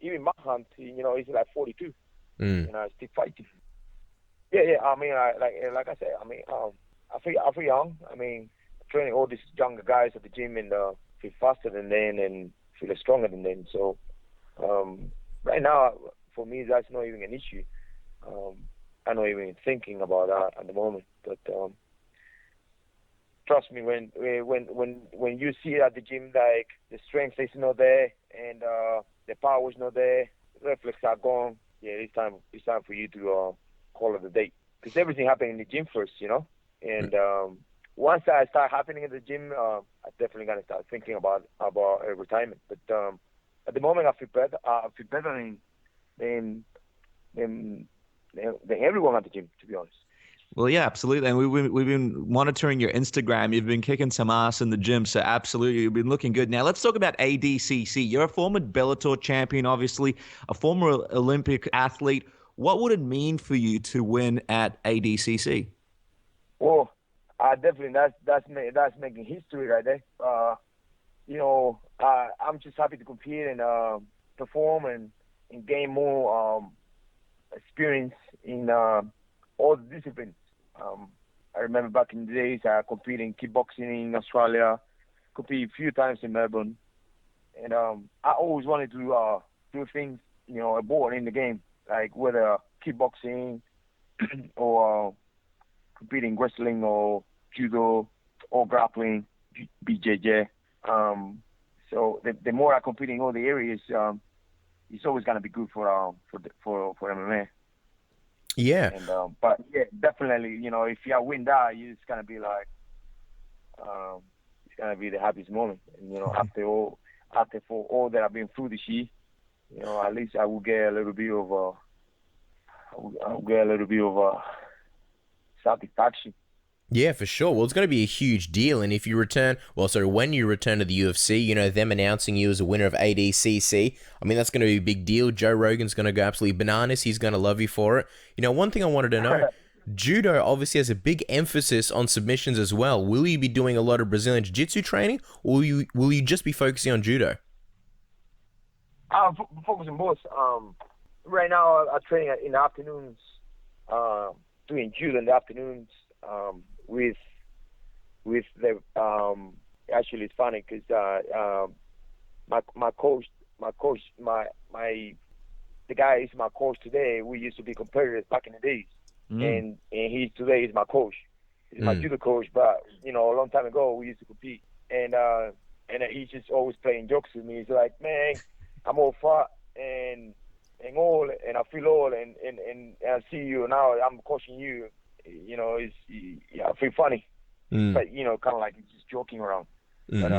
even Mahunt, he's like 42. Still fighting. Yeah. I mean, like I said, I mean, I feel young. I mean, training all these younger guys at the gym and feel faster than them and feel stronger than them. So right now, for me, that's not even an issue. I'm not even thinking about that at the moment. But trust me, when you see at the gym, like the strength is not there and the power is not there, reflexes are gone. Yeah, it's time for you to call it a day, because everything happens in the gym first, And once I start happening in the gym, I'm definitely gonna start thinking about retirement. But at the moment, I feel better. I feel better than everyone at the gym, to be honest. Well, yeah, absolutely. And we've been monitoring your Instagram. You've been kicking some ass in the gym, so absolutely, you've been looking good. Now, let's talk about ADCC. You're a former Bellator champion, obviously, a former Olympic athlete. What would it mean for you to win at ADCC? Well, definitely, that's making history right there. I'm just happy to compete and perform and gain more experience in all the disciplines. I remember back in the days, I competed in kickboxing in Australia, competed a few times in Melbourne, and I always wanted to do things, abroad in the game, like whether kickboxing or competing wrestling or judo or grappling, BJJ. So the more I compete in all the areas, it's always gonna be good for MMA. Yeah. And but yeah, definitely, if you win that, it's gonna be like, it's gonna be the happiest moment. And after for all that I've been through this year, at least I will get a little bit of satisfaction. Yeah, for sure. Well, it's going to be a huge deal. And if you return, when you return to the UFC, them announcing you as a winner of ADCC, I mean, that's going to be a big deal. Joe Rogan's going to go absolutely bananas. He's going to love you for it. One thing I wanted to know, Judo obviously has a big emphasis on submissions as well. Will you be doing a lot of Brazilian Jiu-Jitsu training, or will you just be focusing on Judo? I'm focusing both. Right now, I train in the afternoons, doing Judo in the afternoons, with the actually it's funny because the guy is my coach today. We used to be competitors back in the days, and he today is my coach. He's my judo coach, but a long time ago we used to compete, and he's just always playing jokes with me. He's like, man, I'm all fat and all, and I feel old, and I see you now. I'm coaching you. I feel funny, but kind of like just joking around. But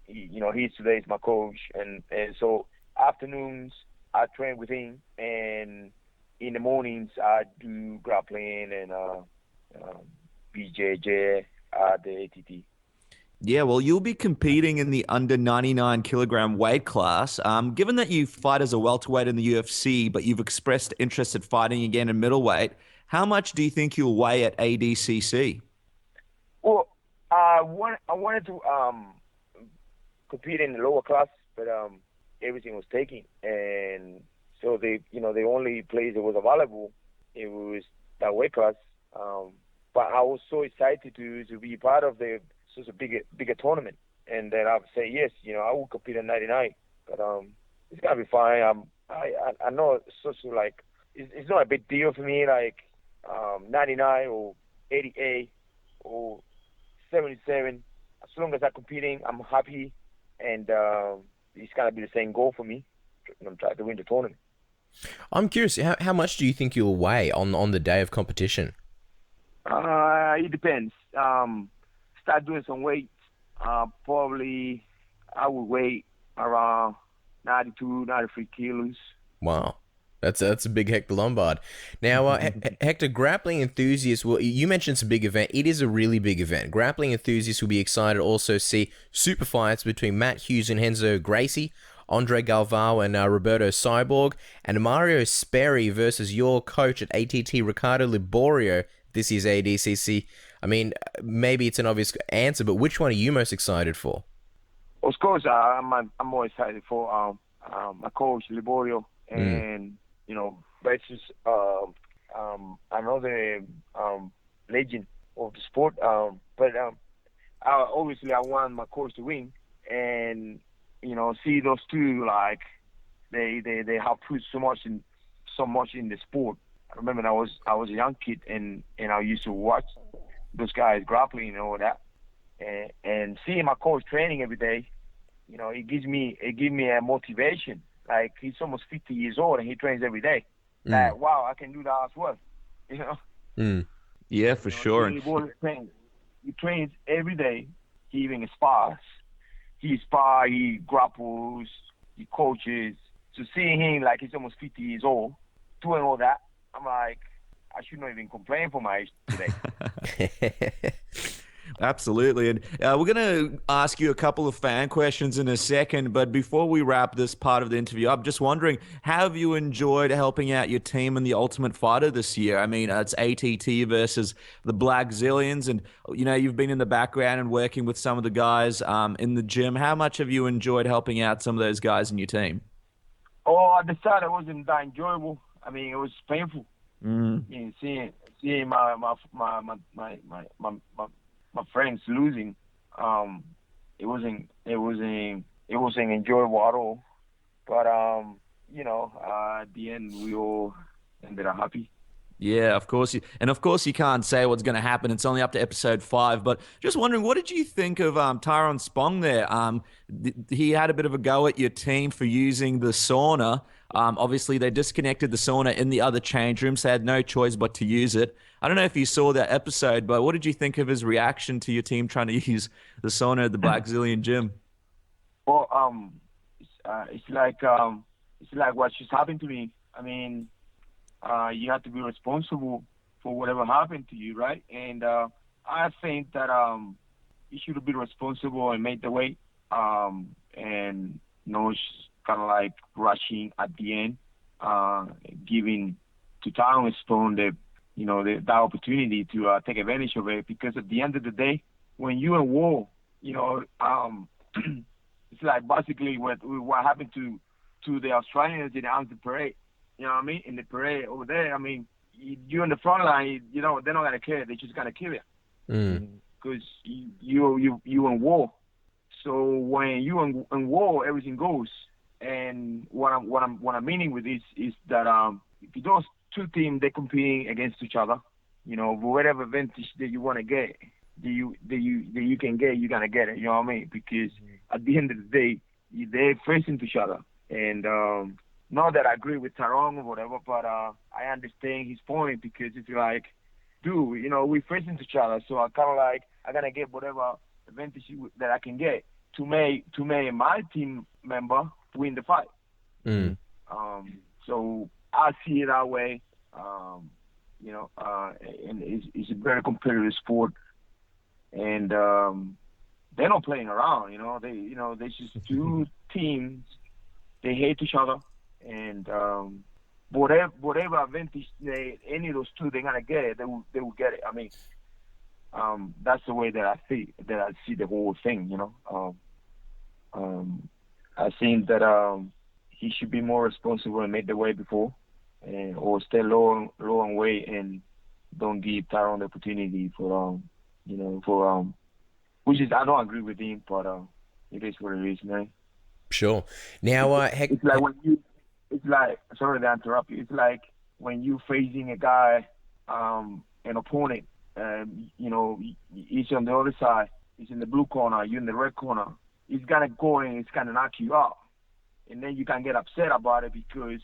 he's today is my coach, and so afternoons I train with him, and in the mornings I do grappling and BJJ at the ATT. Yeah, well, you'll be competing in the under 99 kilogram weight class. Given that you fight as a welterweight in the UFC, but you've expressed interest in fighting again in middleweight, how much do you think you'll weigh at ADCC? Well, I wanted to compete in the lower class, but everything was taken, and so the only place that was available, it was that weight class. But I was so excited to be part of such a bigger tournament, and then I would say yes, I will compete at 99, but it's gonna be fine. I know it's not a big deal for me, like 99 or 88 or 77. As long as I'm competing, I'm happy, and it's gonna be the same goal for me. I'm trying to win the tournament. I'm curious, how much do you think you'll weigh on the day of competition? It depends. Start doing some weight. Probably I would weigh around 92, 93 kilos. Wow. That's a big Hector Lombard. Now, Hector, grappling enthusiasts, well, you mentioned it's a big event. It is a really big event. Grappling enthusiasts will be excited to also see super fights between Matt Hughes and Renzo Gracie, Andre Galvao and Roberto Cyborg, and Mario Sperry versus your coach at ATT, Ricardo Liborio. This is ADCC. I mean, maybe it's an obvious answer, but which one are you most excited for? Of course, I'm more excited for my coach Liborio, and versus another legend of the sport. But obviously, I want my coach to win, and see those two, like they have put so much in the sport. I remember I was a young kid, and I used to watch those guys grappling and all that, and seeing my coach training every day, it gives me a motivation. Like, he's almost 50 years old and he trains every day. Like, wow, I can do that as well. Yeah, for sure. He trains every day. He even spars. He grapples, he coaches. So seeing him, like, he's almost 50 years old, doing all that, I'm like, I should not even complain for my age today. Absolutely. And we're going to ask you a couple of fan questions in a second. But before we wrap this part of the interview up, just wondering, how have you enjoyed helping out your team in the Ultimate Fighter this year? I mean, it's ATT versus the Black Zillions. And, you've been in the background and working with some of the guys in the gym. How much have you enjoyed helping out some of those guys in your team? Oh, at the start, it wasn't that enjoyable. I mean, it was painful. Seeing my friends losing, it wasn't enjoyable at all. But at the end, we all ended up happy. Yeah, of course. Of course, you can't say what's going to happen. It's only up to episode 5. But just wondering, what did you think of Tyrone Spong there? He had a bit of a go at your team for using the sauna. Obviously, they disconnected the sauna in the other change rooms. They had no choice but to use it. I don't know if you saw that episode, but what did you think of his reaction to your team trying to use the sauna at the Black Zillion gym? Well, it's like what just happened to me. I mean, you have to be responsible for whatever happened to you, right? And I think that you should be responsible and make the weight, and it's kind of like rushing at the end, giving to Tyrone Spong the opportunity to take advantage of it, because at the end of the day, when you're in war, it's like basically what happened to the Australians in the Anthem parade. You know what I mean? In the parade over there, I mean, you in the front line, they're not gonna care. They're just gonna kill you because you in war. So when you in war, everything goes. And what I'm meaning with this is that those two teams, they're competing against each other. Whatever advantage that you want to get, that you can get, you're gonna get it. You know what I mean? Because at the end of the day, they're facing each other. And not that I agree with Tyrone or whatever, but I understand his point, because it's like, dude, we're facing each other, so I kind of like, I gotta get whatever advantage that I can get to make my team member win the fight. Mm. So I see it that way. And it's a very competitive sport, and they're not playing around. They just two teams. They hate each other, and whatever advantage any of those two they're gonna get, they will get it. I mean, that's the way that I see the whole thing. I think that he should be more responsible and make the weight before, or stay low on weight and don't give Tyron the opportunity for which is, I don't agree with him, but it is what it is, man. Sure. Now, it's like sorry to interrupt you. It's like when you facing a guy, an opponent, he's on the other side, he's in the blue corner, you're in the red corner. He's gonna go and he's gonna knock you out, and then you can get upset about it because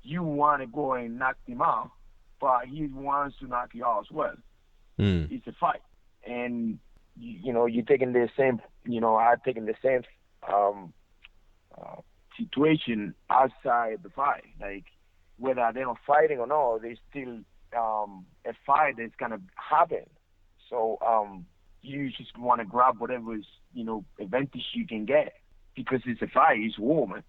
you want to go and knock him out, but he wants to knock you out as well. It's a fight, and you're taking the same. I'm taking the same situation outside the fight. Like whether they're not fighting or not, there's still a fight that's gonna happen. So you just want to grab whatever advantage you can get because it's a fight. It's war, man.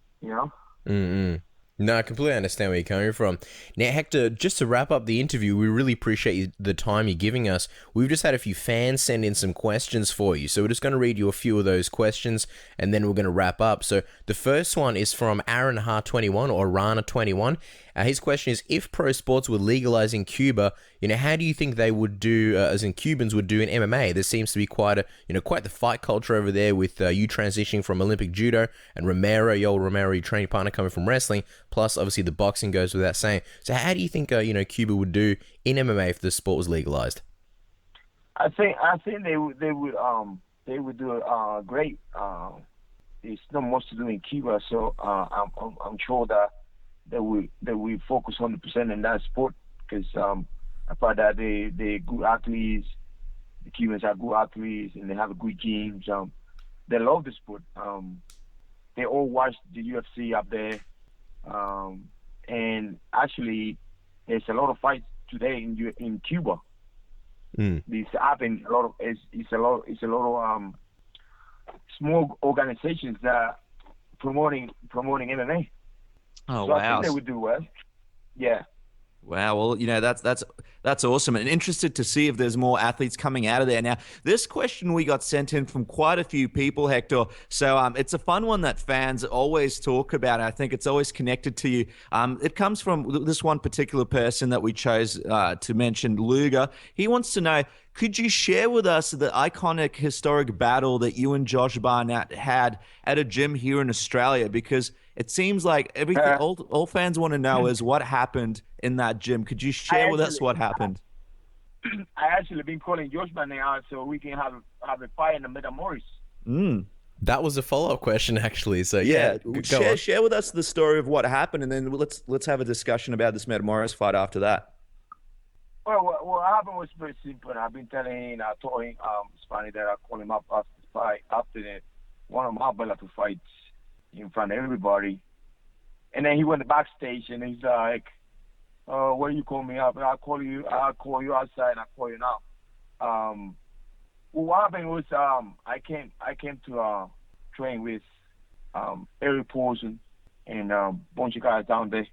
Mm-hmm. No, I completely understand where you're coming from. Now, Hector, just to wrap up the interview, we really appreciate the time you're giving us. We've just had a few fans send in some questions for you, so we're just going to read you a few of those questions, and then we're going to wrap up. So the first one is from Aaron Ha21, or Rana21. His question is, if pro sports were legalized in Cuba, how do you think they would do, as in Cubans would do in MMA? There seems to be quite the fight culture over there with you transitioning from Olympic judo and Romero, your training partner, coming from wrestling. Plus, obviously, the boxing goes without saying. So, how do you think Cuba would do in MMA if the sport was legalized? I think they would do great. There's not much to do in Cuba, so I'm sure that they will focus 100% in that sport because apart that they good athletes. The Cubans are good athletes and they have good games. They love the sport. They all watch the UFC up there. And actually, there's a lot of fights today in Cuba. This happens a lot of. It's a lot of small organizations that are promoting MMA. Oh, so wow! I think they would do well. Yeah. Wow, well, that's awesome, and interested to see if there's more athletes coming out of there. Now, this question we got sent in from quite a few people, Hector. So it's a fun one that fans always talk about. I think it's always connected to you. It comes from this one particular person that we chose to mention, Luger. He wants to know, could you share with us the iconic historic battle that you and Josh Barnett had at a gym here in Australia? Because it seems like everything all fans want to know is what happened in that gym. Could you share with us what happened? I actually been calling Josh Barnett out so we can have a fight in the Metamoris. That was a follow-up question, actually. So yeah, share with us the story of what happened, and then let's have a discussion about this Metamoris fight after that. Well, what happened was very simple. I've been telling him, I told him, it's funny that I called him up after the fight, after one of my Bellator fights in front of everybody. And then he went backstage and he's like, why you call me up? I'll call you outside and I'll call you now. Well, what happened was I came to train with Eric Paulson and a bunch of guys down there.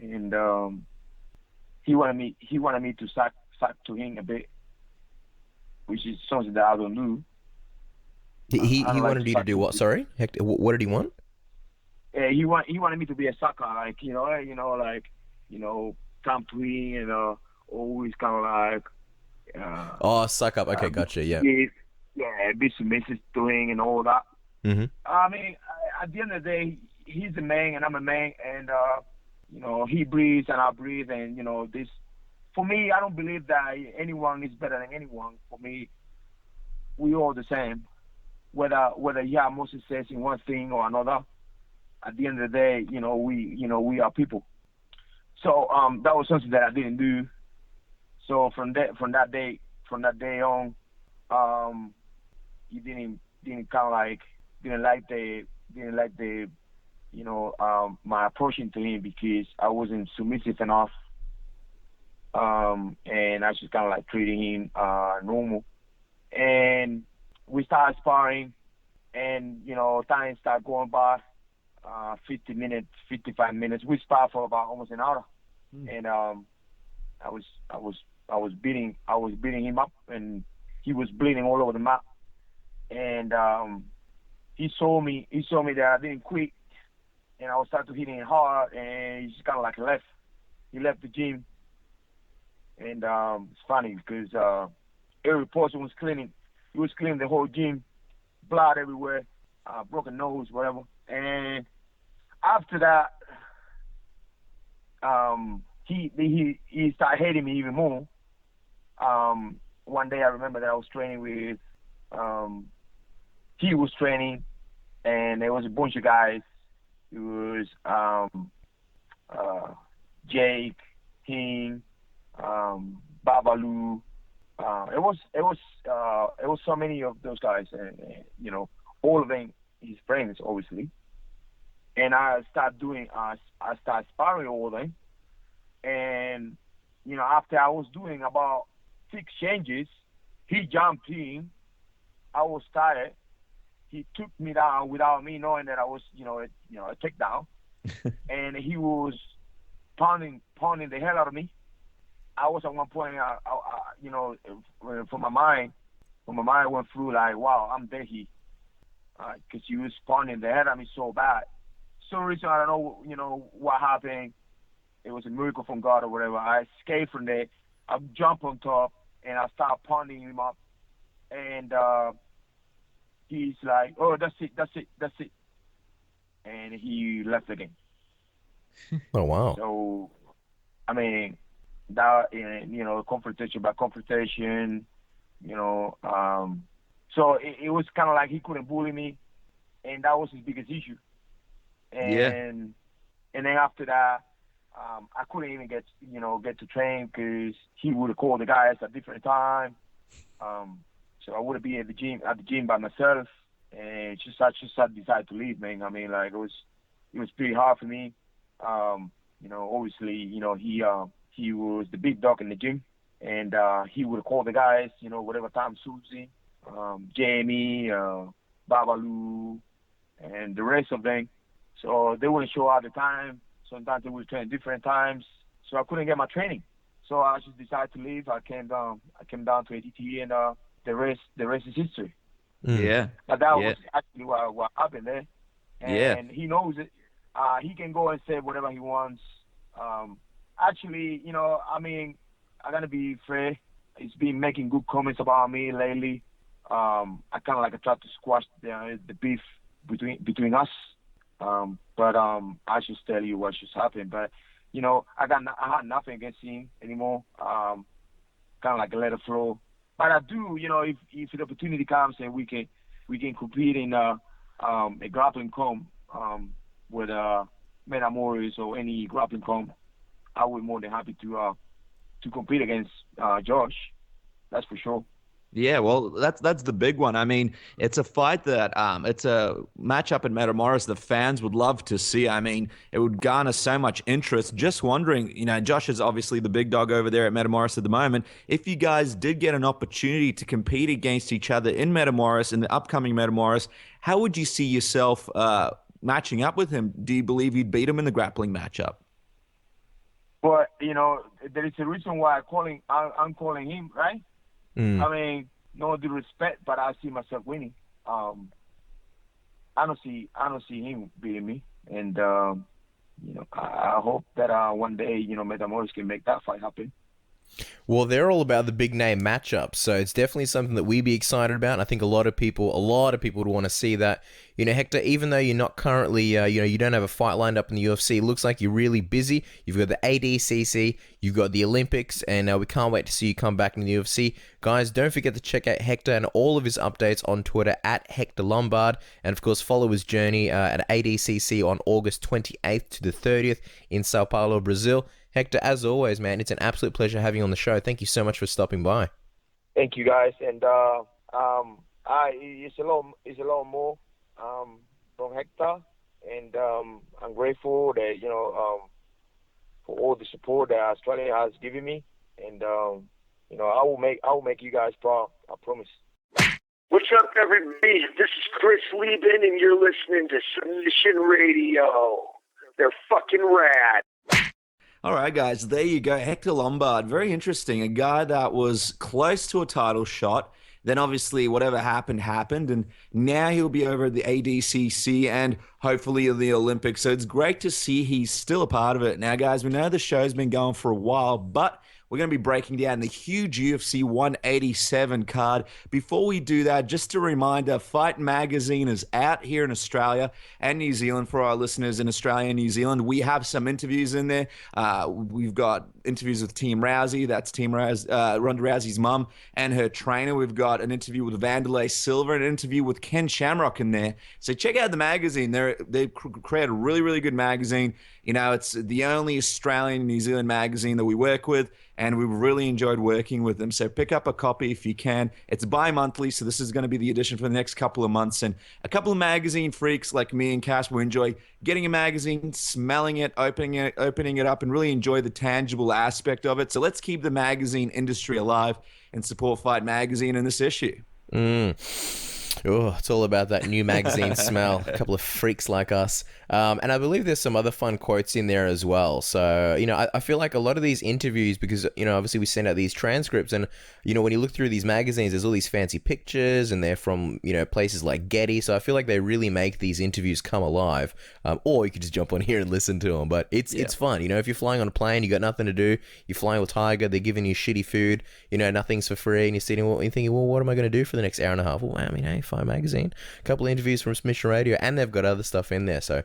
And he wanted me to sack to him a bit, which is something that I don't do. He wanted you to do what? Sorry, Hector. What did he want? He wanted me to be a sucker, come to him and always kind of like. Suck up. Okay, gotcha. Yeah. Be submissive to him and all that. Mm-hmm. I mean, at the end of the day, he's a man and I'm a man, and he breathes and I breathe, and this. For me, I don't believe that anyone is better than anyone. For me, we all the same. Whether you have more success in one thing or another, at the end of the day, we are people. So that was something that I didn't do. So from that day on, he didn't like the my approaching to him because I wasn't submissive enough. And I was just kind of like treating him normal. And we started sparring, and time started going by. 50 minutes, 55 minutes. We sparred for about almost an hour, and I was beating him up, and he was bleeding all over the map. And he saw me that I didn't quit, and I was starting to hit him hard, and he just kind of like left. He left the gym, and it's funny because every person was cleaning. He was cleaning the whole gym, blood everywhere, broken nose, whatever. And after that, he started hating me even more. One day I remember that I was training with, he was training, and there was a bunch of guys. It was Jake, him, Babalu. It was so many of those guys, and all of them his friends, obviously. And I started sparring all of them. And after I was doing about 6 changes, he jumped in. I was tired. He took me down without me knowing that I was, a takedown. And he was pounding the hell out of me. I was at one point, from my mind went through like, wow, I'm dead here. Because he was pounding the head at me so bad. Some reason, I don't know, what happened. It was a miracle from God or whatever. I escaped from there. I jumped on top, and I started pounding him up. And he's like, oh, that's it. And he left again. Oh, wow. So, I mean, that, confrontation by confrontation, so it was kind of like he couldn't bully me, and that was his biggest issue. And then after that, I couldn't even get to train because he would call the guys at different time. So I wouldn't be at the gym by myself, and I decided to leave, man. I mean, like it was pretty hard for me. Obviously, he was the big dog in the gym, and he would call the guys, whatever time suits him. Jamie, Babalu, and the rest of them. So they wouldn't show up at the time. Sometimes they would train different times. So I couldn't get my training. So I just decided to leave. I came down to ADT, and the rest is history. Yeah. But that was actually what happened there. And he knows it. He can go and say whatever he wants. Actually, I gotta be fair. He's been making good comments about me lately. I kind of like tried to squash the beef between us. But I should tell you what just happened. But I had nothing against him anymore. Kind of like let it flow. But I do, if the opportunity comes and we can compete in a grappling comp with Metamoris or any grappling comp, I would be more than happy to compete against Josh. That's for sure. Yeah, well, that's the big one. I mean, it's a fight that it's a matchup in Metamoris the fans would love to see. I mean, it would garner so much interest. Just wondering, Josh is obviously the big dog over there at Metamoris at the moment. If you guys did get an opportunity to compete against each other in Metamoris, in the upcoming Metamoris, how would you see yourself matching up with him? Do you believe you'd beat him in the grappling matchup? Well, there is a reason why I'm calling him, right? I mean, no disrespect, but I see myself winning. I don't see him beating me, and I hope that one day Metamoris can make that fight happen. Well, they're all about the big name matchup, so it's definitely something that we'd be excited about. And I think a lot of people would want to see that. Hector, even though you're not currently, you don't have a fight lined up in the UFC, it looks like you're really busy. You've got the ADCC, you've got the Olympics, and we can't wait to see you come back in the UFC. Guys, don't forget to check out Hector and all of his updates on Twitter at Hector Lombard, and of course follow his journey at ADCC on August 28th to the 30th in Sao Paulo, Brazil. Hector, as always, man, it's an absolute pleasure having you on the show. Thank you so much for stopping by. Thank you, guys, and it's a lot more from Hector, and I'm grateful that for all the support that Australia has given me, and I will make you guys proud. I promise. What's up, everybody? This is Chris Lieben, and you're listening to Submission Radio. They're fucking rad. All right, guys, there you go. Hector Lombard, very interesting. A guy that was close to a title shot. Then obviously whatever happened, and now he'll be over at the ADCC and hopefully in the Olympics. So it's great to see he's still a part of it. Now, guys, we know the show's been going for a while, but we're going to be breaking down the huge UFC 187 card. Before we do that, just a reminder, Fight Magazine is out here in Australia and New Zealand for our listeners in Australia and New Zealand. We have some interviews in there. We've got interviews with Team Rousey, that's Ronda Rousey's mum and her trainer. We've got an interview with Vanderlei Silva, an interview with Ken Shamrock in there. So check out the magazine. They've created a really, really good magazine. It's the only Australian New Zealand magazine that we work with, and we've really enjoyed working with them. So pick up a copy if you can. It's bi-monthly, so this is going to be the edition for the next couple of months. And a couple of magazine freaks like me and Cash will enjoy getting a magazine, smelling it, opening it up, and really enjoy the tangible aspect of it. So let's keep the magazine industry alive and support Fight Magazine in this issue. Oh, it's all about that new magazine smell. A couple of freaks like us. And I believe there's some other fun quotes in there as well. So, I feel like a lot of these interviews, because, obviously we send out these transcripts and, when you look through these magazines, there's all these fancy pictures and they're from, places like Getty. So I feel like they really make these interviews come alive. Or you could just jump on here and listen to them. But it's fun. If you're flying on a plane, you got nothing to do. You're flying with Tiger, they're giving you shitty food, nothing's for free. And you're sitting, you're thinking, well, what am I going to do for the next hour and a half? Well, hey, Fight Magazine. A couple of interviews from Submission Radio, and they've got other stuff in there. So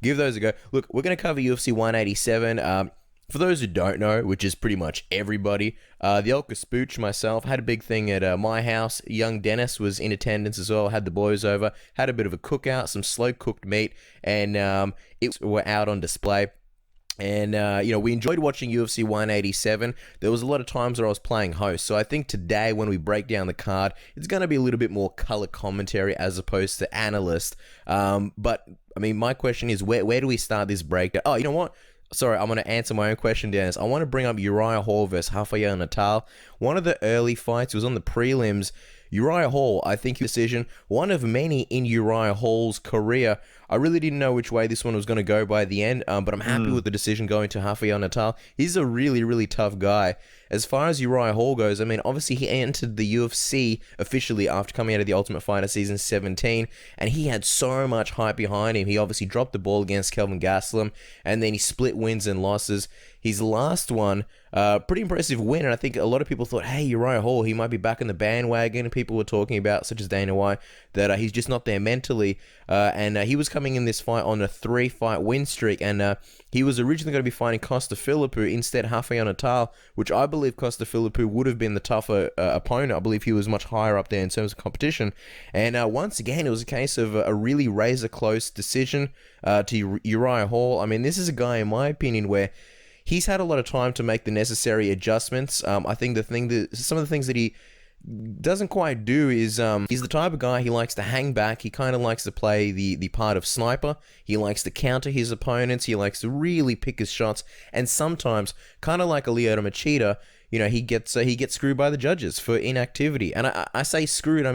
give those a go. Look, we're going to cover UFC 187. For those who don't know, which is pretty much everybody, the Elka Spooch, myself, had a big thing at my house. Young Dennis was in attendance as well, had the boys over, had a bit of a cookout, some slow-cooked meat, and it were out on display. And, we enjoyed watching UFC 187. There was a lot of times where I was playing host. So I think today, when we break down the card, it's going to be a little bit more color commentary as opposed to analyst. But, my question is, where do we start this breakdown? Oh, you know what? Sorry, I'm going to answer my own question, Dennis. I want to bring up Uriah Hall versus Rafael Natal. One of the early fights was on the prelims. Uriah Hall, I think decision, one of many in Uriah Hall's career. I really didn't know which way this one was going to go by the end, but I'm happy with the decision going to Rafael Natal. He's a really, really tough guy. As far as Uriah Hall goes, obviously he entered the UFC officially after coming out of the Ultimate Fighter Season 17, and he had so much hype behind him. He obviously dropped the ball against Kelvin Gastelum, and then he split wins and losses. His last one, pretty impressive win, and I think a lot of people thought, hey, Uriah Hall, he might be back in the bandwagon, and people were talking about, such as Dana White, that he's just not there mentally, and he was coming in this fight on a 3-fight win streak, and he was originally going to be fighting Costa Philippou, instead Rafael Natal, which I believe Costa Philippou would have been the tougher opponent. I believe he was much higher up there in terms of competition, and once again, it was a case of a really razor-close decision to Uriah Hall. This is a guy, in my opinion, where he's had a lot of time to make the necessary adjustments. I think some of the things that he doesn't quite do is he's the type of guy, he likes to hang back. He kind of likes to play the part of sniper. He likes to counter his opponents. He likes to really pick his shots. And sometimes, kind of like a Lyoto Machida, he gets screwed by the judges for inactivity. And I say screwed,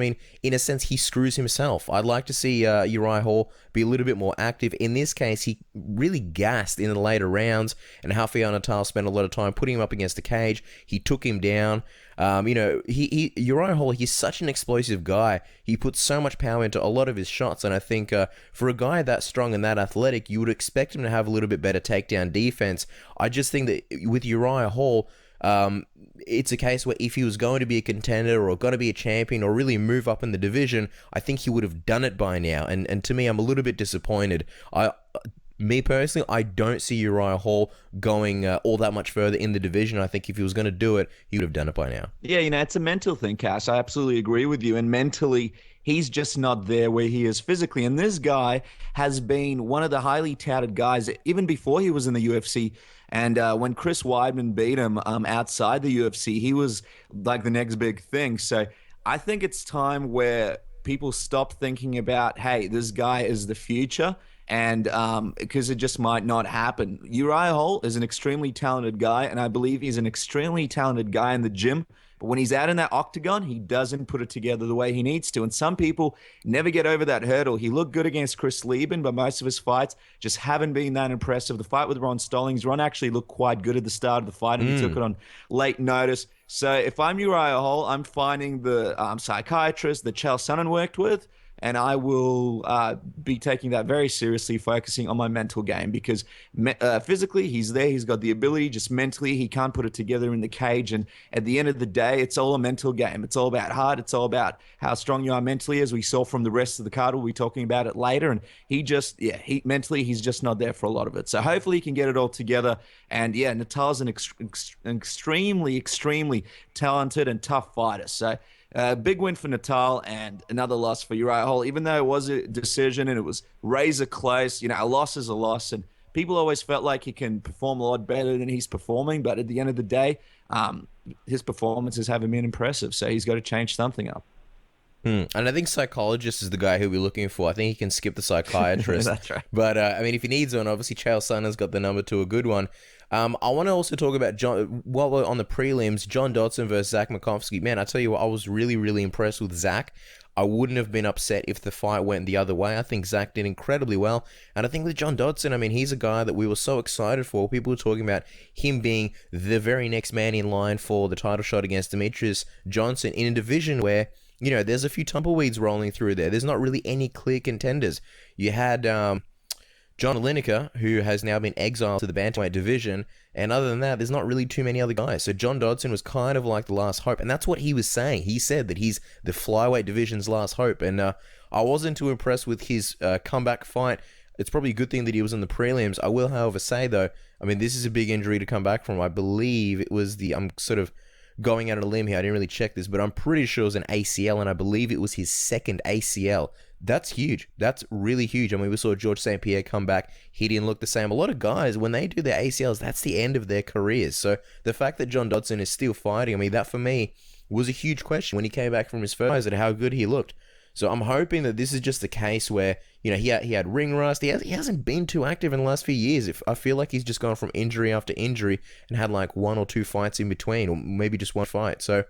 in a sense, he screws himself. I'd like to see Uriah Hall be a little bit more active. In this case, he really gassed in the later rounds, and Rafael Natal spent a lot of time putting him up against the cage. He took him down. Uriah Hall, he's such an explosive guy. He puts so much power into a lot of his shots, and I think for a guy that strong and that athletic, you would expect him to have a little bit better takedown defense. I just think that with Uriah Hall, it's a case where if he was going to be a contender or going to be a champion or really move up in the division, I think he would have done it by now. And to me, I'm a little bit disappointed. Me personally, I don't see Uriah Hall going all that much further in the division. I think if he was going to do it, he would have done it by now. Yeah, it's a mental thing, Cass. I absolutely agree with you. And mentally, he's just not there where he is physically. And this guy has been one of the highly touted guys, even before he was in the UFC. And when Chris Weidman beat him outside the UFC, he was like the next big thing. So I think it's time where people stop thinking about, hey, this guy is the future, and because it just might not happen. Uriah Hall is an extremely talented guy, and I believe he's an extremely talented guy in the gym. But when he's out in that octagon, he doesn't put it together the way he needs to. And some people never get over that hurdle. He looked good against Chris Lieben, but most of his fights just haven't been that impressive. The fight with Ron Stallings, Ron actually looked quite good at the start of the fight, and he took it on late notice. So if I'm Uriah Hall, I'm finding the psychiatrist that Chael Sonnen worked with, and I will be taking that very seriously, focusing on my mental game, because physically he's there, he's got the ability, just mentally he can't put it together in the cage. And at the end of the day, it's all a mental game. It's all about heart. It's all about how strong you are mentally, as we saw from the rest of the card. We'll be talking about it later. And mentally, he's just not there for a lot of it. So hopefully he can get it all together. And yeah, Natal's an extremely, extremely talented and tough fighter. So big win for Natal and another loss for Uriah Hall, even though it was a decision and it was razor close. You know, a loss is a loss, and people always felt like he can perform a lot better than he's performing. But at the end of the day, his performances haven't been impressive, so he's got to change something up. And I think psychologist is the guy who we're looking for. I think he can skip the psychiatrist. That's right. But, I mean, if he needs one, obviously Chael Sonnen's got the number to a good one. I want to also talk about, while we're on the prelims, John Dodson versus Zach Makovsky. Man, I tell you what, I was really, really impressed with Zach. I wouldn't have been upset if the fight went the other way. I think Zach did incredibly well. And I think with John Dodson, I mean, he's a guy that we were so excited for. People were talking about him being the very next man in line for the title shot against Demetrius Johnson in a division where, you know, there's a few tumbleweeds rolling through there. There's not really any clear contenders. You had John Lineker, who has now been exiled to the bantamweight division, and other than that, there's not really too many other guys. So John Dodson was kind of like the last hope, and that's what he was saying. He said that he's the flyweight division's last hope, and I wasn't too impressed with his comeback fight. It's probably a good thing that he was in the prelims. I will, however, say, though, I mean, this is a big injury to come back from. I believe it was I'm sort of going out on a limb here, I didn't really check this, but I'm pretty sure it was an ACL, and I believe it was his second ACL. That's huge. That's really huge. I mean, we saw George St. Pierre come back. He didn't look the same. A lot of guys, when they do their ACLs, that's the end of their careers. So the fact that John Dodson is still fighting, I mean, that for me was a huge question when he came back from his first and how good he looked. So I'm hoping that this is just a case where, you know, he had ring rust. He hasn't been too active in the last few years. I feel like he's just gone from injury after injury and had like one or two fights in between, or maybe just one fight. So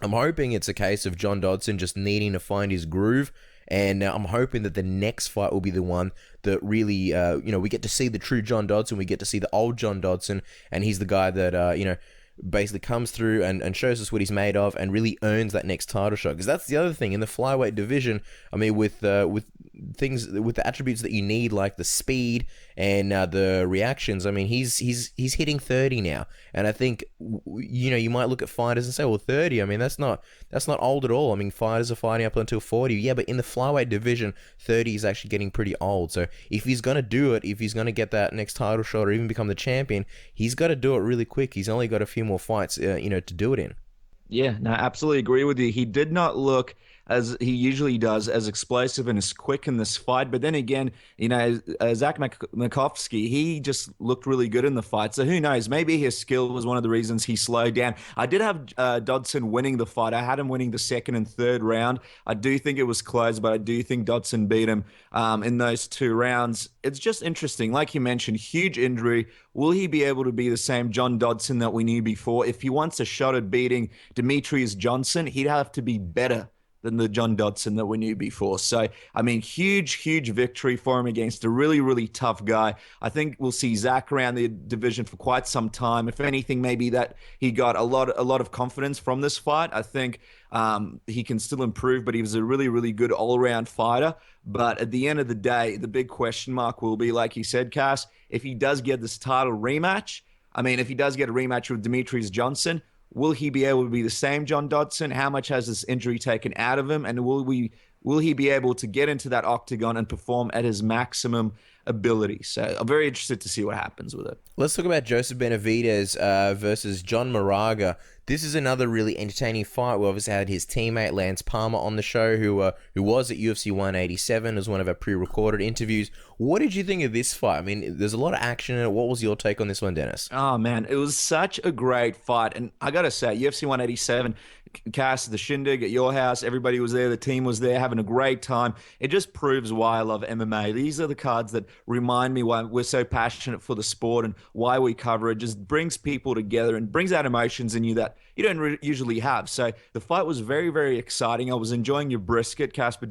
I'm hoping it's a case of John Dodson just needing to find his groove. And I'm hoping that the next fight will be the one that really, you know, we get to see the true John Dodson. We get to see the old John Dodson. And he's the guy that, you know, basically comes through and shows us what he's made of and really earns that next title shot. Because that's the other thing in the flyweight division. I mean, with things, with the attributes that you need, like the speed and the reactions. I mean, he's hitting 30 now, and I think, you know, you might look at fighters and say, well, 30. I mean, that's not old at all. I mean, fighters are fighting up until 40. Yeah, but in the flyweight division, 30 is actually getting pretty old. So if he's gonna do it, if he's gonna get that next title shot or even become the champion, he's got to do it really quick. He's only got a few more fights, you know, to do it in. Yeah, no, absolutely agree with you. He did not look, as he usually does, as explosive and as quick in this fight. But then again, you know, Zach Makovsky, he just looked really good in the fight. So who knows? Maybe his skill was one of the reasons he slowed down. I did have Dodson winning the fight. I had him winning the second and third round. I do think it was close, but I do think Dodson beat him in those two rounds. It's just interesting. Like you mentioned, huge injury. Will he be able to be the same John Dodson that we knew before? If he wants a shot at beating Demetrius Johnson, he'd have to be better than the John Dodson that we knew before. So, I mean, huge victory for him against a really, really tough guy. I think we'll see Zach around the division for quite some time. If anything, maybe that he got a lot of confidence from this fight. I think he can still improve, but he was a really, really good all-around fighter. But at the end of the day, the big question mark will be, like you said, Cass, if he does get this title rematch, I mean, if he does get a rematch with Demetrius Johnson, will he be able to be the same John Dodson? How much has this injury taken out of him? And will he be able to get into that octagon and perform at his maximum ability? So I'm very interested to see what happens with it. Let's talk about Joseph Benavidez versus John Moraga. This is another really entertaining fight. We obviously had his teammate Lance Palmer on the show, who was at UFC 187 as one of our pre-recorded interviews. What did you think of this fight? I mean, there's a lot of action in it. What was your take on this one, Dennis? Oh, man, it was such a great fight. And I got to say, UFC 187, Cass, the shindig at your house, everybody was there, the team was there, having a great time. It just proves why I love MMA. These are the cards that remind me why we're so passionate for the sport and why we cover it. Just brings people together and brings out emotions in you that you don't usually have. So the fight was very, very exciting. I was enjoying your brisket. Casper,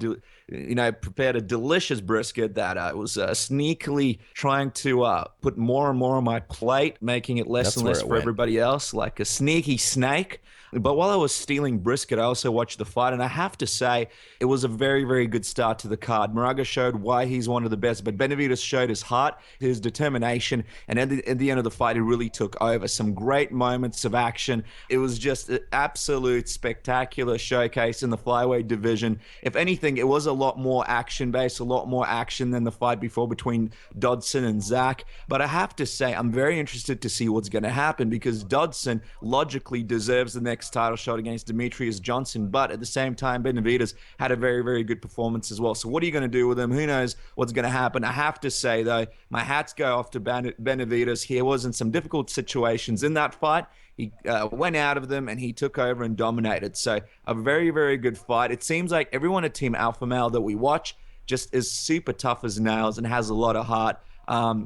prepared a delicious brisket that was sneakily trying to put more and more on my plate, making it less and less for everybody else, like a sneaky snake. But while I was stealing brisket, I also watched the fight, and I have to say, it was a very, very good start to the card. Moraga showed why he's one of the best, but Benavidez showed his heart, his determination, and at the end of the fight, he really took over. Some great moments of action. It was just an absolute spectacular showcase in the flyweight division. If anything, it was a lot more action-based, a lot more action than the fight before between Dodson and Zach. But I have to say, I'm very interested to see what's going to happen, because Dodson logically deserves the next title shot against Demetrius Johnson, but at the same time, Benavidez had a very, very good performance as well. So what are you going to do with him? Who knows what's going to happen? I have to say, though, my hats go off to Benavidez. He was in some difficult situations in that fight. He went out of them and he took over and dominated. So a very, very good fight. It seems like everyone at Team Alpha Male that we watch just is super tough as nails and has a lot of heart.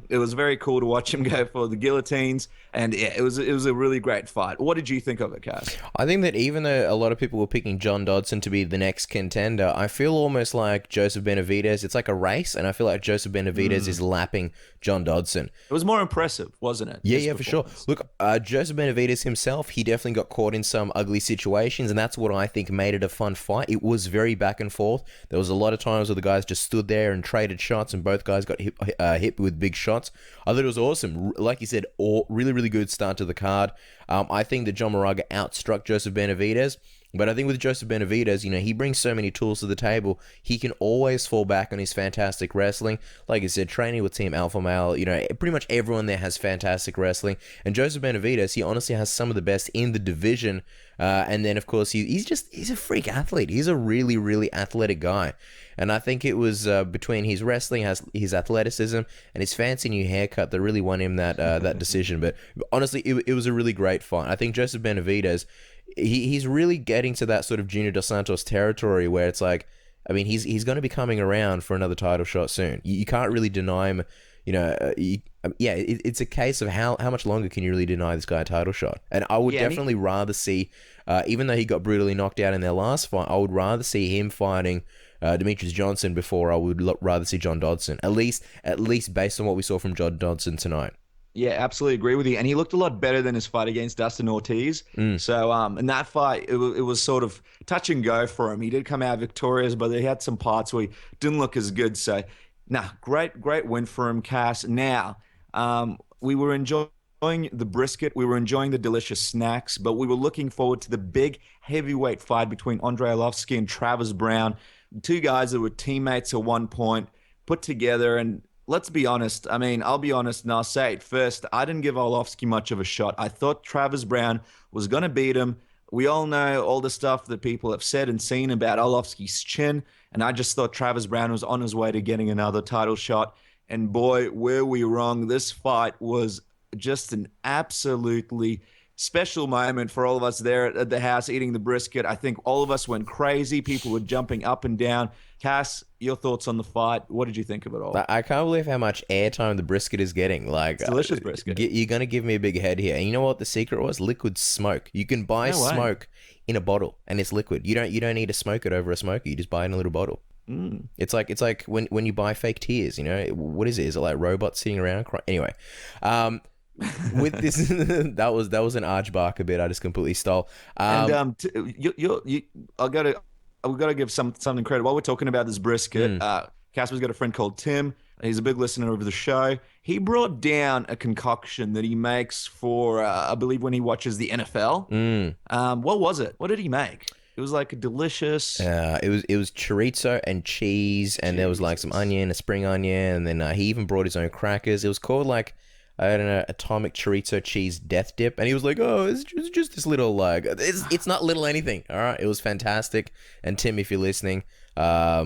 It was very cool to watch him go for the guillotines, and yeah, it was a really great fight. What did you think of it, Cass? I think that even though a lot of people were picking John Dodson to be the next contender, I feel almost like Joseph Benavidez, it's like a race, and I feel like Joseph Benavidez is lapping John Dodson. It was more impressive, wasn't it? Yeah, for sure. Look, Joseph Benavidez himself, he definitely got caught in some ugly situations, and that's what I think made it a fun fight. It was very back and forth. There was a lot of times where the guys just stood there and traded shots, and both guys got hit with big shots. I thought it was awesome. Like you said, really, really good start to the card. I think that John Moraga outstruck Joseph Benavidez. But I think with Joseph Benavidez, he brings so many tools to the table. He can always fall back on his fantastic wrestling. Like I said, training with Team Alpha Male, pretty much everyone there has fantastic wrestling. And Joseph Benavidez, he honestly has some of the best in the division. And then, of course, he's a freak athlete. He's a really, really athletic guy. And I think it was between his wrestling, his athleticism, and his fancy new haircut that really won him that decision. But honestly, it was a really great fight. I think Joseph Benavidez, he's really getting to that sort of Junior Dos Santos territory where it's like, I mean, he's going to be coming around for another title shot soon. You can't really deny him. It's a case of how much longer can you really deny this guy a title shot? And I would definitely rather see, even though he got brutally knocked out in their last fight, I would rather see him fighting Demetrius Johnson before I would rather see John Dodson. At least based on what we saw from John Dodson tonight. Yeah, absolutely agree with you. And he looked a lot better than his fight against Dustin Ortiz. So in that fight, it was sort of touch and go for him. He did come out victorious, but he had some parts where he didn't look as good. So, great win for him, Cass. Now, we were enjoying the brisket. We were enjoying the delicious snacks, but we were looking forward to the big heavyweight fight between Andrei Arlovski and Travis Brown. Two guys that were teammates at one point, put together, and let's be honest. I mean, I'll be honest and I'll say it first. I didn't give Arlovski much of a shot. I thought Travis Brown was going to beat him. We all know all the stuff that people have said and seen about Arlovski's chin, and I just thought Travis Brown was on his way to getting another title shot. And boy, were we wrong. This fight was just an absolutely special moment for all of us there at the house eating the brisket. I think all of us went crazy. People were jumping up and down. Cass, your thoughts on the fight? What did you think of it all? I can't believe how much airtime the brisket is getting. Like, it's delicious brisket. You're going to give me a big head here. And you know what the secret was? Liquid smoke. You can buy smoke in a bottle, and it's liquid. You don't need to smoke it over a smoker. You just buy it in a little bottle. It's like when you buy fake tears. What is it? Is it like robots sitting around crying? Anyway, with this, that was an arch bark a bit. I just completely stole. We've got to give something credit while we're talking about this brisket. Casper's got a friend called Tim. He's a big listener of the show. He brought down a concoction that he makes for, I believe, when he watches the NFL. What was it? What did he make? It was like a delicious. It was chorizo and cheese, and there was like some onion, a spring onion, and then he even brought his own crackers. It was called like, I don't know, atomic chorizo cheese death dip, and he was like, "Oh, it's just this little like, it's not little anything." All right, it was fantastic. And Tim, if you're listening, I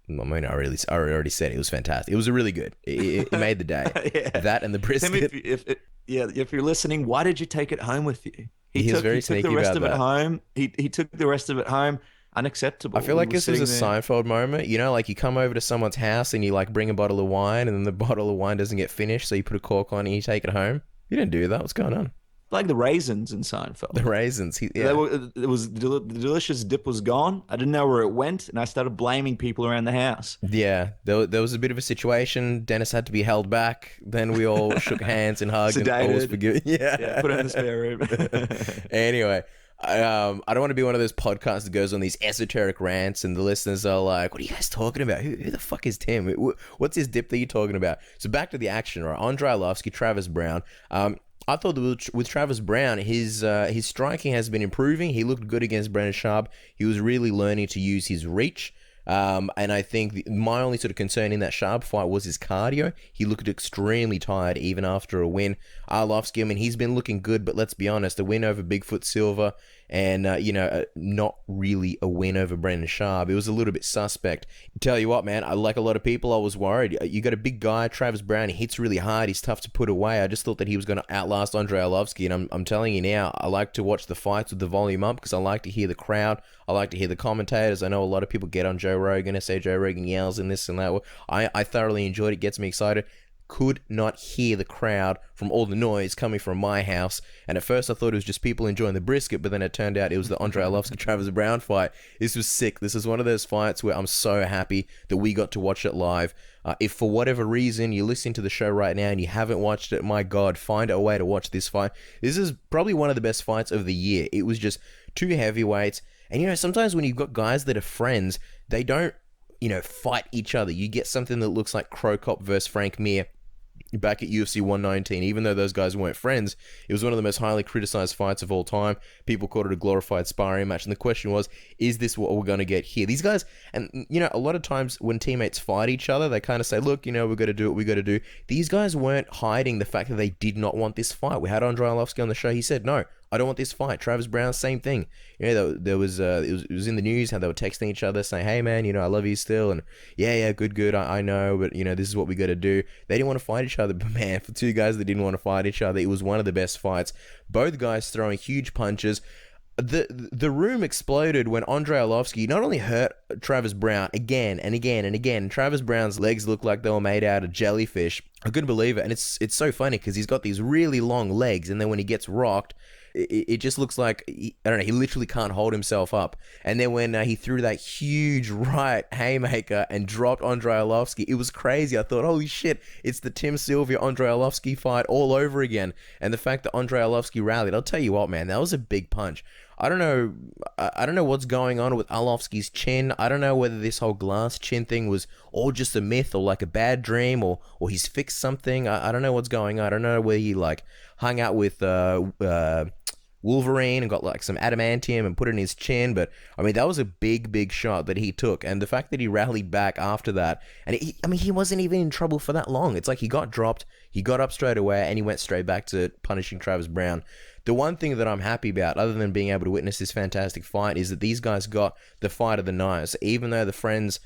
mean, I already said it was fantastic. It was really good. It made the day. Yeah. That and the brisket. Tim, Yeah, if you're listening, why did you take it home with you? He's very he took sneaky the rest about of it that. home. He took the rest of it home. Unacceptable. I feel He like this was a sitting there. Seinfeld moment. You know, like you come over to someone's house and you like bring a bottle of wine, and then the bottle of wine doesn't get finished, so you put a cork on and you take it home. You didn't do that. What's going on? Like the raisins in Seinfeld. The raisins. They were, the delicious dip was gone. I didn't know where it went, and I started blaming people around the house. Yeah, there was a bit of a situation. Dennis had to be held back. Then we all shook hands and hugged and always Sedated. forgive. Yeah, put it in the spare room. Anyway, I don't want to be one of those podcasts that goes on these esoteric rants and the listeners are like, what are you guys talking about? Who the fuck is Tim? What's his dip that you're talking about? So back to the action, right? Andrei Arlovski, Travis Brown. I thought that with Travis Brown, his striking has been improving. He looked good against Brendan Schaub. He was really learning to use his reach. And I think my only sort of concern in that Schaub fight was his cardio. He looked extremely tired even after a win. Arlovski, I mean, he's been looking good, but let's be honest, a win over Bigfoot Silva and, not really a win over Brendan Schaub. It was a little bit suspect. Tell you what, man, like a lot of people, I was worried. You got a big guy, Travis Brown, he hits really hard, he's tough to put away. I just thought that he was going to outlast Andrei Arlovski, and I'm telling you now, I like to watch the fights with the volume up because I like to hear the crowd. I like to hear the commentators. I know a lot of people get on Joe Rogan and say Joe Rogan yells and this and that. I thoroughly enjoyed it. Gets me excited. Could not hear the crowd from all the noise coming from my house. And at first I thought it was just people enjoying the brisket, but then it turned out it was the Andrei Arlovski-Travis Brown fight. This was sick. This is one of those fights where I'm so happy that we got to watch it live. If for whatever reason you're listening to the show right now and you haven't watched it, my God, find a way to watch this fight. This is probably one of the best fights of the year. It was just two heavyweights. And, sometimes when you've got guys that are friends, they don't, fight each other. You get something that looks like Crow Cop versus Frank Mir back at UFC 119. Even though those guys weren't friends, it was one of the most highly criticized fights of all time. People called it a glorified sparring match. And the question was, is this what we're going to get here? These guys, and, a lot of times when teammates fight each other, they kind of say, look, we're going to do what we got to do. These guys weren't hiding the fact that they did not want this fight. We had Andrei Arlovski on the show. He said, no, I don't want this fight. Travis Brown, same thing. There was it was in the news how they were texting each other saying, hey man, I love you still, and yeah, good, I know, but this is what we got to do. They didn't want to fight each other, but man, for two guys that didn't want to fight each other, it was one of the best fights. Both guys throwing huge punches. The room exploded when Andrei Arlovski not only hurt Travis Brown again and again and again. Travis Brown's legs looked like they were made out of jellyfish. I couldn't believe it, and it's so funny because he's got these really long legs, and then when he gets rocked, it just looks like, he literally can't hold himself up. And then when he threw that huge right haymaker and dropped Andrei Arlovski, it was crazy. I thought, holy shit, it's the Tim Sylvia Andrei Arlovski fight all over again. And the fact that Andrei Arlovski rallied, I'll tell you what, man, that was a big punch. I don't know what's going on with Arlovski's chin. I don't know whether this whole glass chin thing was all just a myth or like a bad dream or he's fixed something. I don't know what's going on. I don't know whether he like hung out with Wolverine and got like some adamantium and put it in his chin, but I mean that was a big shot that he took, and the fact that he rallied back after that, and he wasn't even in trouble for that long. It's like he got dropped, he got up straight away, and he went straight back to punishing Travis Brown. The one thing that I'm happy about, other than being able to witness this fantastic fight, is that these guys got the fight of the night. So even though the friends,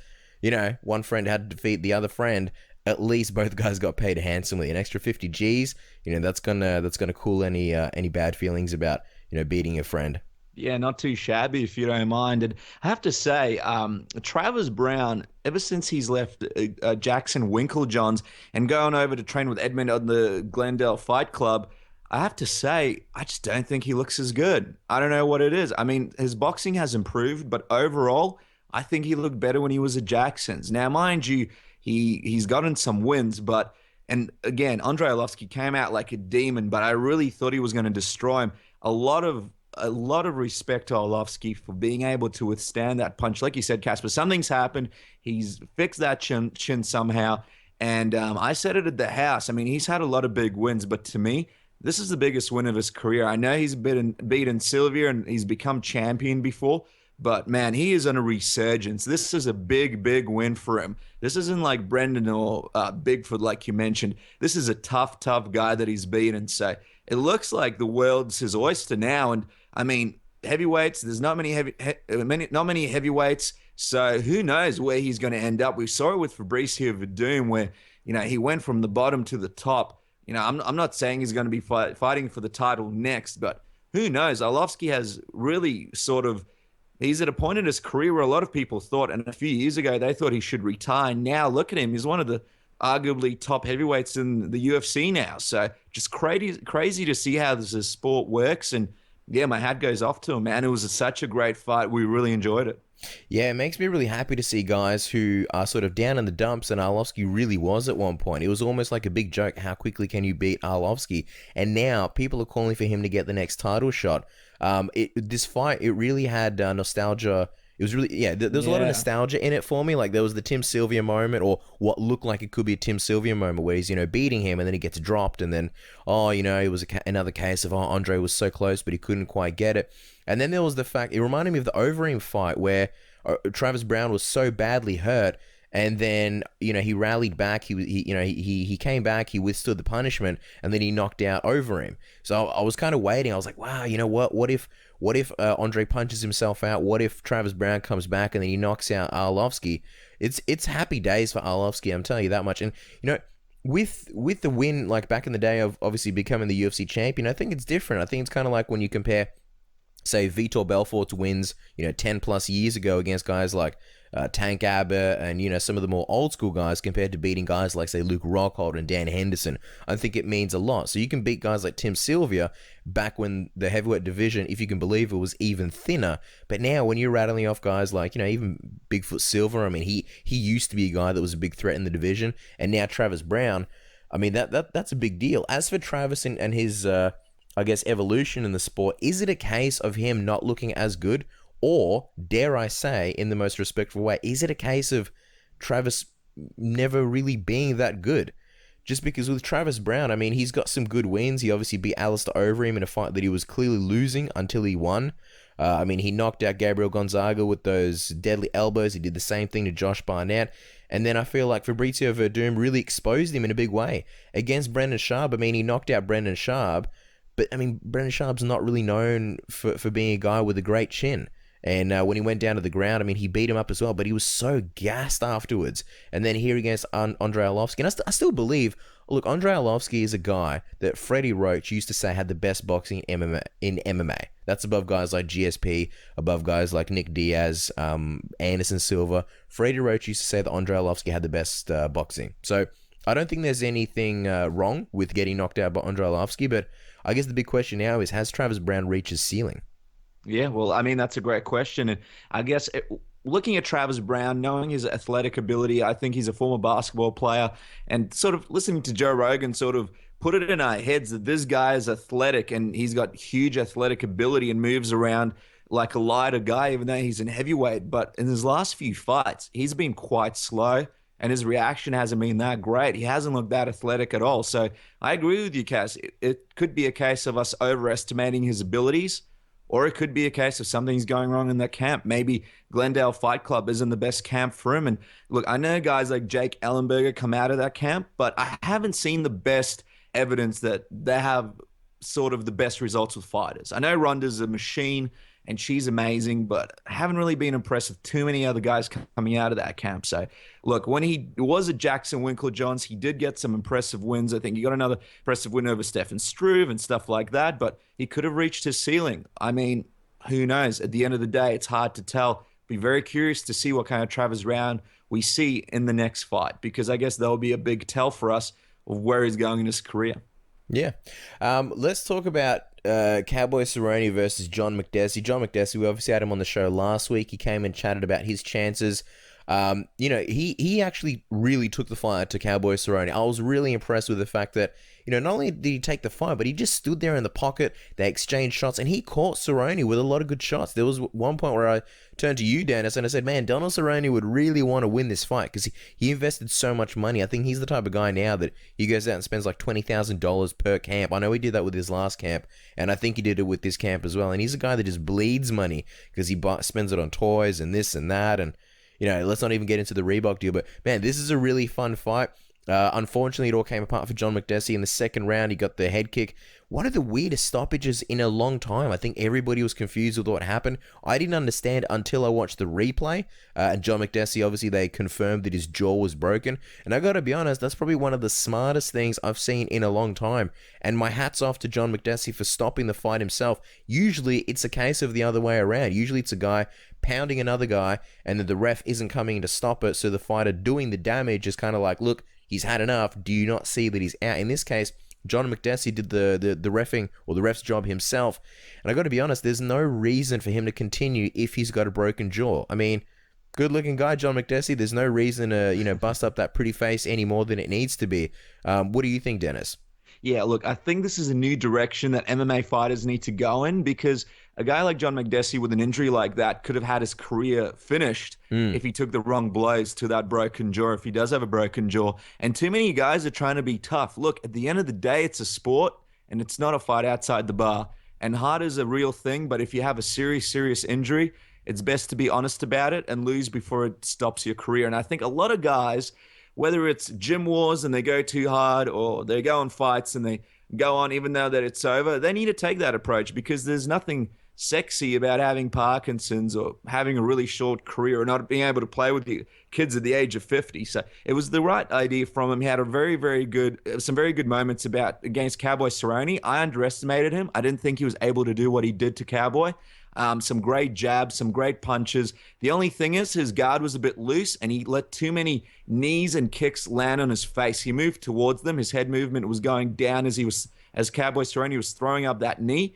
one friend had to defeat the other friend, at least both guys got paid handsomely. An extra 50 G's, that's gonna cool any bad feelings about beating a friend. Yeah, not too shabby if you don't mind. And I have to say, Travis Brown, ever since he's left Jackson Winklejohns and going over to train with Edmund on the Glendale Fight Club, I have to say, I just don't think he looks as good. I don't know what it is. I mean, his boxing has improved, but overall, I think he looked better when he was at Jackson's. Now, mind you, he's gotten some wins, and again, Andrei Arlovski came out like a demon, but I really thought he was going to destroy him. A lot of respect to Arlovski for being able to withstand that punch. Like you said, Casper, something's happened. He's fixed that chin somehow. And I said it at the house. I mean, he's had a lot of big wins, but to me, this is the biggest win of his career. I know he's beaten Sylvia and he's become champion before, but man, he is on a resurgence. This is a big win for him. This isn't like Brendan or Bigfoot, like you mentioned. This is a tough guy that he's beaten. So it looks like the world's his oyster now. And I mean, heavyweights, there's not many heavyweights. So who knows where he's going to end up? We saw it with Fabricio Verdum where, he went from the bottom to the top. I'm not saying he's going to be fighting for the title next, but who knows? Arlovski has really he's at a point in his career where a lot of people thought, and a few years ago, they thought he should retire. Now, look at him. He's one of the arguably top heavyweights in the UFC now. So just crazy to see how this sport works. And yeah, my hat goes off to him, man. It was such a great fight. We really enjoyed it. Yeah, it makes me really happy to see guys who are sort of down in the dumps, and Arlovski really was at one point. It was almost like a big joke, how quickly can you beat Arlovski? And now people are calling for him to get the next title shot. This fight, it really had nostalgia. It was really, there was a lot of nostalgia in it for me. Like, there was the Tim Sylvia moment, or what looked like it could be a Tim Sylvia moment, where he's, beating him and then he gets dropped, and then, it was another case of, Andre was so close, but he couldn't quite get it. And then there was the fact, it reminded me of the Overeem fight, where Travis Brown was so badly hurt, and then, he rallied back, he came back, he withstood the punishment, and then he knocked out Overeem. So I was kind of waiting. I was like, wow, you know what if Andre punches himself out? What if Travis Brown comes back and then he knocks out Arlovski? It's happy days for Arlovski, I'm telling you that much. And, with the win, like back in the day of obviously becoming the UFC champion, I think it's different. I think it's kind of like when you compare, say, Vitor Belfort's wins, 10 plus years ago against guys like Tank Abbott and, some of the more old school guys, compared to beating guys like, say, Luke Rockhold and Dan Henderson. I think it means a lot. So you can beat guys like Tim Sylvia back when the heavyweight division, if you can believe it, was even thinner. But now when you're rattling off guys like, even Bigfoot Silver, I mean, he used to be a guy that was a big threat in the division. And now Travis Brown, I mean, that's a big deal. As for Travis and his, I guess, evolution in the sport, is it a case of him not looking as good? Or, dare I say, in the most respectful way, is it a case of Travis never really being that good? Just because with Travis Brown, I mean, he's got some good wins. He obviously beat Alistair Overeem in a fight that he was clearly losing until he won. I mean, he knocked out Gabriel Gonzaga with those deadly elbows. He did the same thing to Josh Barnett. And then I feel like Fabrizio Verdum really exposed him in a big way. Against Brendan Schaub, I mean, he knocked out Brendan Schaub. But, I mean, Brendan Schaub's not really known for being a guy with a great chin. And when he went down to the ground, I mean, he beat him up as well, but he was so gassed afterwards. And then here against Andre Arlovski, and I still believe, look, Andre Arlovski is a guy that Freddie Roach used to say had the best boxing in MMA. That's above guys like GSP, above guys like Nick Diaz, Anderson Silva. Freddie Roach used to say that Andre Arlovski had the best boxing. So I don't think there's anything wrong with getting knocked out by Andre Arlovski, but I guess the big question now is, has Travis Brown reached his ceiling? Yeah, well, I mean, that's a great question. And I guess looking at Travis Brown, knowing his athletic ability, I think he's a former basketball player, and sort of listening to Joe Rogan sort of put it in our heads that this guy is athletic and he's got huge athletic ability and moves around like a lighter guy, even though he's in heavyweight. But in his last few fights, he's been quite slow, and his reaction hasn't been that great. He hasn't looked that athletic at all. So I agree with you, Cass. It could be a case of us overestimating his abilities, or it could be a case of something's going wrong in that camp. Maybe Glendale Fight Club isn't the best camp for him. And look, I know guys like Jake Ellenberger come out of that camp, but I haven't seen the best evidence that they have sort of the best results with fighters. I know Ronda's a machine and she's amazing, but I haven't really been impressed with too many other guys coming out of that camp. So look, when he was at Jackson Winkler-Johns, he did get some impressive wins. I think he got another impressive win over Stefan Struve and stuff like that, but he could have reached his ceiling. I mean, who knows? At the end of the day, it's hard to tell. Be very curious to see what kind of Travis Brown we see in the next fight, because I guess that'll be a big tell for us of where he's going in his career. Yeah. Let's talk about Cowboy Cerrone versus John Makdessi. John Makdessi, we obviously had him on the show last week. He came and chatted about his chances. He actually really took the fight to Cowboy Cerrone. I was really impressed with the fact that, not only did he take the fight, but he just stood there in the pocket. They exchanged shots, and he caught Cerrone with a lot of good shots. There was one point where I turned to you, Dennis, and I said, man, Donald Cerrone would really want to win this fight because he invested so much money. I think he's the type of guy now that he goes out and spends like $20,000 per camp. I know he did that with his last camp, and I think he did it with this camp as well. And he's a guy that just bleeds money because he spends it on toys and this and that. And let's not even get into the Reebok deal. But, man, this is a really fun fight. Unfortunately, it all came apart for John Makdessi in the second round. He got the head kick. One of the weirdest stoppages in a long time. I think everybody was confused with what happened. I didn't understand until I watched the replay. And John Makdessi, obviously, they confirmed that his jaw was broken. And I got to be honest, that's probably one of the smartest things I've seen in a long time. And my hat's off to John Makdessi for stopping the fight himself. Usually, it's a case of the other way around. Usually, it's a guy pounding another guy, and then the ref isn't coming to stop it. So the fighter doing the damage is kind of like, look, he's had enough. Do you not see that he's out? In this case, John Makdessi did the reffing or the ref's job himself. And I got to be honest, there's no reason for him to continue if he's got a broken jaw. I mean, good looking guy, John Makdessi. There's no reason to, bust up that pretty face any more than it needs to be. What do you think, Dennis? Yeah, look, I think this is a new direction that MMA fighters need to go in, because a guy like John Makdessi with an injury like that could have had his career finished if he took the wrong blows to that broken jaw, if he does have a broken jaw. And too many guys are trying to be tough. Look, at the end of the day, it's a sport, and it's not a fight outside the bar. And heart is a real thing, but if you have a serious injury, it's best to be honest about it and lose before it stops your career. And I think a lot of guys, whether it's gym wars and they go too hard, or they go on fights and they go on even though that it's over, they need to take that approach, because there's nothing sexy about having Parkinson's or having a really short career or not being able to play with the kids at the age of 50. So it was the right idea from him. He had a some very good moments against Cowboy Cerrone. I underestimated him. I didn't think he was able to do what he did to Cowboy. Some great jabs, some great punches. The only thing is his guard was a bit loose, and he let too many knees and kicks land on his face. He moved towards them. His head movement was going down as Cowboy Cerrone was throwing up that knee,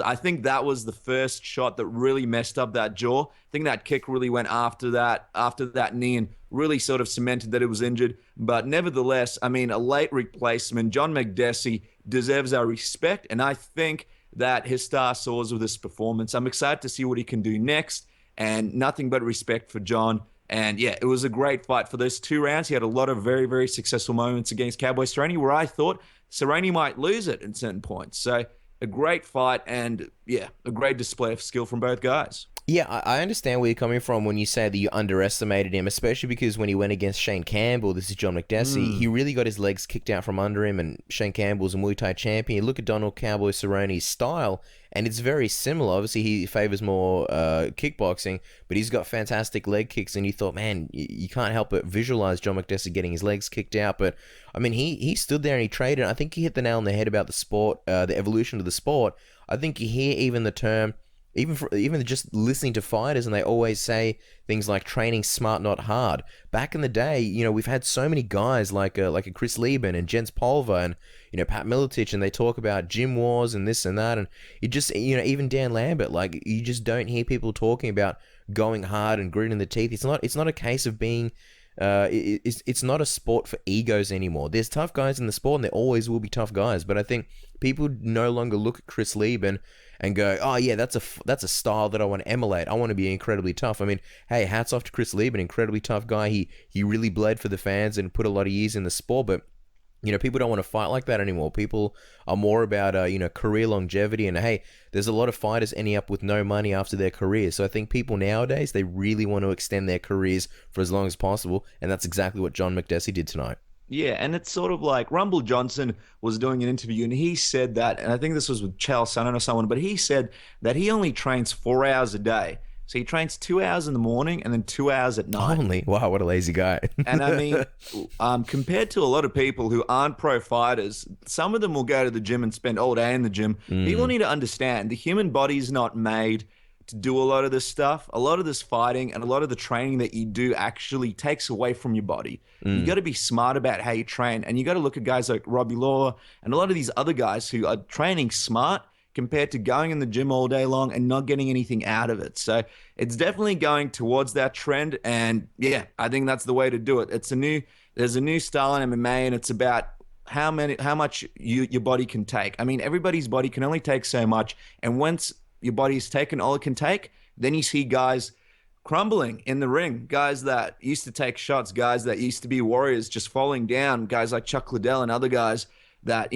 I think that was the first shot that really messed up that jaw. I think that kick really went after that knee and really sort of cemented that it was injured. But nevertheless, I mean, a late replacement, John Makdessi deserves our respect, and I think that his star soars with this performance. I'm excited to see what he can do next, and nothing but respect for John. And yeah, it was a great fight for those 2 rounds. He had a lot of very, very successful moments against Cowboy Cerrone where I thought Cerrone might lose it in certain points. So a great fight, and yeah, a great display of skill from both guys. Yeah, I understand where you're coming from when you say that you underestimated him, especially because when he went against Shane Campbell, this is John Makdessi, he really got his legs kicked out from under him, and Shane Campbell's a Muay Thai champion. You look at Donald Cowboy Cerrone's style, and it's very similar. Obviously, he favors more kickboxing, but he's got fantastic leg kicks, and you thought, man, you can't help but visualize John Makdessi getting his legs kicked out. But, I mean, he stood there and he traded. I think he hit the nail on the head about the sport, the evolution of the sport. I think you hear even the term, even just listening to fighters, and they always say things like training smart, not hard. Back in the day, we've had so many guys like a Chris Lieben and Jens Pulver and Pat Miletich, and they talk about gym wars and this and that, and you just even Dan Lambert, like, you just don't hear people talking about going hard and gritting the teeth. It's not a case of being it's not a sport for egos anymore. There's tough guys in the sport, and there always will be tough guys, but I think people no longer look at Chris Lieben and go, oh yeah, that's a style that I want to emulate. I want to be incredibly tough. I mean, hey, hats off to Chris Lieben, incredibly tough guy. He really bled for the fans and put a lot of years in the sport, but people don't want to fight like that anymore. People are more about, career longevity. And hey, there's a lot of fighters ending up with no money after their career. So I think people nowadays, they really want to extend their careers for as long as possible. And that's exactly what John Makdessi did tonight. Yeah, and it's sort of like Rumble Johnson was doing an interview, and he said that, and I think this was with Chael Sonnen or someone, but he said that he only trains 4 hours a day. So he trains 2 hours in the morning and then 2 hours at night. Only? Wow, what a lazy guy. And I mean, compared to a lot of people who aren't pro fighters, some of them will go to the gym and spend all day in the gym. People need to understand the human body is not made to do a lot of this stuff. A lot of this fighting and a lot of the training that you do actually takes away from your body. You got to be smart about how you train. And you got to look at guys like Robbie Lawler and a lot of these other guys who are training smart compared to going in the gym all day long and not getting anything out of it. So it's definitely going towards that trend. And yeah, I think that's the way to do it. There's a new style in MMA, and it's about how much your body can take. I mean, everybody's body can only take so much. And once your body's taken all it can take, then you see guys crumbling in the ring, guys that used to take shots, guys that used to be warriors just falling down, guys like Chuck Liddell and other guys that,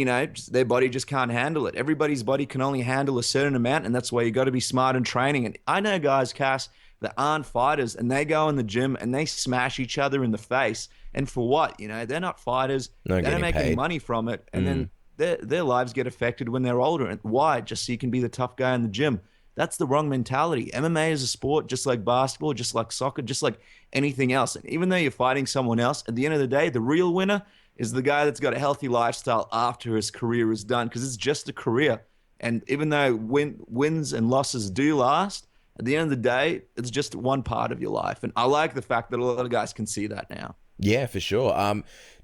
their body just can't handle it. Everybody's body can only handle a certain amount, and that's why you got to be smart in training. And I know guys, Cass, that aren't fighters, and they go in the gym and they smash each other in the face. And for what? They're not fighters. They don't make any money from it. And then their lives get affected when they're older. And why? Just so you can be the tough guy in the gym. That's the wrong mentality. MMA is a sport just like basketball, just like soccer, just like anything else. And even though you're fighting someone else, at the end of the day, the real winner is the guy that's got a healthy lifestyle after his career is done, because it's just a career. And even though wins and losses do last, at the end of the day, it's just one part of your life. And I like the fact that a lot of guys can see that now. Yeah, for sure.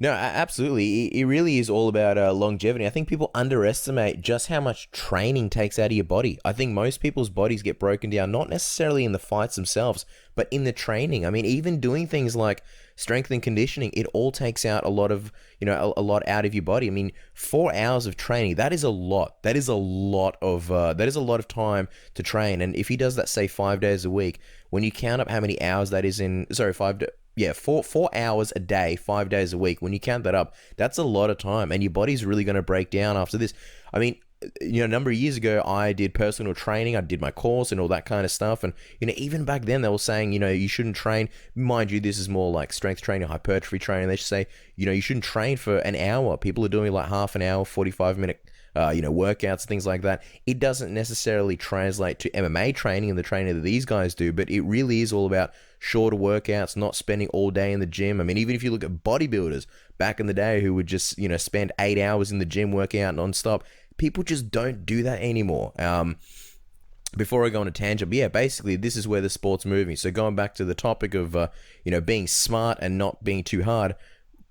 No, absolutely. It really is all about longevity. I think people underestimate just how much training takes out of your body. I think most people's bodies get broken down, not necessarily in the fights themselves, but in the training. I mean, even doing things like strength and conditioning, it all takes out a lot of, a lot out of your body. I mean, 4 hours of training, that is a lot. That is a lot of time to train. And if he does that, say, 5 days a week, when you count up how many hours that is in, sorry, 4 hours a day, 5 days a week. When you count that up, that's a lot of time, and your body's really going to break down after this. I mean, a number of years ago, I did personal training. I did my course and all that kind of stuff. And, even back then they were saying, you shouldn't train. Mind you, this is more like strength training, hypertrophy training. They should say, you shouldn't train for an hour. People are doing like half an hour, 45-minute workouts, things like that. It doesn't necessarily translate to MMA training and the training that these guys do, but it really is all about shorter workouts, not spending all day in the gym. I mean, even if you look at bodybuilders back in the day who would just, spend 8 hours in the gym working out nonstop, people just don't do that anymore. Before I go on a tangent, but yeah, basically this is where the sport's moving. So going back to the topic of, being smart and not being too hard,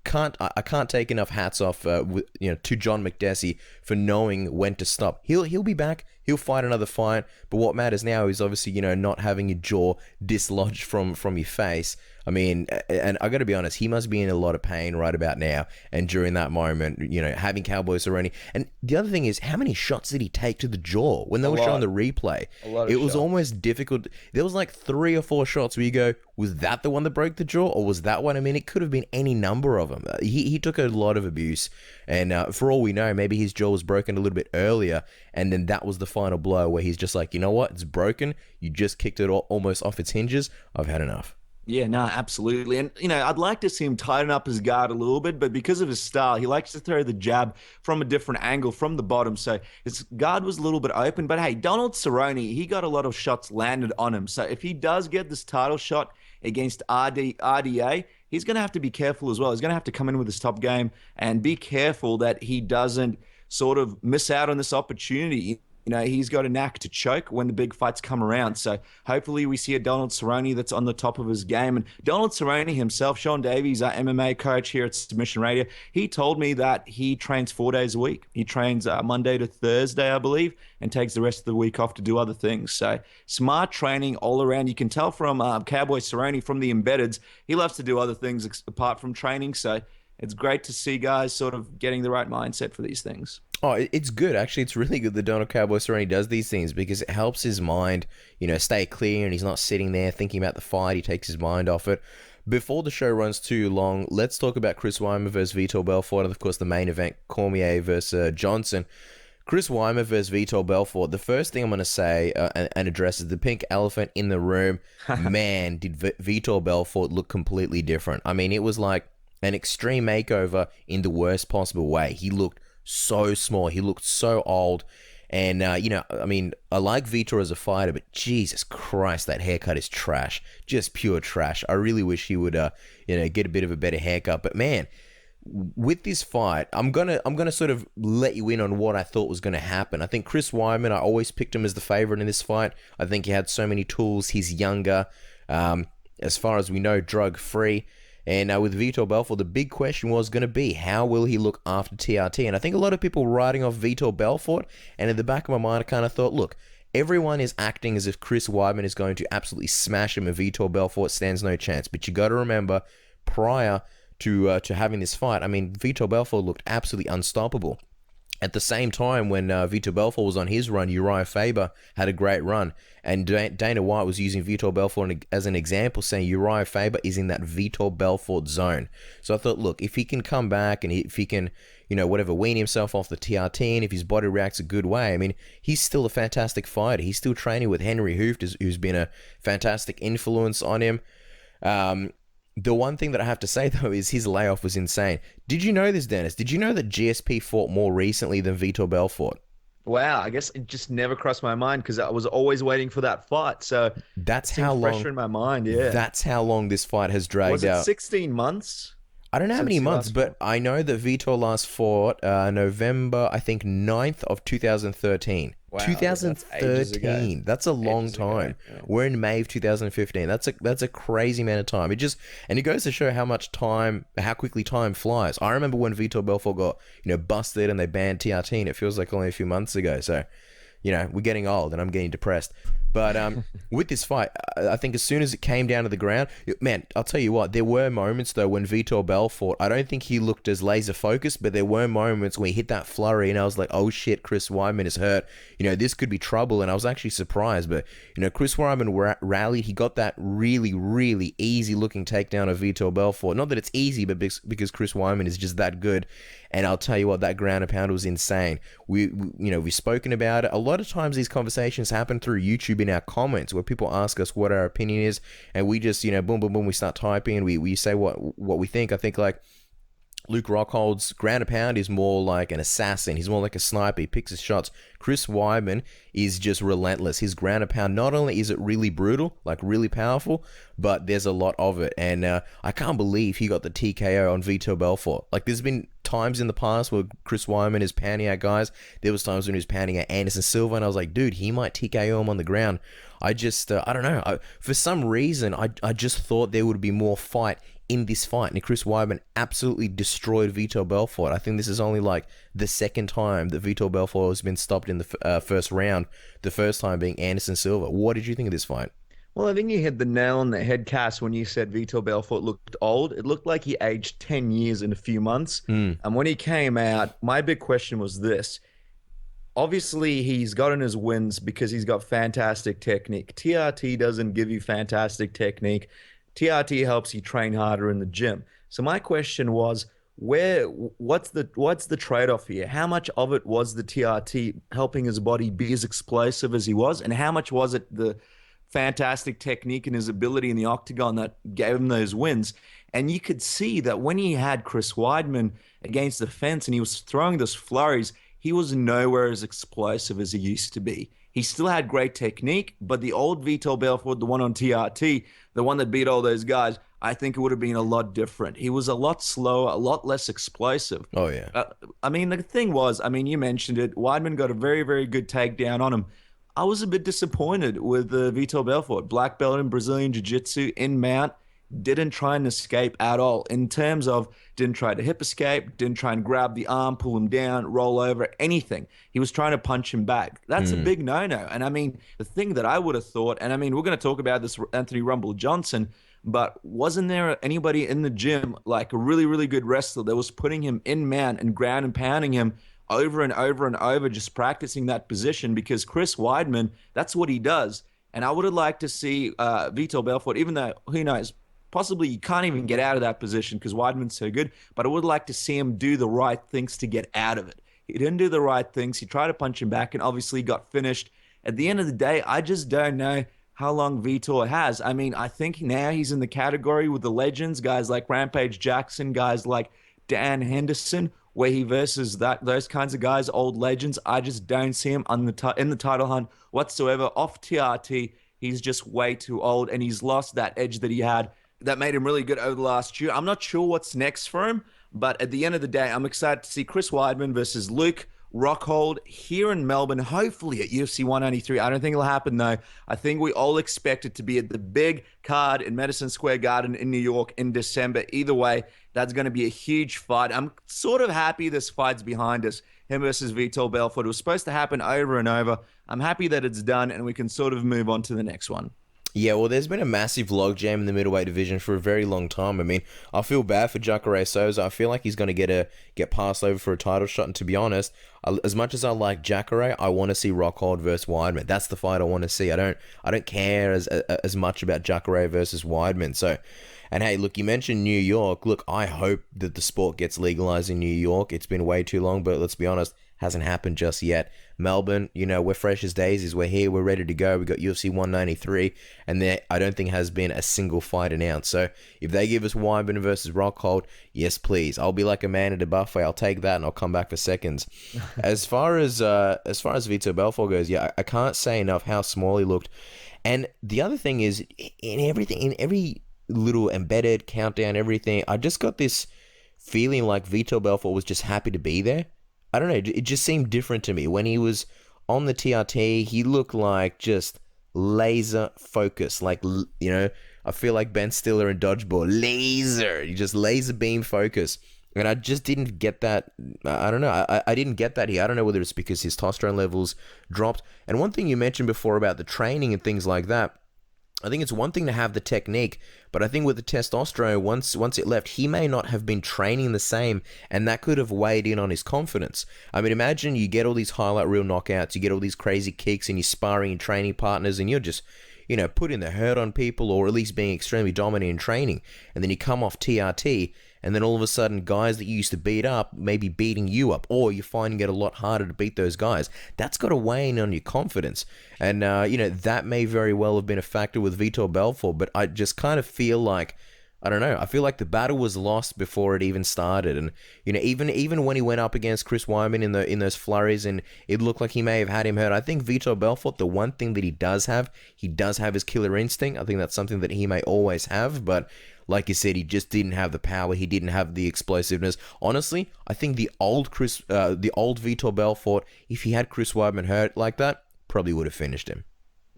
I can't take enough hats off, to John McDessie for knowing when to stop. He'll be back. He'll fight another fight. But what matters now is obviously, not having your jaw dislodged from your face. I mean, and I got to be honest, he must be in a lot of pain right about now. And during that moment, having Cowboy Cerrone. And the other thing is, how many shots did he take to the jaw when they were showing the replay? It was almost difficult. There was like 3 or 4 shots where you go, was that the one that broke the jaw, or was that one? I mean, it could have been any number of them. He took a lot of abuse, and for all we know, maybe his jaw was broken a little bit earlier, and then that was the final blow where he's just like, you know what, it's broken. You just kicked it almost off its hinges. I've had enough. Yeah, no, absolutely. And, I'd like to see him tighten up his guard a little bit, but because of his style, he likes to throw the jab from a different angle from the bottom. So his guard was a little bit open. But hey, Donald Cerrone, he got a lot of shots landed on him. So if he does get this title shot against RDA, he's going to have to be careful as well. He's going to have to come in with his top game and be careful that he doesn't sort of miss out on this opportunity. He's got a knack to choke when the big fights come around. So hopefully we see a Donald Cerrone that's on the top of his game. And Donald Cerrone himself, Sean Davies, our MMA coach here at Submission Radio, he told me that he trains 4 days a week. He trains Monday to Thursday, I believe, and takes the rest of the week off to do other things. So smart training all around. You can tell from Cowboy Cerrone, from the embeddeds, he loves to do other things apart from training. So it's great to see guys sort of getting the right mindset for these things. Oh, it's good. Actually, it's really good that Donald Cowboy Cerrone does these things, because it helps his mind, stay clear, and he's not sitting there thinking about the fight. He takes his mind off it. Before the show runs too long, let's talk about Chris Weidman versus Vitor Belfort, and of course the main event, Cormier versus Johnson. Chris Weidman versus Vitor Belfort. The first thing I'm going to say and address is the pink elephant in the room. Man, did Vitor Belfort look completely different. I mean, it was like an extreme makeover in the worst possible way. He looked so small. He looked so old. And, I like Vitor as a fighter, but Jesus Christ, that haircut is trash. Just pure trash. I really wish he would, get a bit of a better haircut. But, man, with this fight, I'm gonna sort of let you in on what I thought was going to happen. I think Chris Weidman, I always picked him as the favorite in this fight. I think he had so many tools. He's younger. As far as we know, drug-free. And with Vitor Belfort, the big question was going to be, how will he look after TRT? And I think a lot of people were writing off Vitor Belfort, and in the back of my mind, I kind of thought, look, everyone is acting as if Chris Weidman is going to absolutely smash him, and Vitor Belfort stands no chance. But you got to remember, prior to having this fight, Vitor Belfort looked absolutely unstoppable. At the same time, when Vitor Belfort was on his run, Uriah Faber had a great run. And Dana White was using Vitor Belfort as an example, saying Uriah Faber is in that Vitor Belfort zone. So I thought, look, if he can come back and if he can, whatever, wean himself off the TRT, and if his body reacts a good way, I mean, he's still a fantastic fighter. He's still training with Henry Hooft, who's been a fantastic influence on him. The one thing that I have to say, though, is his layoff was insane. Did you know this, Dennis? Did you know that GSP fought more recently than Vitor Belfort? Wow, I guess it just never crossed my mind because I was always waiting for that fight. So that's how long. Fresh in my mind, yeah. That's how long this fight has dragged out. Was it 16 months? I don't know how many months, but I know that Vitor last fought November, I think, 9th of 2013. Wow, 2013. That's a long time. Yeah. We're in May of 2015. That's a crazy amount of time. It goes to show how quickly time flies. I remember when Vitor Belfort got busted and they banned TRT, and it feels like only a few months ago. So, we're getting old and I'm getting depressed. But with this fight, I think as soon as it came down to the ground, man, I'll tell you what, there were moments, though, when Vitor Belfort, I don't think he looked as laser focused, but there were moments when he hit that flurry and I was like, oh shit, Chris Weidman is hurt. This could be trouble. And I was actually surprised. But, Chris Weidman rallied. He got that really, really easy looking takedown of Vitor Belfort. Not that it's easy, but because Chris Weidman is just that good. And I'll tell you what, that ground and pound was insane. We've spoken about it. A lot of times these conversations happen through YouTube in our comments where people ask us what our opinion is, and we just, boom, boom, boom, we start typing and we say what we think. I think like Luke Rockhold's ground and pound is more like an assassin. He's more like a sniper. He picks his shots. Chris Weidman is just relentless. His ground and pound, not only is it really brutal, like really powerful, but there's a lot of it. And I can't believe he got the TKO on Vitor Belfort. Like, there's been times in the past where Chris Weidman is pounding out guys. There was times when he was pounding out Anderson Silva, and I was like, dude, he might TKO him on the ground. I just, I don't know. For some reason, I just thought there would be more fight in this fight, and Chris Weidman absolutely destroyed Vitor Belfort. I think this is only like the second time that Vitor Belfort has been stopped in the first round, the first time being Anderson Silva. What did you think of this fight? Well, I think you hit the nail on the head, Cass, when you said Vitor Belfort looked old. It looked like he aged 10 years in a few months. And when he came out, my big question was this. Obviously, he's gotten his wins because he's got fantastic technique. TRT doesn't give you fantastic technique. TRT helps you train harder in the gym. So my question was, what's the trade-off here? How much of it was the TRT helping his body be as explosive as he was, and how much was it the fantastic technique and his ability in the octagon that gave him those wins? And you could see that when he had Chris Weidman against the fence and he was throwing those flurries, he was nowhere as explosive as he used to be. He still had great technique, but the old Vitor Belfort, the one on TRT, the one that beat all those guys, I think it would have been a lot different. He was a lot slower, a lot less explosive. Oh, yeah. The thing was, you mentioned it, Weidman got a very, very good takedown on him. I was a bit disappointed with Vitor Belfort. Black belt in Brazilian Jiu-Jitsu in mount, didn't try and escape at all in terms of didn't try to hip escape, didn't try and grab the arm, pull him down, roll over, anything. He was trying to punch him back. That's a big no-no. And the thing that I would have thought, and we're going to talk about this Anthony Rumble Johnson, but wasn't there anybody in the gym, like a really, really good wrestler that was putting him in mount and ground and pounding him over and over and over, just practicing that position? Because Chris Weidman, that's what he does. And I would have liked to see Vitor Belfort, even though, who knows, possibly you can't even get out of that position because Weidman's so good, but I would like to see him do the right things to get out of it. He didn't do the right things. He tried to punch him back and obviously got finished. At the end of the day, I just don't know how long Vitor has. I think now he's in the category with the legends, guys like Rampage Jackson, guys like Dan Henderson, where he versus those kinds of guys, old legends. I just don't see him in the title hunt whatsoever. Off TRT, he's just way too old, and he's lost that edge that he had that made him really good over the last year. I'm not sure what's next for him, but at the end of the day, I'm excited to see Chris Weidman versus Luke Rockhold here in Melbourne, hopefully at UFC 193. I don't think it'll happen, though. I think we all expect it to be at the big card in Madison Square Garden in New York in December. Either way, that's going to be a huge fight. I'm sort of happy this fight's behind us, him versus Vitor Belfort. It was supposed to happen over and over. I'm happy that it's done, and we can sort of move on to the next one. Yeah, well, there's been a massive logjam in the middleweight division for a very long time. I mean, I feel bad for Jacare Souza. I feel like he's going to get passed over for a title shot. And to be honest, as much as I like Jacare, I want to see Rockhold versus Weidman. That's the fight I want to see. I don't care as much about Jacare versus Weidman. So, and hey, look, you mentioned New York. Look, I hope that the sport gets legalized in New York. It's been way too long, but let's be honest, hasn't happened just yet. Melbourne, we're fresh as daisies. We're here. We're ready to go. We got UFC 193, and there I don't think has been a single fight announced. So if they give us Weidman versus Rockhold, yes, please. I'll be like a man at a buffet. I'll take that, and I'll come back for seconds. As far as Vitor Belfort goes, yeah, I can't say enough how small he looked. And the other thing is, in every little embedded countdown, everything, I just got this feeling like Vitor Belfort was just happy to be there. I don't know, it just seemed different to me. When he was on the TRT, he looked like just laser focus. Like, I feel like Ben Stiller in Dodgeball. Laser! You just laser beam focus. And I just didn't get that. I don't know. I didn't get that here. I don't know whether it's because his testosterone levels dropped. And one thing you mentioned before about the training and things like that, I think it's one thing to have the technique, but I think with the testosterone, once it left, he may not have been training the same, and that could have weighed in on his confidence. I mean, imagine you get all these highlight reel knockouts, you get all these crazy kicks, and you're sparring and training partners, and you're just, putting the hurt on people, or at least being extremely dominant in training, and then you come off TRT, and then all of a sudden, guys that you used to beat up may be beating you up, or you're finding it a lot harder to beat those guys. That's got to weigh in on your confidence. And, that may very well have been a factor with Vitor Belfort, but I just kind of feel like, I don't know, I feel like the battle was lost before it even started. And, even when he went up against Chris Weidman in those flurries, and it looked like he may have had him hurt, I think Vitor Belfort, the one thing that he does have his killer instinct. I think that's something that he may always have, but like you said, he just didn't have the power. He didn't have the explosiveness. Honestly, I think the old Vitor Belfort, if he had Chris Weidman hurt like that, probably would have finished him.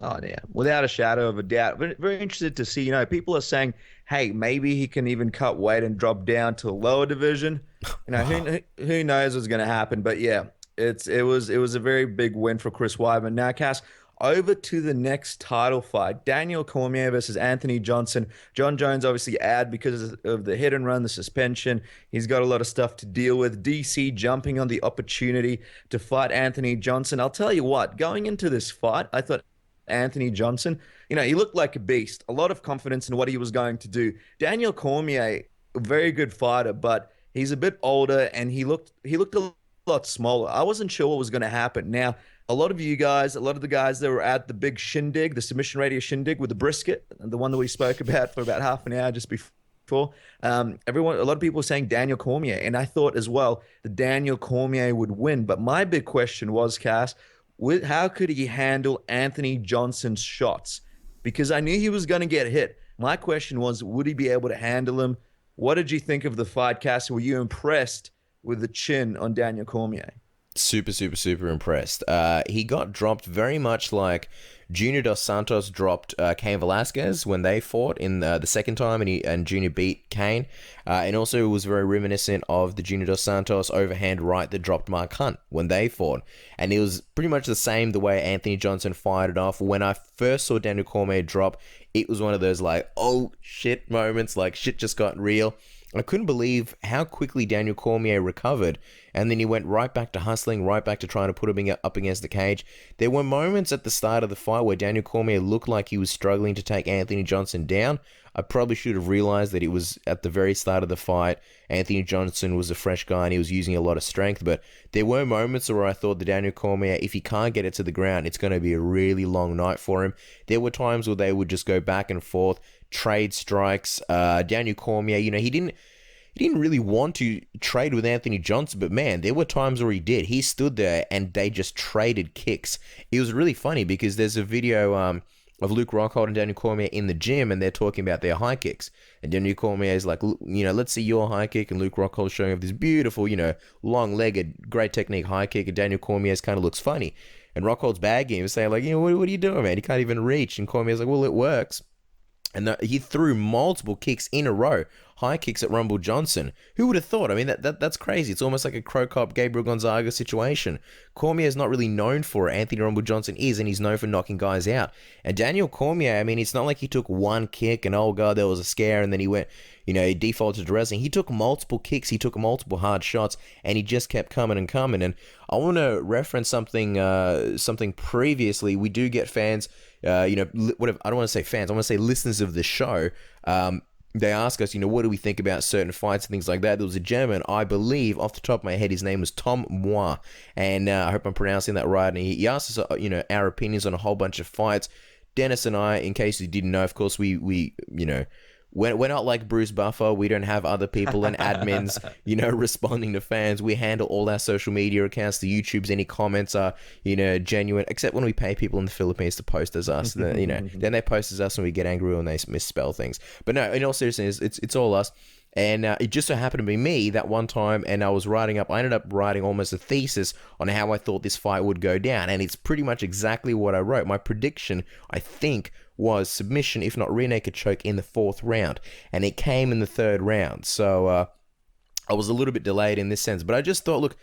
Oh, yeah. Without a shadow of a doubt. Very, very interested to see, people are saying, hey, maybe he can even cut weight and drop down to a lower division. Who knows what's going to happen. But yeah, it was a very big win for Chris Weidman. Now, Cass, over to the next title fight, Daniel Cormier versus Anthony Johnson. John Jones obviously out because of the hit and run, the suspension. He's got a lot of stuff to deal with. DC jumping on the opportunity to fight Anthony Johnson. I'll tell you what, going into this fight, I thought Anthony Johnson, he looked like a beast. A lot of confidence in what he was going to do. Daniel Cormier, a very good fighter, but he's a bit older and he looked a lot smaller. I wasn't sure what was going to happen. Now, a lot of the guys that were at the big shindig, the Submission Radio shindig with the brisket, the one that we spoke about for about half an hour just before, a lot of people were saying Daniel Cormier, and I thought as well that Daniel Cormier would win. But my big question was, Cass, how could he handle Anthony Johnson's shots? Because I knew he was going to get hit. My question was, would he be able to handle him? What did you think of the fight, Cass? Were you impressed with the chin on Daniel Cormier? Super, super, super impressed. He got dropped very much like Junior Dos Santos dropped Cain Velasquez when they fought in the second time, and Junior beat Cain. And also it was very reminiscent of the Junior Dos Santos overhand right that dropped Mark Hunt when they fought. And it was pretty much the same the way Anthony Johnson fired it off. When I first saw Daniel Cormier drop, it was one of those like, oh shit moments, like shit just got real. I couldn't believe how quickly Daniel Cormier recovered, and then he went right back to hustling, right back to trying to put him up against the cage. There were moments at the start of the fight where Daniel Cormier looked like he was struggling to take Anthony Johnson down. I probably should have realized that it was at the very start of the fight. Anthony Johnson was a fresh guy and he was using a lot of strength, but there were moments where I thought that Daniel Cormier, if he can't get it to the ground, it's going to be a really long night for him. There were times where they would just go back and forth, trade strikes. Daniel Cormier, he didn't really want to trade with Anthony Johnson, but man, there were times where he did. He stood there and they just traded kicks. It was really funny because there's a video of Luke Rockhold and Daniel Cormier in the gym, and they're talking about their high kicks. And Daniel Cormier is like, let's see your high kick, and Luke Rockhold showing off this beautiful, long-legged, great technique high kick, and Daniel Cormier's kind of looks funny. And Rockhold's bagging him, saying like, what are you doing, man? He can't even reach. And Cormier's like, well, it works. And he threw multiple kicks in a row, high kicks at Rumble Johnson. Who would have thought? I mean, that's crazy. It's almost like a Crow Cop, Gabriel Gonzaga situation. Cormier is not really known for it. Anthony Rumble Johnson is, and he's known for knocking guys out. And Daniel Cormier, I mean, it's not like he took one kick and, oh, God, there was a scare, and then he went, he defaulted to wrestling. He took multiple kicks, he took multiple hard shots, and he just kept coming and coming. And I want to reference something previously. We do get fans, whatever. I don't want to say fans. I want to say listeners of the show. They ask us, what do we think about certain fights and things like that. There was a gentleman, I believe, off the top of my head, his name was Tom Moi, and I hope I'm pronouncing that right. And he asked us, our opinions on a whole bunch of fights. Dennis and I, in case you didn't know, of course, we're not like Bruce Buffer. We don't have other people and admins, responding to fans. We handle all our social media accounts, the YouTubes. Any comments are, genuine, except when we pay people in the Philippines to post as us. Then they post as us and we get angry when they misspell things. But no, in all seriousness, it's all us. And it just so happened to be me that one time, and I ended up writing almost a thesis on how I thought this fight would go down, and it's pretty much exactly what I wrote. My prediction, I think, was submission, if not rear naked choke, in the 4th round, and it came in the 3rd round. So I was a little bit delayed in this sense, but I just thought, look,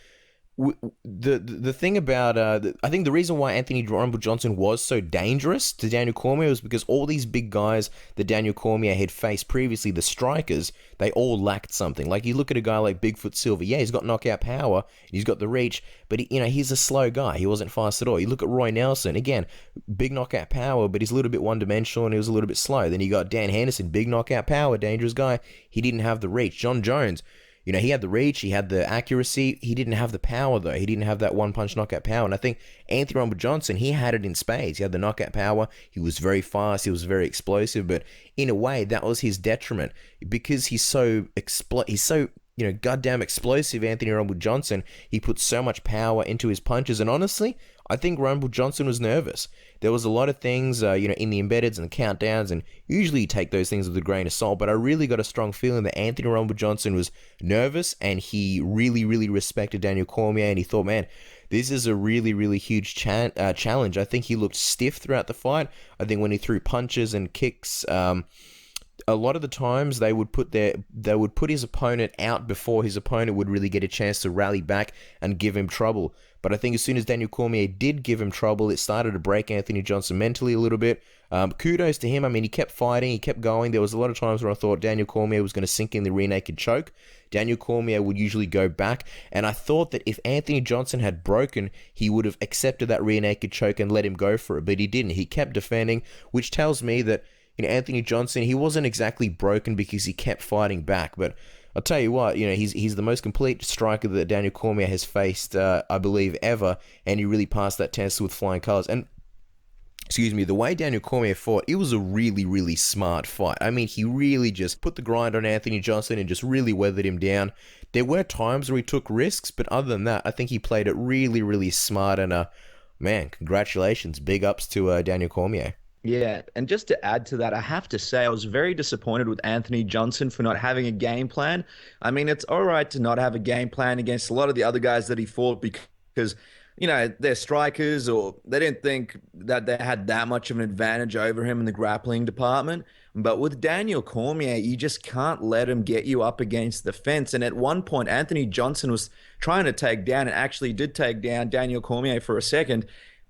the thing about I think the reason why Anthony Rumble Johnson was so dangerous to Daniel Cormier was because all these big guys that Daniel Cormier had faced previously, the strikers, they all lacked something. Like, you look at a guy like Bigfoot Silva, yeah, he's got knockout power, he's got the reach, but he's a slow guy. He wasn't fast at all. You look at Roy Nelson, again, big knockout power, but he's a little bit one-dimensional and he was a little bit slow. Then you got Dan Henderson, big knockout power, dangerous guy. He didn't have the reach. John Jones, he had the reach, he had the accuracy, he didn't have the power, though. He didn't have that one-punch knockout power. And I think Anthony Rumble Johnson, he had it in spades. He had the knockout power, he was very fast, he was very explosive, but in a way, that was his detriment. Because he's so goddamn explosive, Anthony Rumble Johnson, he put so much power into his punches, and honestly, I think Rumble Johnson was nervous. There was a lot of things, in the embeddeds and the countdowns, and usually you take those things with a grain of salt, but I really got a strong feeling that Anthony Rumble Johnson was nervous, and he really, really respected Daniel Cormier, and he thought, man, this is a really, really huge challenge. I think he looked stiff throughout the fight. I think when he threw punches and kicks, a lot of the times they would put his opponent out before his opponent would really get a chance to rally back and give him trouble. But I think as soon as Daniel Cormier did give him trouble, it started to break Anthony Johnson mentally a little bit. Kudos to him. I mean, he kept fighting, he kept going. There was a lot of times where I thought Daniel Cormier was going to sink in the rear naked choke. Daniel Cormier would usually go back, and I thought that if Anthony Johnson had broken, he would have accepted that rear naked choke and let him go for it, but he didn't. He kept defending, which tells me that Anthony Johnson, he wasn't exactly broken because he kept fighting back, but I'll tell you what, he's the most complete striker that Daniel Cormier has faced, I believe, ever, and he really passed that test with flying colors. And, the way Daniel Cormier fought, it was a really, really smart fight. I mean, he really just put the grind on Anthony Johnson and just really weathered him down. There were times where he took risks, but other than that, I think he played it really, really smart, and, man, congratulations, big ups to Daniel Cormier. Yeah, and just to add to that, I have to say I was very disappointed with Anthony Johnson for not having a game plan. I mean, it's all right to not have a game plan against a lot of the other guys that he fought because, they're strikers, or they didn't think that they had that much of an advantage over him in the grappling department. But with Daniel Cormier, you just can't let him get you up against the fence. And at one point, Anthony Johnson was trying to take down, and actually did take down Daniel Cormier for a second.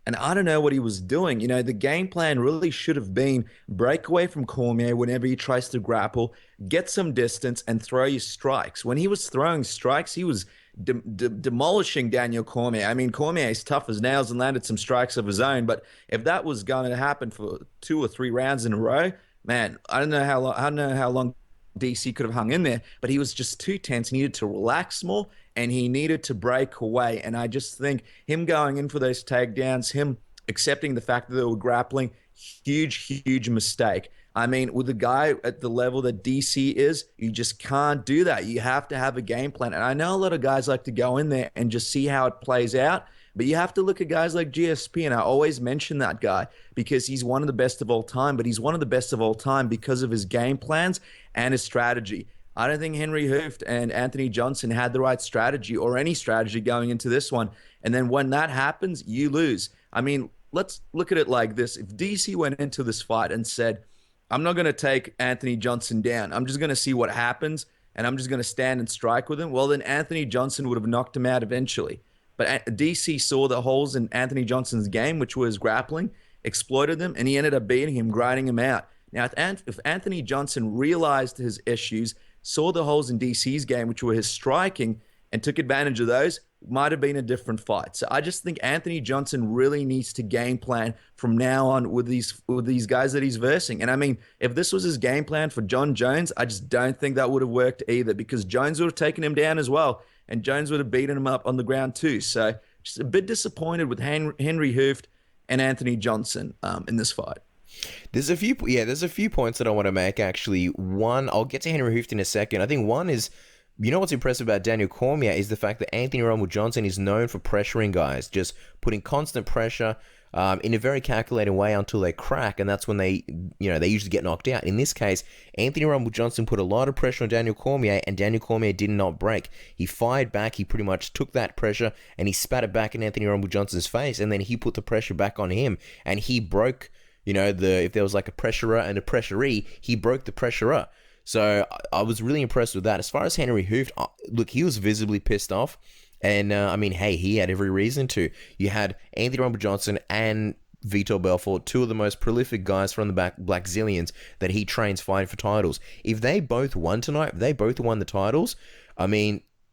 And I don't know what he was doing. The game plan really should have been break away from Cormier whenever he tries to grapple, get some distance, and throw your strikes. When he was throwing strikes, he was demolishing Daniel Cormier. I mean, Cormier is tough as nails and landed some strikes of his own. But if that was going to happen for 2 or 3 rounds in a row, man, I don't know how long DC could have hung in there. But he was just too tense. He needed to relax more, and he needed to break away. And I just think him going in for those takedowns, him accepting the fact that they were grappling, huge mistake. I mean, with a guy at the level that DC is, you just can't do that. You have to have a game plan. And I know a lot of guys like to go in there and just see how it plays out, but you have to look at guys like GSP, and I always mention that guy because he's one of the best of all time, but he's one of the best of all time because of his game plans and his strategy. I don't think Henry Hooft and Anthony Johnson had the right strategy or any strategy going into this one. And then when that happens, you lose. I mean, let's look at it like this. If DC went into this fight and said, I'm not going to take Anthony Johnson down. I'm just going to see what happens, and I'm just going to stand and strike with him. Well, then Anthony Johnson would have knocked him out eventually. But DC saw the holes in Anthony Johnson's game, which was grappling, exploited them, and he ended up beating him, grinding him out. Now, if Anthony Johnson realized his issues, saw the holes in DC's game, which were his striking, and took advantage of those, might have been a different fight. So I just think Anthony Johnson really needs to game plan from now on with these guys that he's versing. And I mean, if this was his game plan for John Jones, I just don't think that would have worked either, because Jones would have taken him down as well, and Jones would have beaten him up on the ground too. So just a bit disappointed with Henry Hooft and Anthony Johnson in this fight. There's a few points that I want to make, actually. One, I'll get to Henry Hooft in a second. I think one is, you know what's impressive about Daniel Cormier is the fact that Anthony Rumble Johnson is known for pressuring guys, just putting constant pressure in a very calculated way until they crack, and that's when they usually get knocked out. In this case, Anthony Rumble Johnson put a lot of pressure on Daniel Cormier, and Daniel Cormier did not break. He fired back. He pretty much took that pressure and he spat it back in Anthony Rumble Johnson's face, and then he put the pressure back on him, and he broke, if there was like a pressurer and a pressuree, he broke the pressurer. So I was really impressed with that. As far as Henry Hooft, look, he was visibly pissed off. And, hey, he had every reason to. You had Anthony Rumble Johnson and Vitor Belfort, two of the most prolific guys from the Black Zillions that he trains fighting for titles. If they both won tonight, if they both won the titles,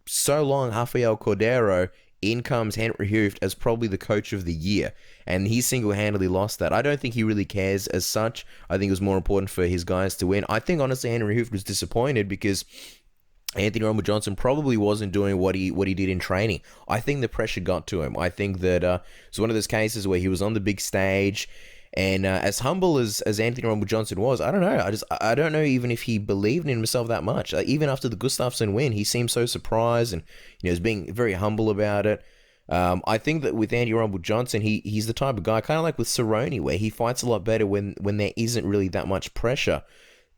so long, Rafael Cordero, in comes Henry Hooft as probably the coach of the year, and he single-handedly lost that. I don't think he really cares as such. I think it was more important for his guys to win. I think, honestly, Henry Hooft was disappointed because Anthony Rumble Johnson probably wasn't doing what he did in training. I think the pressure got to him. I think that it's one of those cases where he was on the big stage, and as humble as Anthony Rumble Johnson was, I don't know. I don't know even if he believed in himself that much. Even after the Gustafsson win, he seemed so surprised and was being very humble about it. I think that with Andy Rumble Johnson, he's the type of guy, kind of like with Cerrone, where he fights a lot better when there isn't really that much pressure.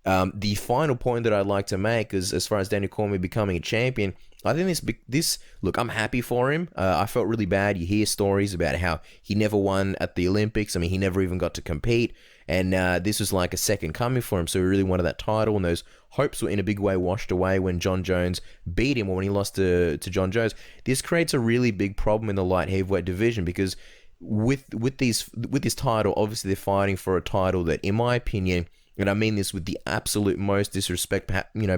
The final point that I'd like to make is, as far as Daniel Cormier becoming a champion, I think this look, I'm happy for him. I felt really bad. You hear stories about how he never won at the Olympics. He never even got to compete. And this was like a second coming for him. So he really wanted that title. And those hopes were in a big way washed away when John Jones beat him, or when he lost to John Jones. This creates a really big problem in the light heavyweight division, because with this title, obviously they're fighting for a title that, in my opinion, and I mean this with the absolute most disrespect,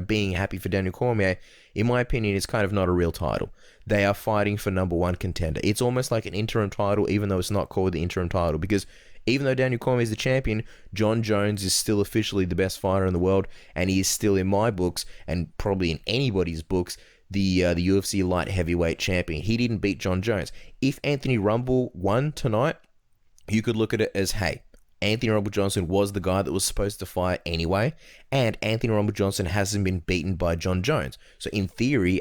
being happy for Daniel Cormier, in my opinion, it's kind of not a real title. They are fighting for number one contender. It's almost like an interim title, even though it's not called the interim title, because even though Daniel Cormier is the champion, John Jones is still officially the best fighter in the world, and he is still, in my books, and probably in anybody's books, the UFC light heavyweight champion. He didn't beat John Jones. If Anthony Rumble won tonight, you could look at it as, hey, Anthony Rumble Johnson was the guy that was supposed to fight anyway, and Anthony Rumble Johnson hasn't been beaten by John Jones. So in theory,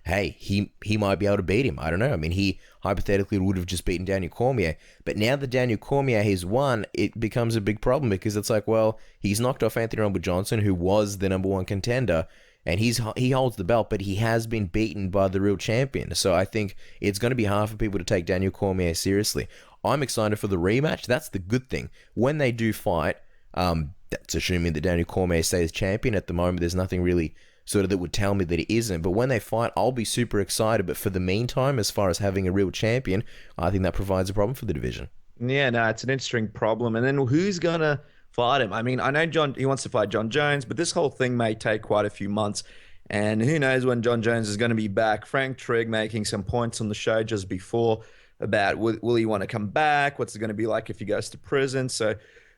hey, he might be able to beat him. I don't know. He hypothetically would have just beaten Daniel Cormier. But now that Daniel Cormier has won, it becomes a big problem, because it's like, well, he's knocked off Anthony Rumble Johnson, who was the number one contender, and he holds the belt, but he has been beaten by the real champion. So I think it's going to be hard for people to take Daniel Cormier seriously. I'm excited for the rematch. That's the good thing. When they do fight, that's assuming that Daniel Cormier stays champion. At the moment, there's nothing really sort of that would tell me that he isn't. But when they fight, I'll be super excited. But for the meantime, as far as having a real champion, I think that provides a problem for the division. Yeah, no, it's an interesting problem. And then who's going to fight him? I know he wants to fight John Jones, but this whole thing may take quite a few months. And who knows when John Jones is going to be back. Frank Trigg making some points on the show just before about will he want to come back? What's it going to be like if he goes to prison? So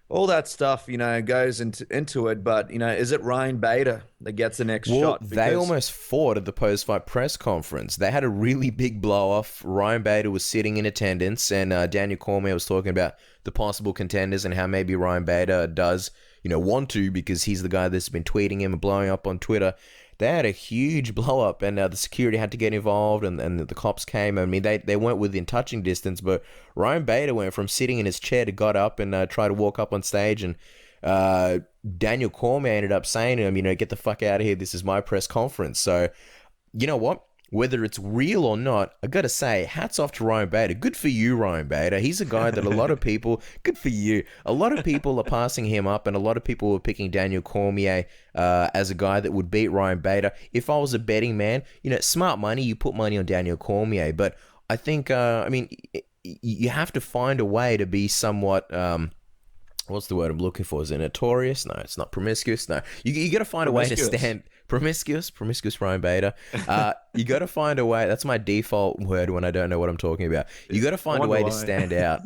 all that stuff, goes into it. But, is it Ryan Bader that gets the next shot? Because they almost fought at the post-fight press conference. They had a really big blow-off. Ryan Bader was sitting in attendance, and Daniel Cormier was talking about the possible contenders and how maybe Ryan Bader does, want to, because he's the guy that's been tweeting him and blowing up on Twitter. They had a huge blow-up, and the security had to get involved, and the cops came. They weren't within touching distance, but Ryan Bader went from sitting in his chair to got up and tried to walk up on stage, and Daniel Cormier ended up saying to him, get the fuck out of here, this is my press conference. So, you know what? whether it's real or not, I gotta say, hats off to Ryan Bader. Good for you, Ryan Bader. He's a guy that a lot of people, good for you. A lot of people are passing him up, and a lot of people were picking Daniel Cormier as a guy that would beat Ryan Bader. If I was a betting man, smart money, you put money on Daniel Cormier. But I think, you have to find a way to be somewhat, what's the word I'm looking for? Is it notorious? No, it's not promiscuous. No, you got to find a way to stand promiscuous Ryan Bader. You got to find a way. That's my default word when I don't know what I'm talking about. You got to find a way to stand out.